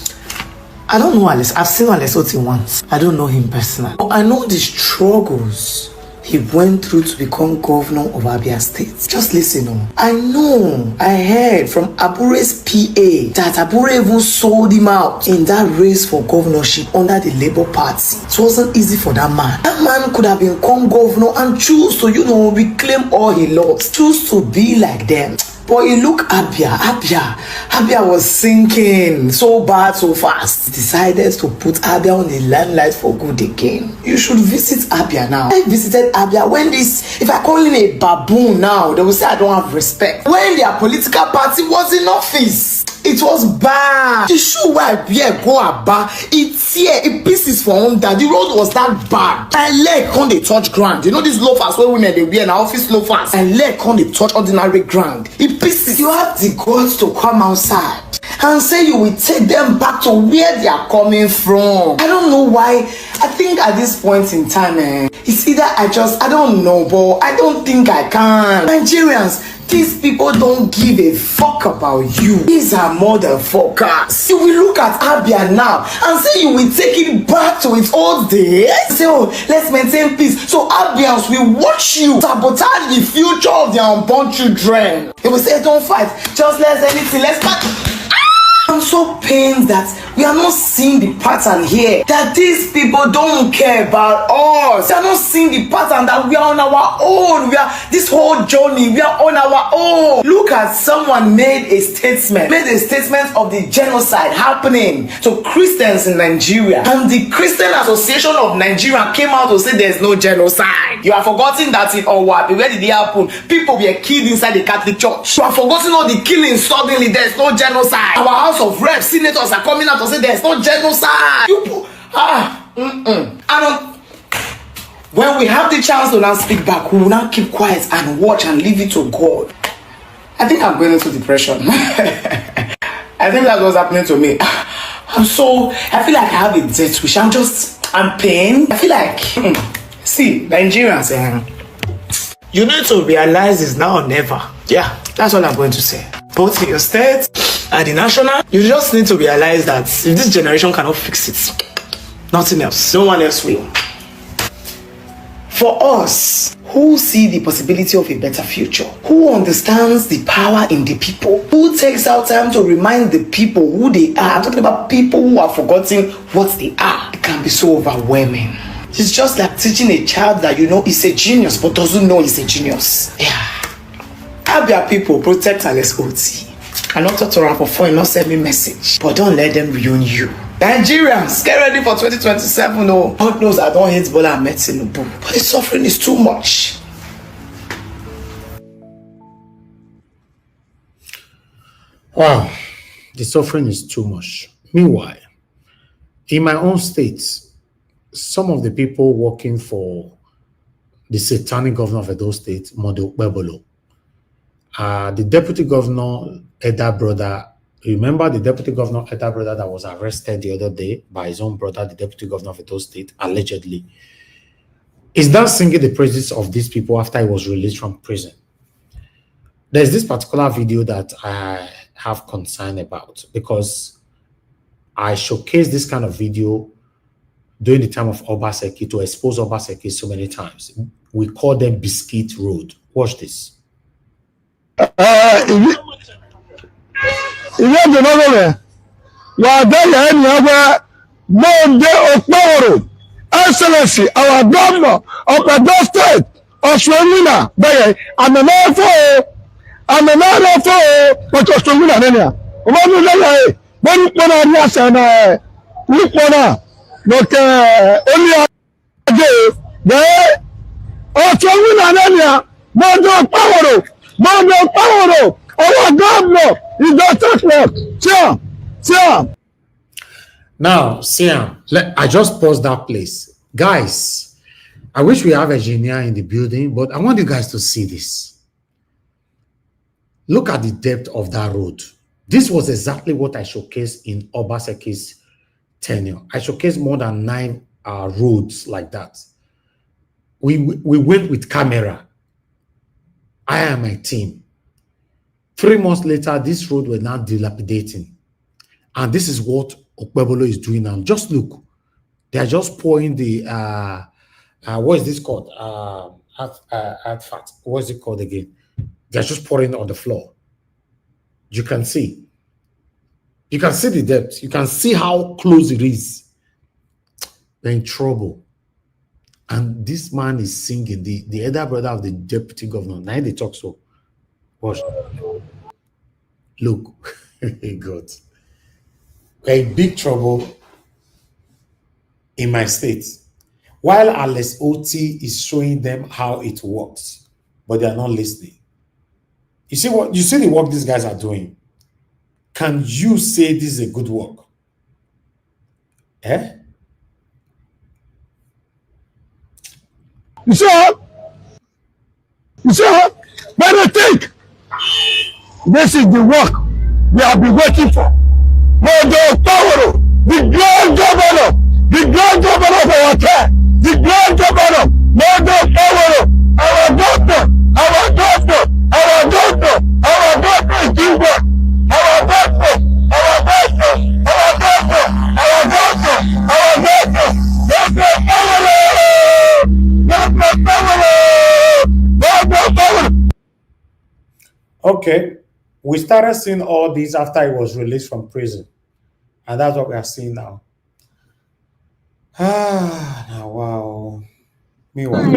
I don't know Alice. I've seen Alice Oti once. I don't know him personally. But I know the struggles he went through to become governor of Abia State. Just listen. I know. I heard from Abure's PA that Abure even sold him out in that race for governorship under the Labour Party. It wasn't easy for that man. That man could have become governor and choose to, reclaim all he lost. Choose to be like them. But you look Abia was sinking so bad so fast. He decided to put Abia on the limelight for good again. You should visit Abia now. I visited Abia when if I call him a baboon now, they will say I don't have respect. When their political party was in office, it was bad. The shoe where I wear go Aba, it pieces for under. The road was that bad. My leg can't they touch ground. You know these loafers where women they wear in office loafers. My leg can't they touch ordinary ground. It pieces. You have the guts to come outside and say you will take them back to where they are coming from. I don't know why. I think at this point in time, it's either I don't know, but I don't think I can. Nigerians, these people don't give a fuck about you. These are motherfuckers. You will look at Abia now and say you will take it back to its old days. Say, oh, let's maintain peace. So Abians will watch you sabotage the future of their unborn children. They will say, don't fight. Just let's fight. I'm so pained that we are not seeing the pattern here. That these people don't care about us. They are not seeing the pattern that we are on our own. This whole journey, we are on our own. Look at someone made a statement of the genocide happening to Christians in Nigeria. And the Christian Association of Nigeria came out to say there's no genocide. You have forgotten that in Owapi, where did it happen? People were killed inside the Catholic Church. You have forgotten all the killings suddenly. There's no genocide. Our House of Reps, senators are coming out to say there's no genocide. When we have the chance to now speak back, we will now keep quiet and watch and leave it to God. I think I'm going into depression. I think that's what's happening to me. I feel like I have a death wish. I'm pained. I feel like, see, Nigerians, you need to realize it's now or never. Yeah, that's all I'm going to say. Both in your state and the national, you just need to realize that if this generation cannot fix it, nothing else, no one else will. For us, who see the possibility of a better future, who understands the power in the people, who takes out time to remind the people who they are. I'm talking about people who have forgotten what they are. It can be so overwhelming. It's just like teaching a child that you know is a genius but doesn't know he's a genius. Yeah. Abia people, protect LSOT. I not talk to her for phone, not send me message. But don't let them ruin you. Nigerians, get ready for 2027. Oh, God knows I don't hate Bola Ahmed Tinubu, but the suffering is too much. Wow, the suffering is too much. Meanwhile, in my own state, some of the people working for the satanic governor of Edo State, Modo Bebolo, the deputy governor, Eda brother, remember the deputy governor, Eda brother, that was arrested the other day by his own brother, the deputy governor of Edo State, allegedly, is now singing the praises of these people after he was released from prison. There's this particular video that I have concern about because I showcased this kind of video during the time of Obaseki to expose Obaseki so many times. We call them Biscuit Road. Watch this. Excellency, our governor of Edo State, Oswemina, I'm a man for but Oswemina, Nenia. When I was an look only there, Oswemina, Nenia, Mondo Power, our governor, he does not work. Now, Siam, I just paused that place. Guys, I wish we have a engineer in the building, but I want you guys to see this. Look at the depth of that road. This was exactly what I showcased in Obaseki's tenure. I showcased more than 9 roads like that. We went with camera. I and my team. 3 months later, this road was now dilapidating. And this is what Okpebolo is doing now. Just look. They are just pouring the, what is this called? Fat. What is it called again? They're just pouring it on the floor. You can see. You can see the depth. You can see how close it is. They're in trouble. And this man is singing, the elder brother of the deputy governor. Now they talk so. Watch. Look. God. We're in big trouble in my state. While Alice Oti is showing them how it works, but they are not listening. You see the work these guys are doing. Can you say this is a good work? Eh? You see, but I think this is the work we have been waiting for. Mojo Sowore, the grand governor of our time, the grand governor, Mojo Sowore, our doctor is Jesus. Our doctor, Okay, we started seeing all these after he was released from prison, and that's what we are seeing now. Now, wow. Meanwhile,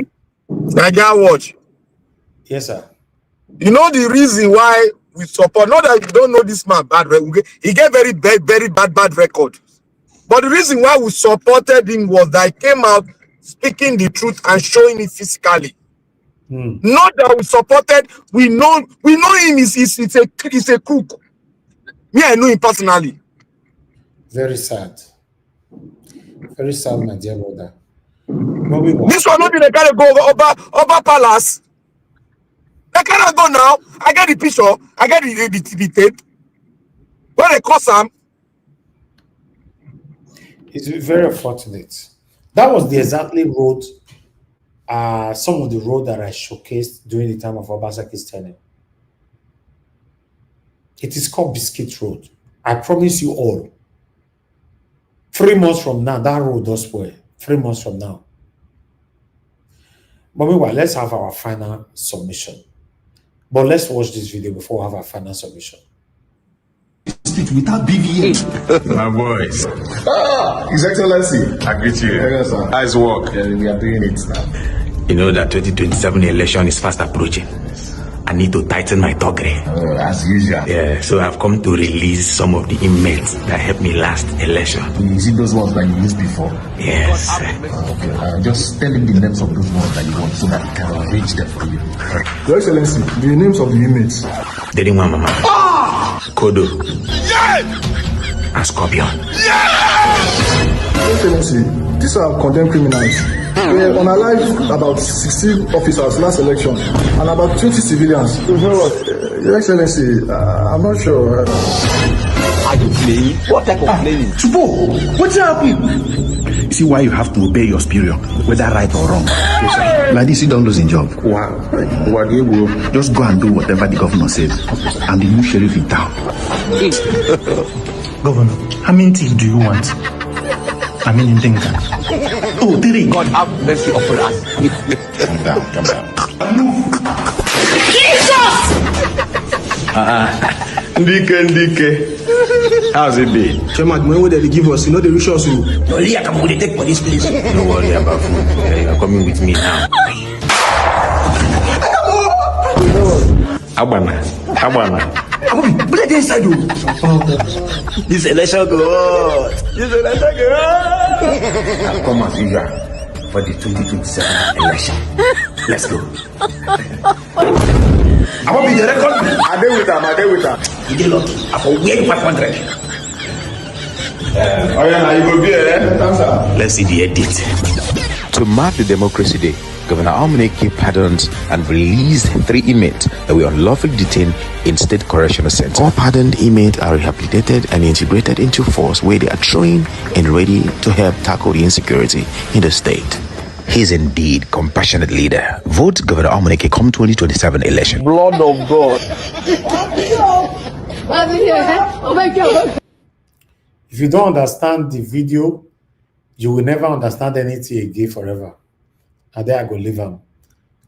Nigeria watch. yes, sir. You know the reason why we support, not that you don't know this man bad, he get very bad record. But the reason why we supported him was that he came out speaking the truth and showing it physically. Not that we supported, we know him is a crook. Me, I know him personally. Very sad. Very sad, my dear brother. Meanwhile, This one not be the kind of go over palace. They cannot go now. I get the picture, I get the tape. When they cross him, it's very unfortunate. That was the exactly road, some of the road that I showcased during the time of Obasanjo's tenure. It is called Biscuit Road. I promise you all. 3 months from now, that road does spoil. 3 months from now. But meanwhile, let's have our final submission. But let's watch this video before we have our final submission. Without BVA. My voice. His Excellency. I greet you. Yes, sir. Nice work. Yeah, we are doing it now. You know that 2027 election is fast approaching. I need to tighten my toggery. As usual. Yeah, so I've come to release some of the inmates that helped me last election. You see those ones that you used before? Yes. Okay, just tell him the names of those ones that you want so that he can arrange them for you. Your Excellency, the names of the inmates. They didn't want Mama. Kodo. Yeah! And Scorpion. Yeah! Your Excellency, these are condemned criminals. They unalived about 16 officers last election and about 20 civilians. Your Excellency, I'm not sure. Are you playing? What type of playing? Chupo, what's happening? You see why you have to obey your superior, whether right or wrong. Yes, like this, you don't lose your job. Wow. Just go and do whatever the governor says. I'm the new sheriff in town. Governor, how many things do you want? I mean, in Dinka. Oh, 3. God have mercy upon us. Calm down. Jesus! Ndike. How's it been? Chairman, when would they give us? You know the rituals. Only I can go take for this place. Don't worry about food. You are coming with me now. Abana. Put it inside you. This election go. I've come as usual for the 2027 election. Let's go. I won't be the record. I did with her. You get lucky. I will wear you 500. Oh yeah, you will be there. Let's see the edit. To mark the Democracy Day, Governor Amuneke pardoned and released 3 inmates that were unlawfully detained in State Correctional Center. All pardoned inmates are rehabilitated and integrated into force where they are trained and ready to help tackle the insecurity in the state. He is indeed compassionate leader. Vote Governor Amuneke come 2027 election. Blood of God. If you don't understand the video, you will never understand anything again forever. And there I go leave them.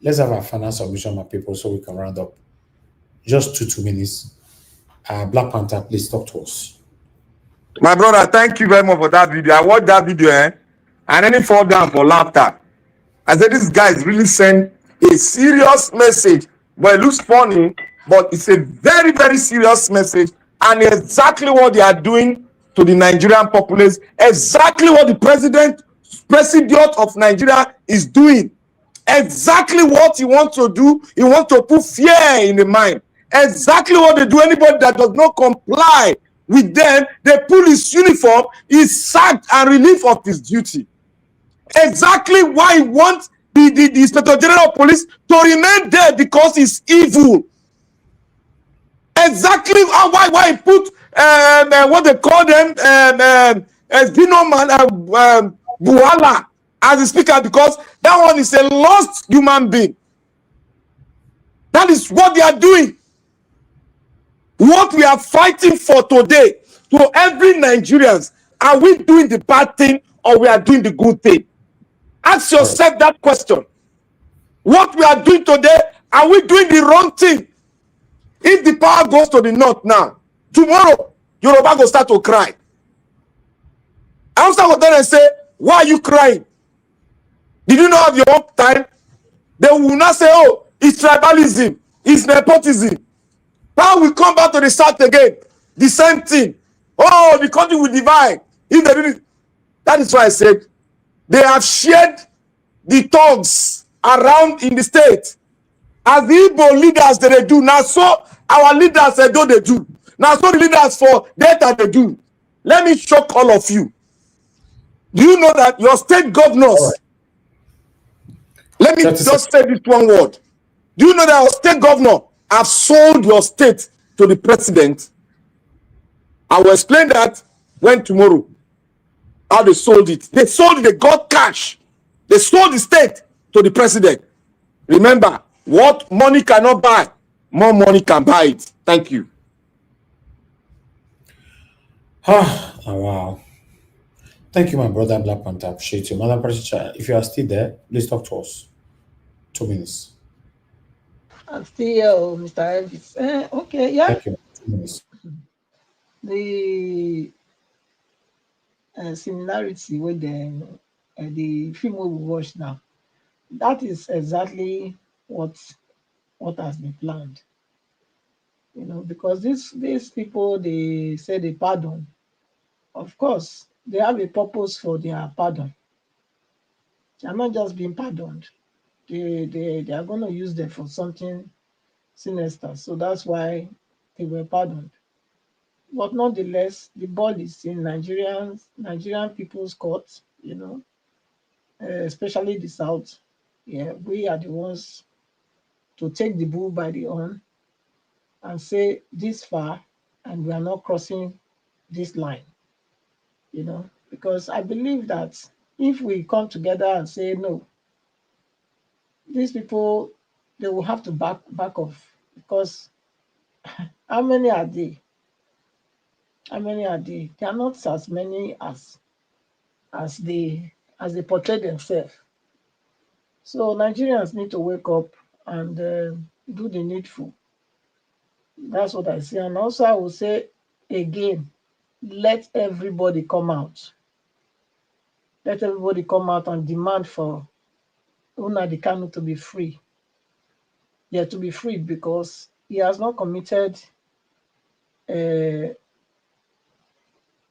Let's have our final submission, my people, so we can round up. Just 2 minutes. Black Panther, please talk to us. My brother, thank you very much for that video. I watched that video, and then he fall down for laughter. I said, this guy is really sent a serious message, but it looks funny, but it's a very, very serious message, and exactly what they are doing to the Nigerian populace, exactly what the president of Nigeria is doing, exactly what he wants to do. He wants to put fear in the mind. Exactly what they do. Anybody that does not comply with them, they pull his uniform, he's sacked and relieved of his duty. Exactly why he wants the Inspector General of Police to remain there, because he's evil. Exactly why he put what they call them, Dino Man, Buhala as the speaker, because that one is a lost human being. That is what they are doing. What we are fighting for today, to every Nigerians, are we doing the bad thing or we are doing the good thing? Ask yourself that question. What we are doing today, are we doing the wrong thing? If the power goes to the north now, tomorrow, Yoruba will start to cry. Hausa will then and say, why are you crying? Did you not have your own time? They will not say, oh, it's tribalism, it's nepotism. Power will come back to the south again. The same thing. Oh, the country will divide. If they didn't. That is why I said they have shared the thugs around in the state. As the Igbo leaders that they do. Now so our leaders they do. Now so the leaders for data they do. Let me shock all of you. Do you know that your state governors, let me just say this one word. Do you know that your state governor have sold your state to the president? I will explain that when tomorrow. How they sold it. They sold it, they got cash. They sold the state to the president. Remember, what money cannot buy, more money can buy it. Thank you. Oh, wow. Thank you, my brother Black Panther. Appreciate you. Madam Patricia, if you are still there, please talk to us. 2 minutes. I'm still here, Mr. Elvis. Okay, yeah. Thank you. 2 minutes. The similarity with the film we watch now, that is exactly what has been planned. You know, because these people, they say they pardon. Of course, they have a purpose for their pardon. They are not just being pardoned. They are going to use them for something sinister. So that's why they were pardoned. But nonetheless, the ball is in Nigerian people's court, you know, especially the South. Yeah, we are the ones to take the bull by the horn and say this far, and we are not crossing this line, you know, because I believe that if we come together and say no, these people, they will have to back off, because how many are they? How many are they? They are not as many as they portray themselves. So Nigerians need to wake up and do the needful. That's what I say. And also I will say again, let everybody come out. Let everybody come out and demand for Nnamdi Kanu to be free. Yeah, to be free, because he has not committed a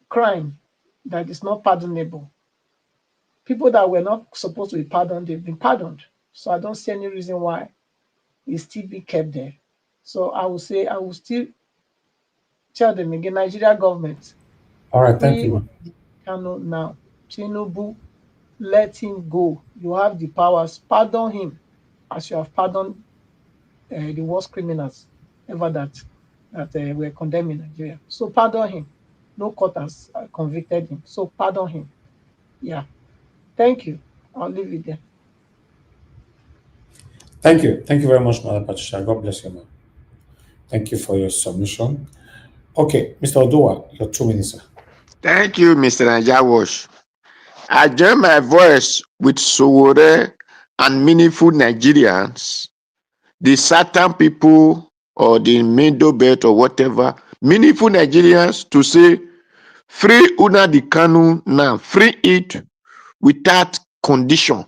crime that is not pardonable. People that were not supposed to be pardoned, they've been pardoned. So I don't see any reason why he still be kept there. So I will still tell them again, Nigeria government, All right, thank free you. Kanu now. Tinubu, let him go. You have the powers. Pardon him as you have pardoned the worst criminals ever that were condemned in Nigeria. So pardon him. No court has convicted him. So pardon him. Yeah. Thank you. I'll leave it there. Thank you. Thank you very much, Madam Patricia. God bless you, man. Thank you for your submission. Okay, Mr. Odoa, your 2 minutes, sir. Thank you, Mr. Najawash. I join my voice with Sowore and meaningful Nigerians, the certain people or the middle belt or whatever, meaningful Nigerians to say, free Nnamdi Kanu now, free it without condition.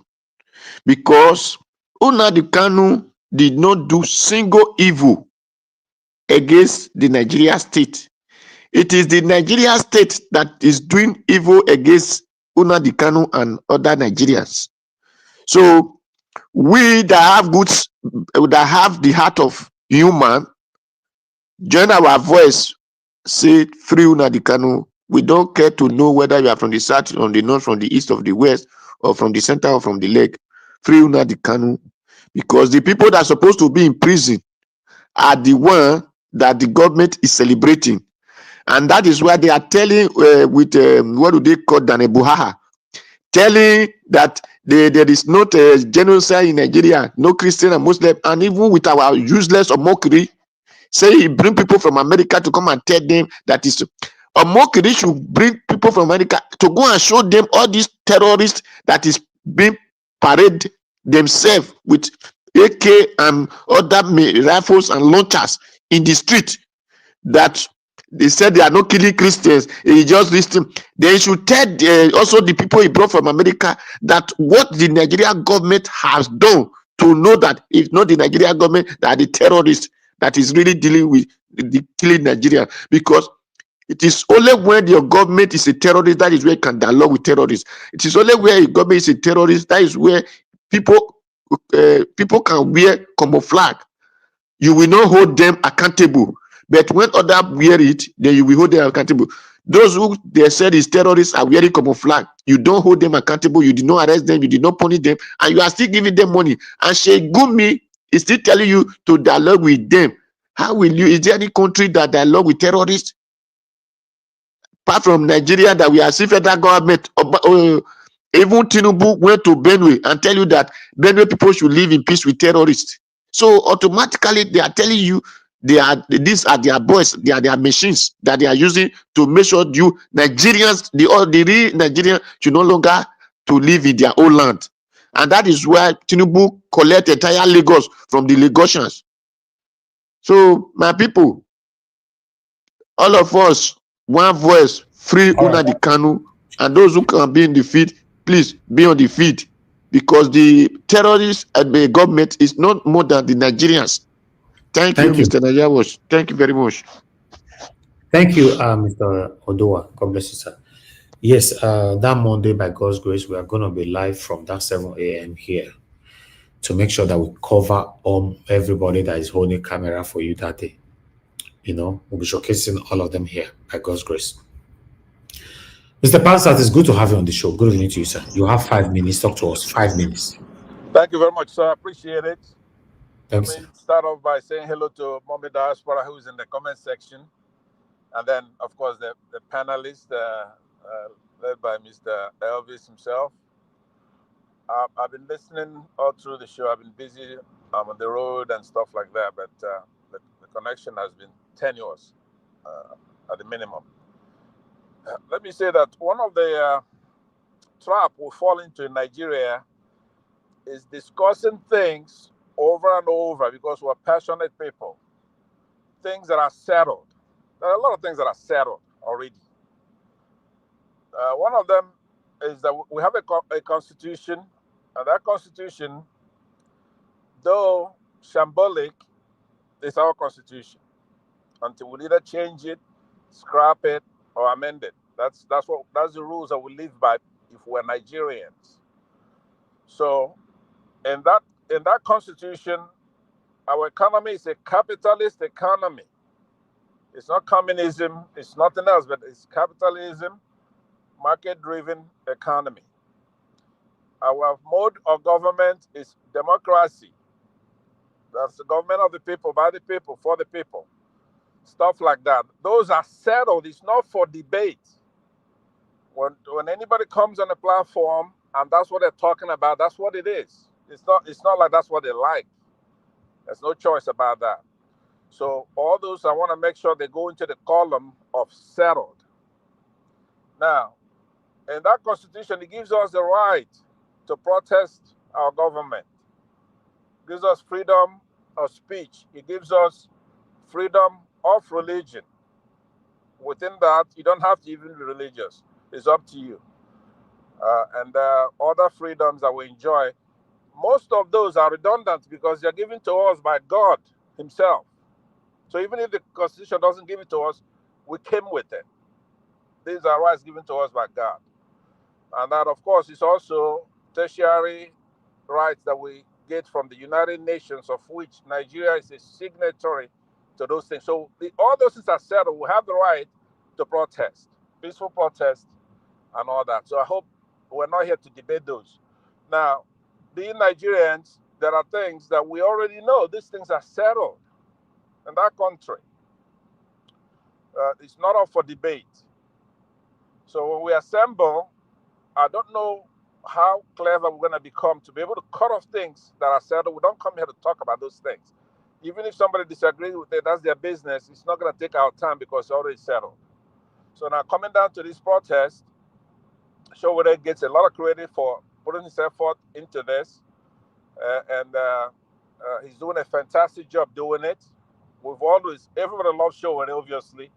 Because Nnamdi Kanu did not do single evil against the Nigeria state. It is the Nigeria state that is doing evil against Nnamdi Kanu and other Nigerians. So we that have the heart of human, join our voice, say free Nnamdi Kanu. We don't care to know whether you are from the south, from the north, from the east, of the west, or from the center, or from the leg. Free Nnamdi Kanu, because the people that are supposed to be in prison are the one that the government is celebrating. And that is why they are telling what do they call Dane Buhaha, telling that there is not a genocide in Nigeria, no Christian and Muslim, and even with our useless or mockery, say he bring people from America to come and tell them that is a mockery should bring people from America to go and show them all these terrorists that is being paraded themselves with AK and other rifles and launchers in the street, that they said they are not killing Christians. He just listen. They should tell also the people he brought from America that what the Nigerian government has done to know that it's not the Nigerian government that are the terrorists that is really dealing with the killing Nigeria. Because it is only when your government is a terrorist that is where you can dialogue with terrorists. It is only where your government is a terrorist that is where people can wear camouflage. You will not hold them accountable. But when others wear it, then you will hold them accountable. Those who they said is terrorists are wearing camouflage. You don't hold them accountable. You did not arrest them. You did not punish them, and you are still giving them money. And Sheikh Gumi is still telling you to dialogue with them. How will you? Is there any country that dialogue with terrorists apart from Nigeria that we are seeing federal government? Even Tinubu went to Benue and tell you that Benue people should live in peace with terrorists. So automatically they are telling you these are their boys, they are their machines that they are using to make sure you Nigerians, the real Nigerians should no longer to live in their own land. And that is why Tinubu collect entire Lagos from the Lagosians. So my people, all of us, one voice, free Nnamdi Kanu, and those who can be in the field, please be on the field, because the terrorists and the government is not more than the Nigerians. Thank you, Mr. Najawash. Thank you very much. Thank you, Mr. Odoa. God bless you, sir. Yes, that Monday, by God's grace, we are going to be live from that 7 a.m. here to make sure that we cover everybody that is holding camera for you that day. You know, we'll be showcasing all of them here by God's grace. Mr. Pansat, it's good to have you on the show. Good evening to you, sir. You have 5 minutes. Talk to us. 5 minutes. Thank you very much, sir. I appreciate it. Thanks, Start off by saying hello to Mommy Diaspora, who's in the comment section. And then, of course, the panelists led by Mr. Elvis himself. I've been listening all through the show. I've been busy on the road and stuff like that, but the connection has been tenuous at the minimum. Let me say that one of the trap we fall into in Nigeria is discussing things over and over because we're passionate people. Things that are settled. There are a lot of things that are settled already. One of them is that we have a constitution, and that constitution, though shambolic, is our constitution. Until we either change it, scrap it, or amend it. That's the rules that we live by if we're Nigerians. So, in that constitution, our economy is a capitalist economy. It's not communism. It's nothing else, but it's capitalism, market-driven economy. Our mode of government is democracy. That's the government of the people, by the people, for the people. Stuff like that. Those are settled. It's not for debate. When anybody comes on a platform and that's what they're talking about, that's what it is. It's not like that's what they like. There's no choice about that. So all those, I want to make sure they go into the column of settled. Now, in that constitution, it gives us the right to protest our government. It gives us freedom of speech. It gives us freedom of religion. Within that, you don't have to even be religious. It's up to you. And other freedoms that we enjoy, most of those are redundant because they're given to us by God himself. So even if the Constitution doesn't give it to us, we came with it. These are rights given to us by God. And that, of course, is also tertiary rights that we get from the United Nations, of which Nigeria is a signatory to those things. So all those things are settled. We have the right to protest, peaceful protest, and all that. So I hope we're not here to debate those. Now, being Nigerians, there are things that we already know. These things are settled in that country. It's not up for debate. So when we assemble, I don't know how clever we're going to become to be able to cut off things that are settled. We don't come here to talk about those things. Even if somebody disagrees with it, that's their business. It's not going to take our time because it's already settled. So now coming down to this protest, Sowore gets a lot of credit for putting his effort into this, and he's doing a fantastic job doing it. Everybody loves Sowore, obviously,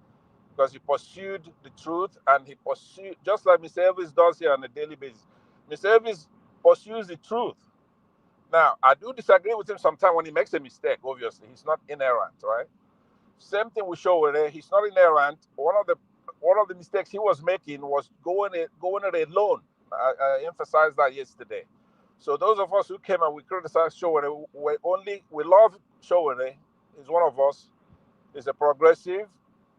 because he pursued the truth and he pursued, just like Mr. Elvis does here on a daily basis. Mr. Elvis pursues the truth. Now, I do disagree with him sometimes when he makes a mistake, obviously. He's not inerrant, right? Same thing with Sowore. He's not inerrant. One of the mistakes he was making was going it alone. I emphasized that yesterday. So those of us who came and we criticized Sowore, we love Sowore. He's one of us. He's a progressive.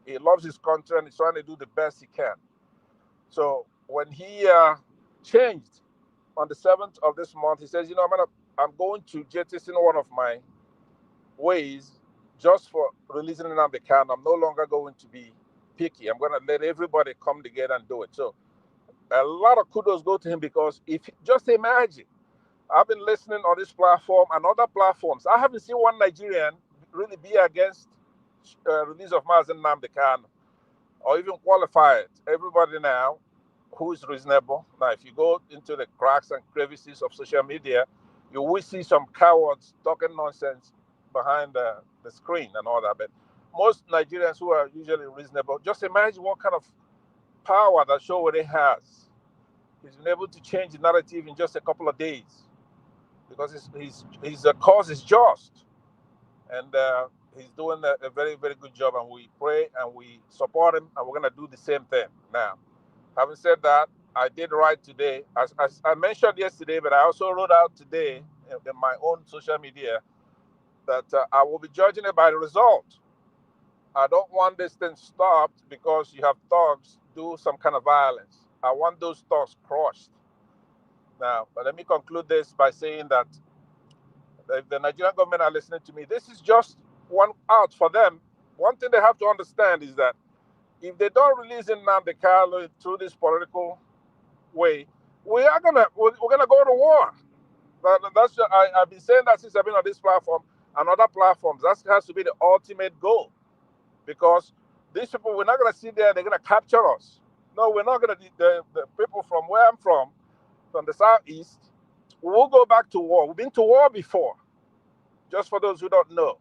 He loves his country and he's trying to do the best he can. So when he changed on the 7th of this month, he says, I'm going to jettison one of my ways just for releasing Nnamdi Kanu. I'm no longer going to be picky. I'm going to let everybody come together and do it. So a lot of kudos go to him, because just imagine, I've been listening on this platform and other platforms. I haven't seen one Nigerian really be against release of Mazen Nnamdi Kanu or even qualify it. Everybody now who is reasonable. Now, if you go into the cracks and crevices of social media, you will see some cowards talking nonsense behind the screen and all that. But most Nigerians who are usually reasonable, just imagine what kind of power that Sowore has. He's been able to change the narrative in just a couple of days, because his cause is just, and he's doing a very, very good job. And we pray and we support him, and we're going to do the same thing now. Having said that, I did write today, as I mentioned yesterday, but I also wrote out today in my own social media that I will be judging it by the result. I don't want this thing stopped because you have thugs do some kind of violence. I want those thugs crushed. Now, but let me conclude this by saying that if the Nigerian government are listening to me, this is just one out for them. One thing they have to understand is that if they don't release Nnamdi Kanu through this political way, we're gonna go to war. I've been saying that since I've been on this platform and other platforms. That has to be the ultimate goal, because these people, we're not gonna sit there. They're gonna capture us. No, we're not gonna. The people from where I'm from the southeast, we'll go back to war. We've been to war before. Just for those who don't know,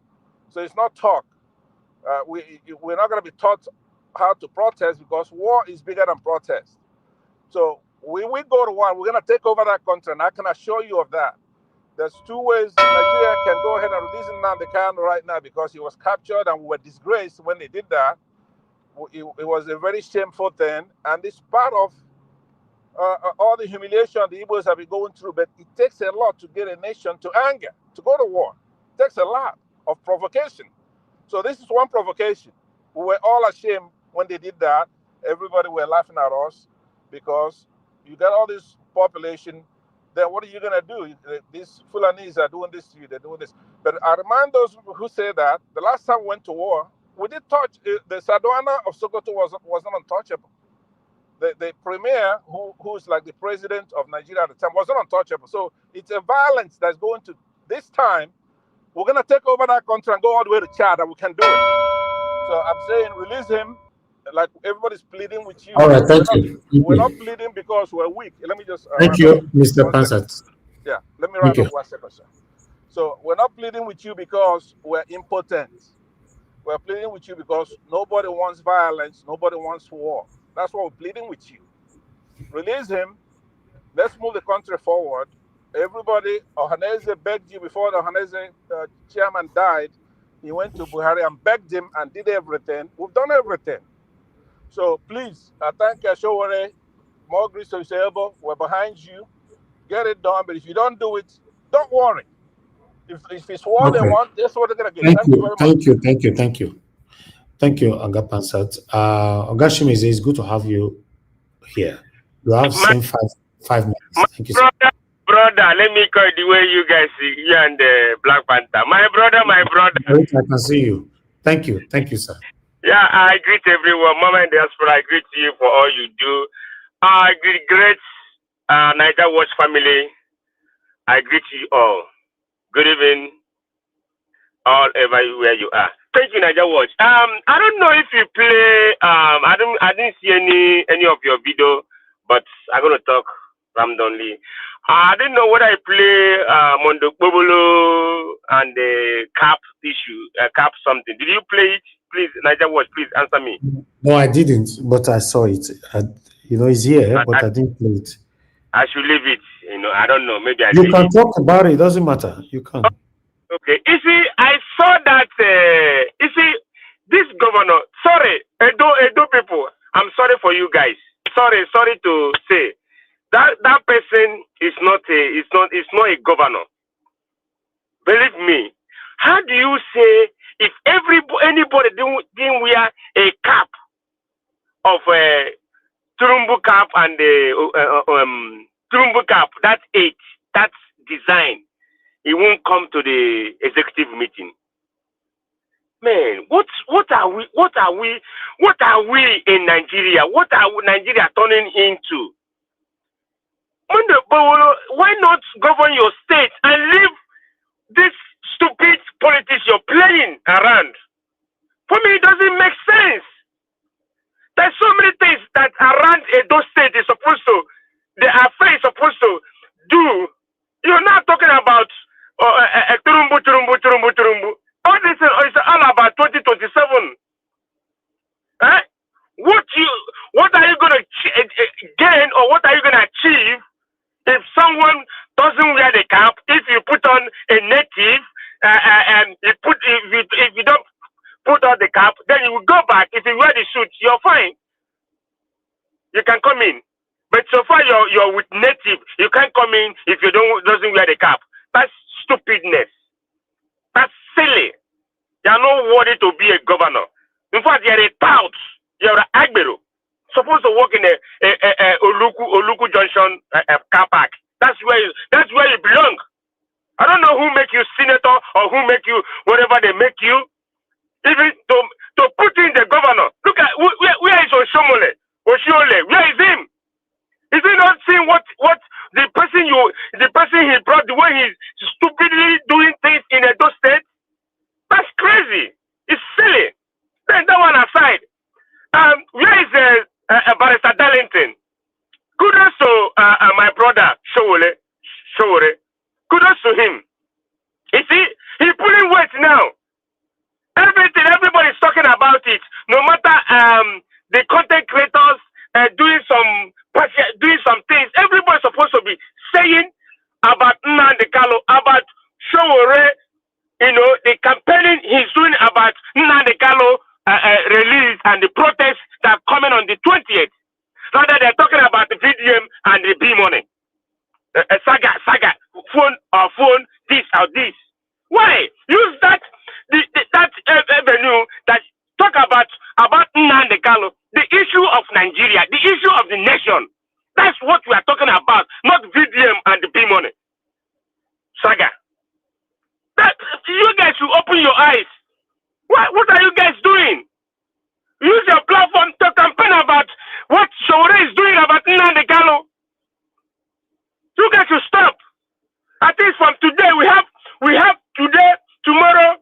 so it's not talk. We're not gonna be taught how to protest, because war is bigger than protest. So when we go to war, we're going to take over that country, and I can assure you of that. There's two ways Nigeria can go ahead and release Nnamdi Kanu right now, because he was captured and we were disgraced when they did that. It was a very shameful thing, and it's part of all the humiliation the Igbos have been going through. But it takes a lot to get a nation to anger, to go to war. It takes a lot of provocation. So this is one provocation. We were all ashamed when they did that. Everybody were laughing at us, because you got all this population. Then what are you going to do? These Fulanese are doing this to you. They're doing this. But I remind those people who say that the last time we went to war, we did touch the Sadwana of Sokoto was not untouchable. The premier, who's like the president of Nigeria at the time, was not untouchable. So it's a violence that's going to, this time, we're going to take over that country and go all the way to Chad, and we can do it. So I'm saying release him, like everybody's pleading with you. All right, thank you. We're not pleading because we're weak. Let me just Thank you, Mr. Pansat. Yeah, let me round up 1 second, sir. So we're not pleading with you because we're impotent. We're pleading with you because nobody wants violence, nobody wants war. That's why we're pleading with you. Release him. Let's move the country forward. Everybody, Ohaneze begged you before the Ohaneze chairman died. He went to Buhari and begged him and did everything. We've done everything. So please, I thank Sowore. More grace to Sowore. We're behind you. Get it done. But if you don't do it, don't worry. If it's what they want, that's what they're going to get. Thank you very much. Thank you, Oga Pansat. Oga Shimize, it's good to have you here. You have same five minutes. Thank you, sir. Brother, let me call it the way you guys see you and the Black Panther. My brother. I can see you. Thank you, sir. Yeah, I greet everyone. Mama and Diaspora, I greet you for all you do. I greet Niger Watch family. I greet you all. Good evening, all everywhere you are. Thank you, Niger Watch. I don't know if you play. I didn't see any of your video, but I'm gonna talk randomly. I didn't know whether I play Mondo Bobolo and the cap issue, cap something. Did you play it? Please, Niger Watch, please answer me. No, I didn't, but I saw it. It's here, but I didn't play it. I should leave it. I don't know. Maybe I You leave can it. talk about it. It doesn't matter. You can. Okay. You see, I saw that. You see, this governor. Sorry, Edo people. I'm sorry for you guys. Sorry to say that person is not a governor. Believe me. How do you say if anybody didn't wear a cap of Turumbu cap and Turumbu cap, that's age, that's design, he won't come to the executive meeting. Man, what are we in Nigeria? What are Nigeria turning into? Why not govern your state and leave this stupid politics you're playing around? For me, it doesn't make sense. There's so many things that around Edo State is supposed to, the affair is supposed to do. You're not talking about turumbu. All this is all about 2027. Eh? What are you going to gain, or what are you going to achieve if someone doesn't wear the cap? If you put on a native, and if you don't put on the cap, then you will go back. If you wear the suit, you're fine. You can come in. But so far you're with native, you can't come in if you doesn't wear the cap. That's stupidness. That's silly. You're not worthy to be a governor. In fact, you're a tout. You're an agbero. Supposed to work in a Oluku Junction car park. That's where you belong. I don't know who make you senator or who make you whatever they make you. Even to put in the governor. Look at where is Oshomole? Oshiole, where is him? Is he not seeing what the person he brought, the way he's stupidly doing things in Edo State? That's crazy. It's silly. Then that one aside, where is Barrister Darlington? Kudos to my brother Sowore. Kudos to him. You see, he's pulling weight now. Everybody's talking about it. No matter the content creators doing some things, everybody's supposed to be saying about Nnamdi Kanu, about Sowore, the campaigning he's doing about Nnamdi Kanu release and the protests that are coming on the 20th. Rather, they're talking about the VDM and the B money. Saga, phone, this or this. Why? Use that avenue that talk about Nnamdi Kanu, the issue of Nigeria, the issue of the nation. That's what we are talking about, not VDM and the B money. Saga. You guys should open your eyes. What are you guys doing? Use your platform to campaign about what Sowore is doing about Nnamdi Kanu. You guys should stop. I think from today we have today, tomorrow,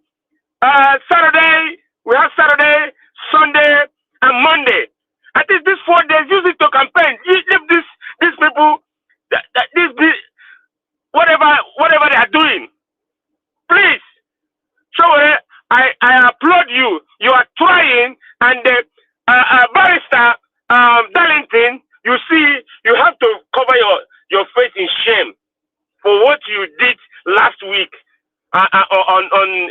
Saturday, we have Saturday, Sunday, and Monday. I think these 4 days use it to campaign. Leave these people whatever they are doing. Please, Sowore, I applaud you. You are trying, and Barrister Darlington, you see, you have to cover your face in shame for what you did last week on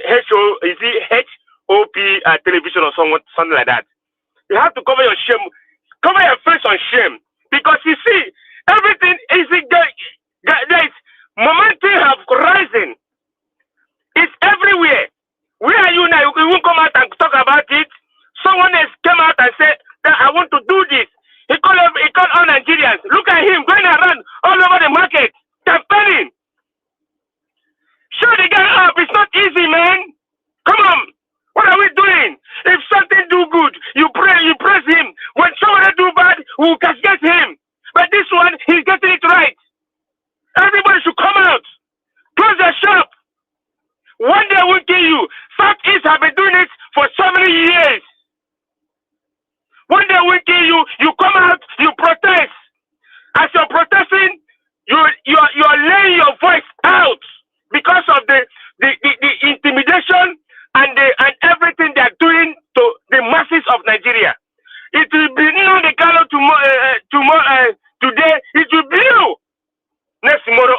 HOP television or something like that. You have to cover your face on shame, because you see everything is there is momentum have risen. It's everywhere. Where are you now? You won't come out and talk about it. Someone else came out and said that I want to do this. He called all Nigerians. Look at him going around all over the market campaigning. Show the guy up. It's not easy, man. Come on. What are we doing? If something do good, will castigate him. But this one, he's getting it right. Everybody should come out. Close the shop. One day will kill you. Southeast have been doing it for so many years. One day will kill you. You come out, you protest. As you're protesting, you're laying your voice out because of the intimidation and everything they're doing to the masses of Nigeria. It will be the color tomorrow. Today it will be you. Next tomorrow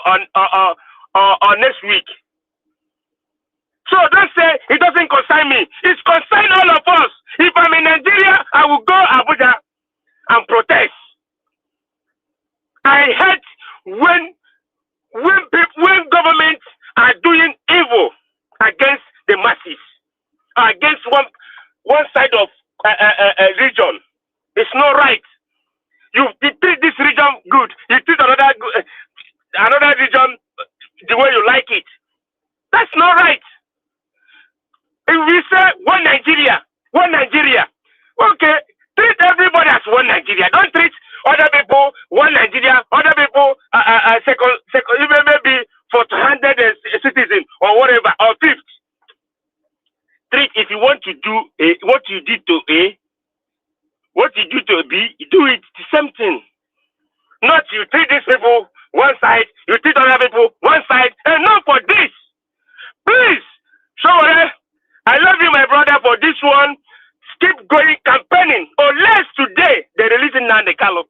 or next week. So don't say it doesn't concern me. It's concern all of us. If I'm in Nigeria, I will go Abuja and protest. I hate when governments are doing evil against the masses, against one side of a region. It's not right. You treat this region good. You treat another region the way you like it. That's not right. If we say one Nigeria, okay, treat everybody as one Nigeria. Don't treat other people one Nigeria, other people second, even maybe 400 citizens or whatever, or fifth. Treat, if you want to do what you did to A, what you do to B, you do it the same thing. Not you treat these people one side, you treat other people one side, and not for this. Please, Sowore, I love you, my brother, for this one. Keep going campaigning. Unless today they release Nnamdi Kanu.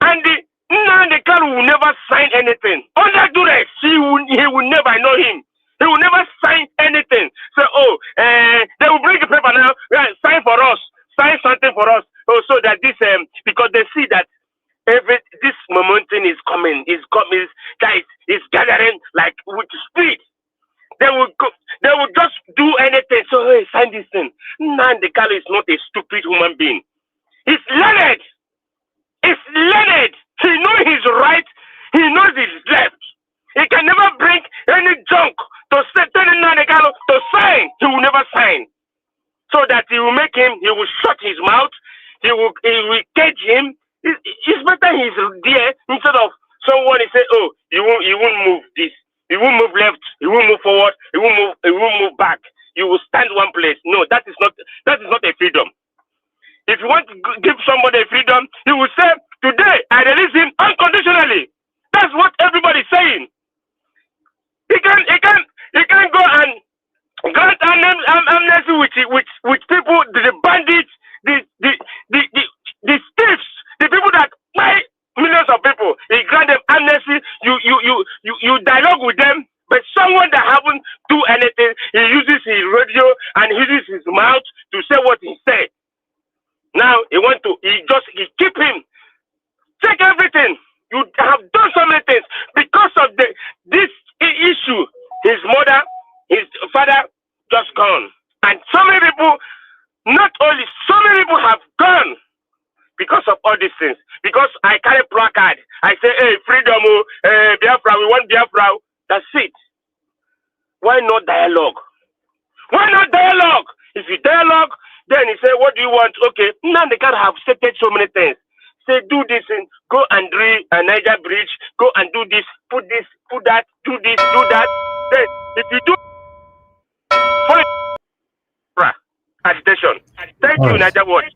And Nnamdi Kanu will never sign anything. Under duress, he will never know him. He will never sign anything. So, they will bring the paper now, sign for us, sign something for us. Oh, so that this, because they see that this momentum is coming, guys, is gathering like with speed. They will just do anything. So, hey, sign this thing. Nnamdi Kanu is not a stupid human being. He's learned. He's learned. He knows his right. He knows his left. He can never bring any junk to tell Nnamdi Kanu to sign. He will never sign. So that he will shut his mouth. He will cage him. It's better he's there instead of someone say, oh, you won't move this. You won't move left. You won't move forward. You won't move back. You will stand one place. No, that is not a freedom. If you want to give somebody freedom, he will say, today I release him unconditionally. That's what everybody is saying. He can go and grant amnesty with people, the bandits, the thieves, the people that buy millions of people. He grant them amnesty. You dialogue with them, but someone that haven't do anything, he uses his radio and uses his mouth to say what he said. Now he keep him. Take everything. You have done so many things because of this issue. His mother, his father, just gone, and so many people have gone because of all these things. Because I carry placard, I say, hey, freedom, Biafra, we want Biafra. That's it. Why not dialogue? Why not dialogue? If you dialogue, then he say, what do you want? Okay, now they can have stated so many things. Say, do this and go and drill a Niger bridge, go and do this, put that, do this, do that. Then, if you do, agitation. Thank you, Niger Watch.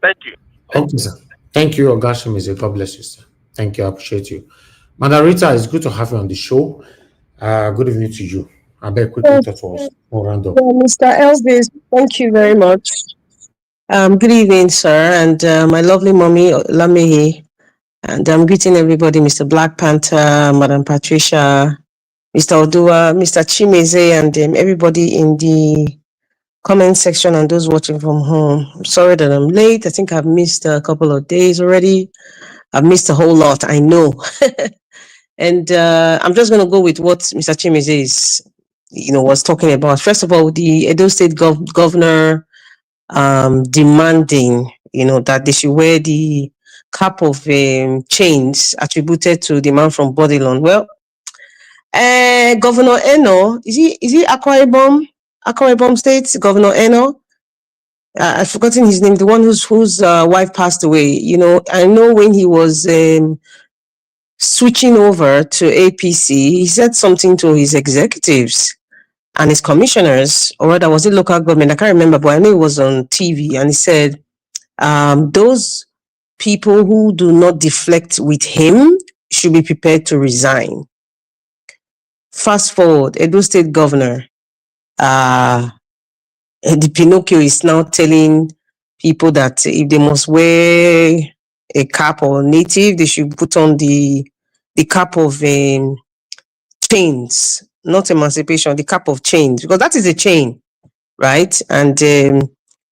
Thank you. Thank you, sir. Thank you, Ogashimize. God bless you, sir. Thank you. I appreciate you. Madam Rita, it's good to have you on the show. Good evening to you. I beg quickly to us. Round up. Mr. Elvis, thank you very much. Good evening, sir, and my lovely mommy, Lamehi. And I'm greeting everybody, Mr. Black Panther, Madam Patricia, Mr. Odua, Mr. Chimeze, and everybody in the comment section and those watching from home. I'm sorry that I'm late. I think I've missed a couple of days already. I've missed a whole lot, I know. And I'm just going to go with what Mr. Chimeze is, was talking about. First of all, the Edo State governor demanding, that they should wear the cap of chains attributed to the man from Bodilon. Well, Governor Eno, is he Akwa Ibom State? Governor Eno, I've forgotten his name, the one whose wife passed away. You know, I know when he was switching over to APC, he said something to his executives and his commissioners, or rather, was it local government? I can't remember, but I know it was on TV, and he said, those people who do not deflect with him should be prepared to resign. Fast forward, Edo State Governor, the Pinocchio is now telling people that if they must wear a cap or native, they should put on the cap of chains, not emancipation, the cap of chains, because that is a chain, right? And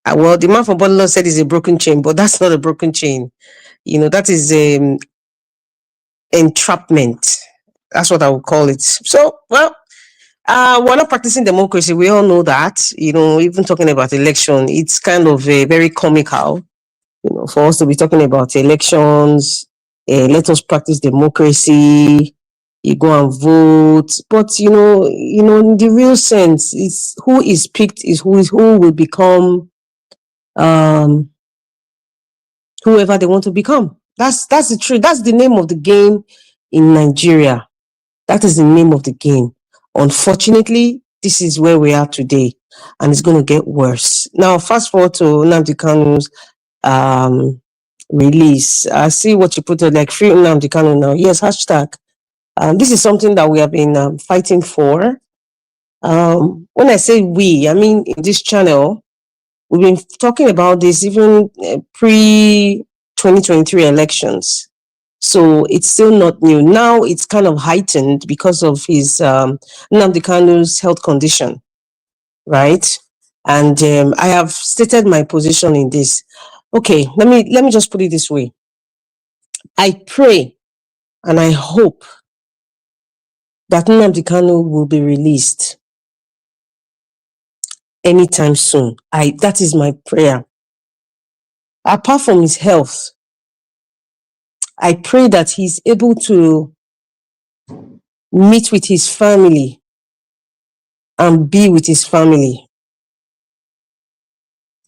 well, the man from Bodilo said it's a broken chain, but that's not a broken chain. You know, that is entrapment. That's what I would call it. So, well, we're not practicing democracy. We all know that. You know, even talking about election, it's kind of very comical. You know, for us to be talking about elections, let us practice democracy. You go and vote, but you know, in the real sense, it's who is picked is who will become whoever they want to become. That's the truth. That's the name of the game in Nigeria. That is the name of the game. Unfortunately, this is where we are today, and it's going to get worse. Now, fast forward to Nnamdi Kanu's release. I see what you put there, like free Nnamdi Kanu now. Yes, hashtag. This is something that we have been fighting for. When I say we, I mean in this channel, we've been talking about this even pre-2023 elections. So it's still not new. Now it's kind of heightened because of his Nnamdi Kanu's health condition, right? And I have stated my position in this. Okay, let me just put it this way. I pray and I hope that Nnamdi Kanu will be released anytime soon. That is my prayer. Apart from his health, I pray that he's able to meet with his family and be with his family.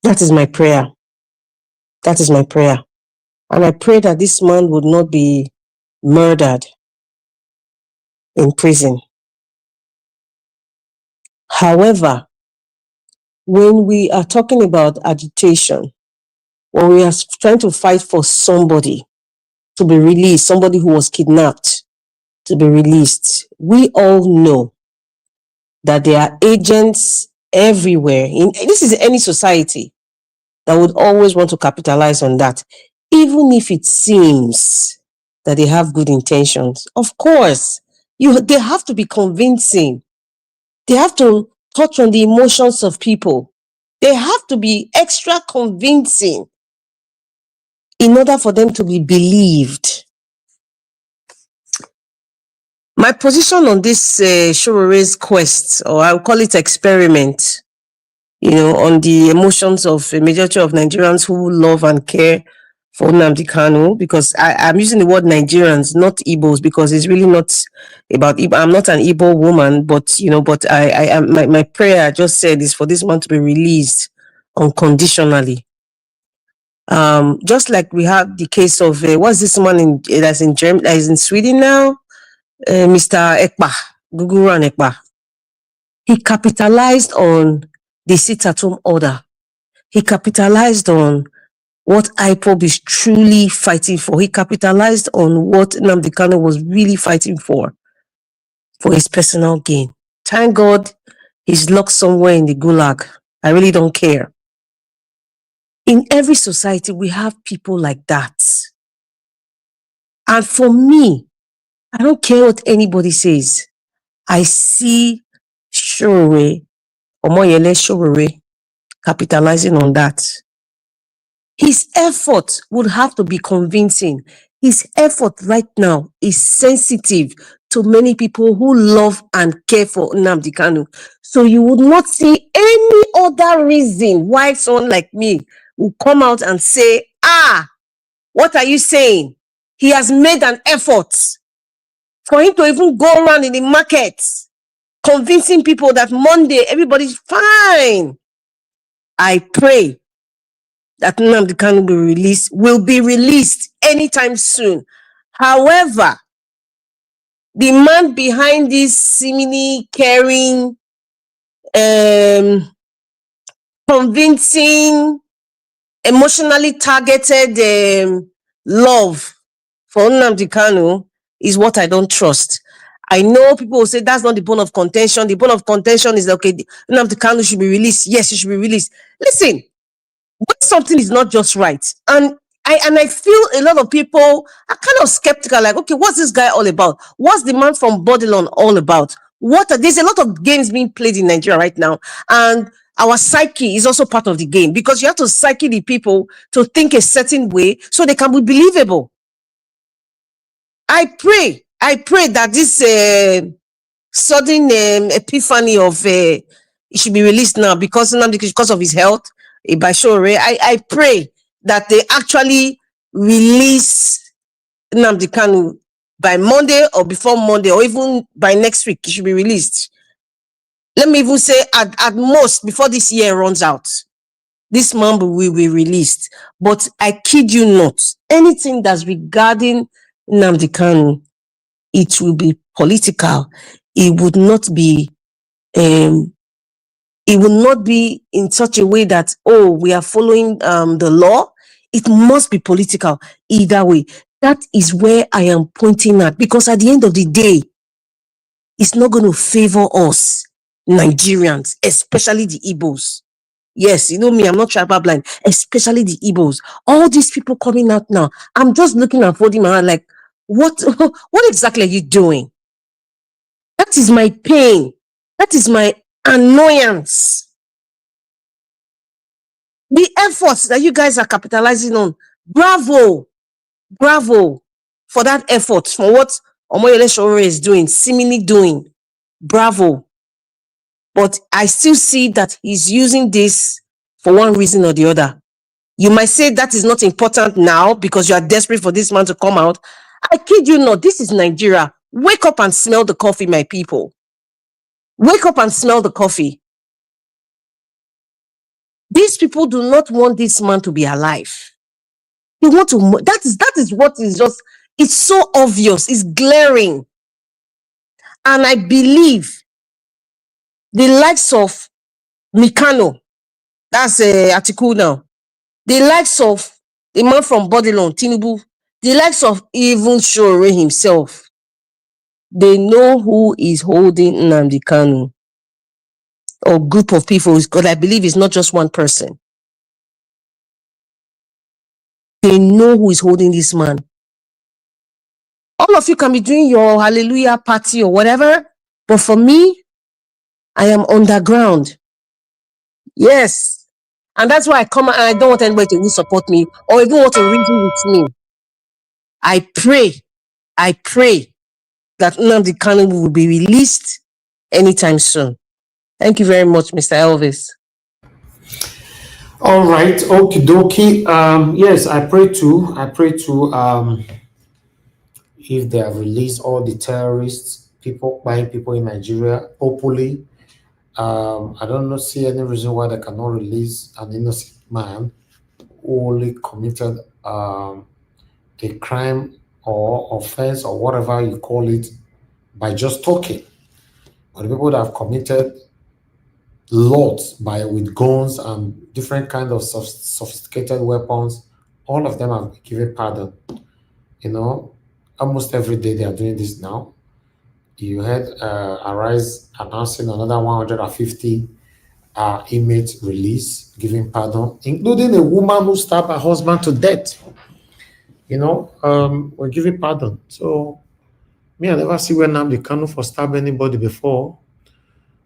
That is my prayer. That is my prayer. And I pray that this man would not be murdered in prison. However, when we are talking about agitation, when we are trying to fight for somebody to be released, somebody who was kidnapped to be released, we all know that there are agents everywhere. This is any society that would always want to capitalize on that, even if it seems that they have good intentions. Of course, they have to be convincing. They have to touch on the emotions of people. They have to be extra convincing in order for them to be believed. My position on this Sowore's quest, or I'll call it experiment, on the emotions of a majority of Nigerians who love and care for Nnamdi Kanu, because I'm using the word Nigerians, not Igbos, because it's really not about Igbo. I'm not an Igbo woman, but my prayer, I just said, is for this man to be released unconditionally. Just like we have the case of what's this man that's in Germany, that is in Sweden now, Mr. Ekpa, Guguran Ekpa. He capitalized on the sit-at-home order. He capitalized on what IPOB is truly fighting for. He capitalized on what Nnamdi Kanu was really fighting for his personal gain. Thank God he's locked somewhere in the gulag. I really don't care. In every society, we have people like that. And for me, I don't care what anybody says. I see Sowore, Omoyele Sowore, capitalizing on that. His effort would have to be convincing. His effort right now is sensitive to many people who love and care for Nnamdi Kanu. So you would not see any other reason why someone like me will come out and say, what are you saying? He has made an effort for him to even go around in the market convincing people that Monday everybody's fine. I pray that Nnamdi Kanu will be released anytime soon. However, the man behind this seemingly caring, convincing, emotionally targeted love for Nnamdi Kanu is what I don't trust. I know people will say that's not the bone of contention. The bone of contention is that, okay, Nnamdi Kanu should be released. Yes, he should be released. Listen, when something is not just right, and I feel a lot of people are kind of skeptical, like, okay, what's this guy all about? What's the man from Bodilon all about? There's a lot of games being played in Nigeria right now, and our psyche is also part of the game, because you have to psyche the people to think a certain way so they can be believable. I pray that this sudden epiphany of it should be released now because of his health, by Sowore. I pray that they actually release Nnamdi Kanu by Monday or before Monday, or even by next week. It should be released. Let me even say at most before this year runs out, this man will be released. But I kid you not, anything that's regarding Nnamdi Kanu, it will be political. It would not be in such a way that, oh, we are following the law. It must be political either way. That is where I am pointing at, because at the end of the day, it's not going to favor us Nigerians, especially the Igbos. Yes, you know me, I'm not tribal blind, especially the Igbos. All these people coming out now, I'm just looking and folding my hand like, what exactly are you doing? That is my pain. That is my annoyance. The efforts that you guys are capitalizing on, bravo for that effort, for what Omoyele Sowore is doing, seemingly doing. Bravo. But I still see that he's using this for one reason or the other. You might say that is not important now because you are desperate for this man to come out. I kid you not, this is Nigeria. Wake up and smell the coffee, my people. Wake up and smell the coffee. These people do not want this man to be alive. They want to, that is what is just, it's so obvious, it's glaring. And I believe the likes of Mikano, that's Atiku now, the likes of the man from Bodilon, Tinubu, the likes of even Sowore himself, they know who is holding Nnamdi Kanu, or group of people, because I believe it's not just one person. They know who is holding this man. All of you can be doing your hallelujah party or whatever, but for me, I am underground. Yes. And that's why I come and I don't want anybody to even support me or even want to reason with me. I pray that Nnamdi Kanu will be released anytime soon. Thank you very much, Mr. Elvis. All right, okie dokie. Yes, I pray to if they have released all the terrorists, people buying people in Nigeria openly, I don't see any reason why they cannot release an innocent man who only committed a crime or offense or whatever you call it by just talking. But the people that have committed lots with guns and different kinds of sophisticated weapons, all of them have been given pardon. You know, almost every day they are doing this now. You had Arise announcing another 150 inmates release, giving pardon, including a woman who stabbed her husband to death. You know, we're giving pardon. So, me, I never see where Nnamdi Kanu for stab anybody before.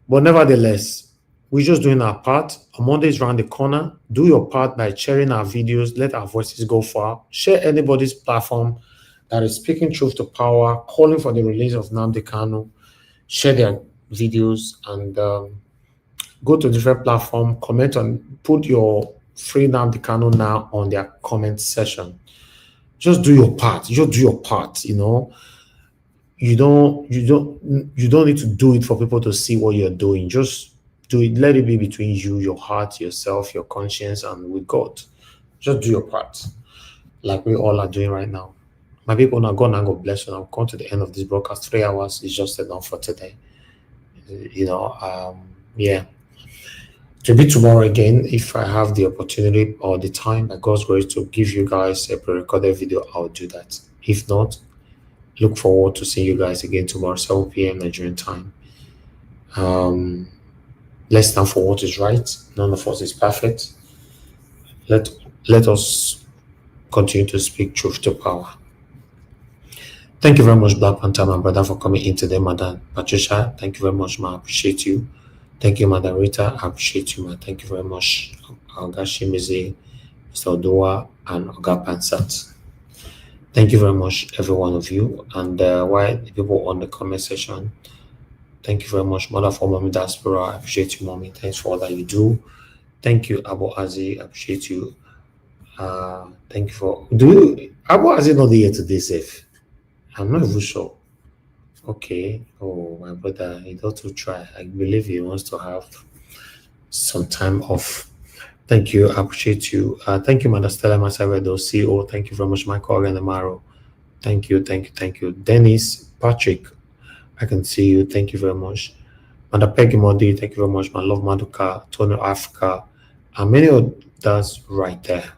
But nevertheless, we're just doing our part. On Monday is around the corner. Do your part by sharing our videos. Let our voices go far. Share anybody's platform that is speaking truth to power, calling for the release of Nnamdi Kanu. Share their videos and go to different platform, comment on, put your free Nnamdi Kanu now on their comment section. Just do your part. Just do your part. You know, you don't need to do it for people to see what you're doing. Just do it. Let it be between you, your heart, yourself, your conscience, and with God. Just do your part, like we all are doing right now. My people, now God and God bless you. Now come to the end of this broadcast. 3 hours is just enough for today. Yeah. To be tomorrow again, if I have the opportunity or the time by God's grace to give you guys a pre-recorded video, I'll do that. If not, look forward to seeing you guys again tomorrow, 7 p.m. Nigerian time. Let's stand for what is right. None of us is perfect. Let us continue to speak truth to power. Thank you very much, Black Panther, my brother, for coming in today, Madam Patricia. Thank you very much, ma. I appreciate you. Thank you, Madam Rita. I appreciate you, ma. Thank you very much, Oga Shimizi, Mr. Odoa, and Oga Pansat. Thank you very much, every one of you. And why the people on the comment section, thank you very much, Mother for Mommy Diaspora. I appreciate you, Mommy. Thanks for all that you do. Thank you, Abu Azi. I appreciate you. Thank you for. Abu Azi not here today, safe? I'm not even sure. Okay. Oh, my brother, he does to try. I believe he wants to have some time off. Thank you. I appreciate you. Thank you, Madam Stella Masavedo, CEO. Thank you very much, Michael Renamaro. Thank you. Dennis, Patrick, I can see you. Thank you very much. Madam Peggy Modi, thank you very much. My love, Maduka, Tony Africa, and many others right there.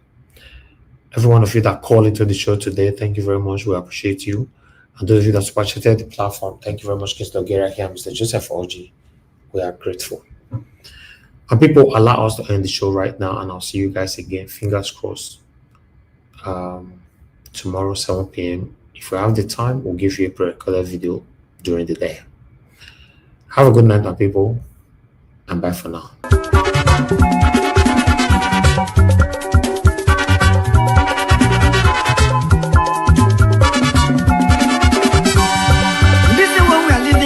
Every one of you that called into the show today, thank you very much. We appreciate you. And those of you that supported the platform, thank you very much, Mr. Ogera here, Mr. Joseph Oji. We are grateful. And people, allow us to end the show right now, and I'll see you guys again. Fingers crossed. Tomorrow, 7 p.m. If we have the time, we'll give you a pre-recorded video during the day. Have a good night, my people, and bye for now.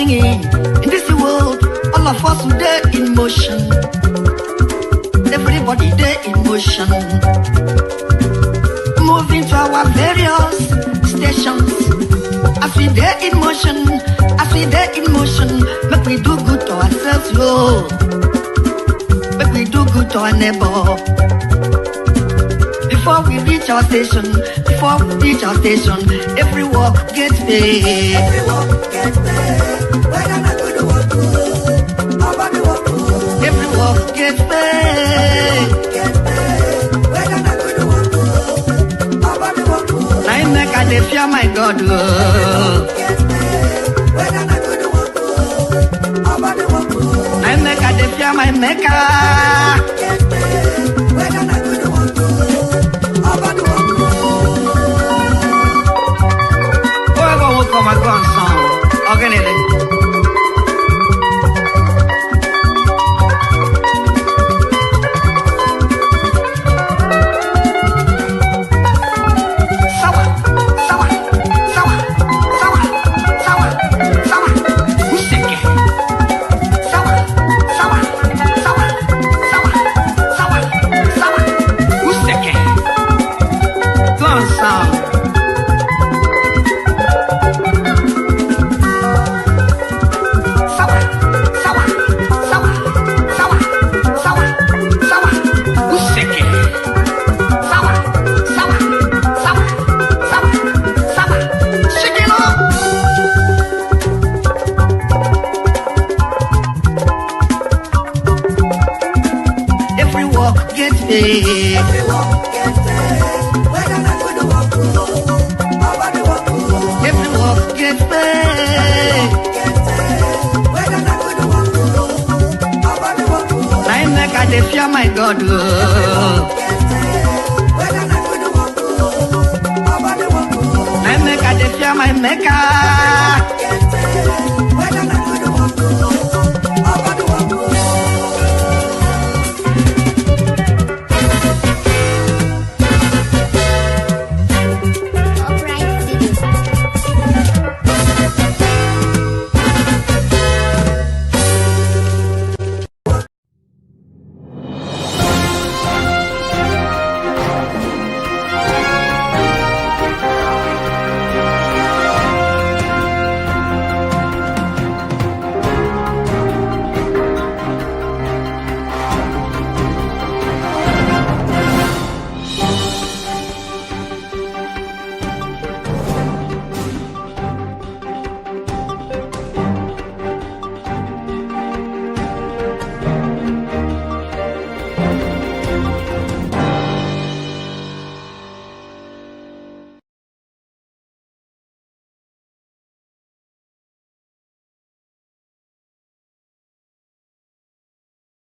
In this world, all of us today in motion. Everybody there in motion. Moving to our various stations. As we there in motion, make we do good to ourselves, yo. Make we do good to our neighbor. Before we reach our station, every walk gets paid. Every walk gets paid. Every walk gets paid. I make a dey fear my God. I make a dey fear my Maker. My grandson, organize. My God, I make a dey fear my Maker.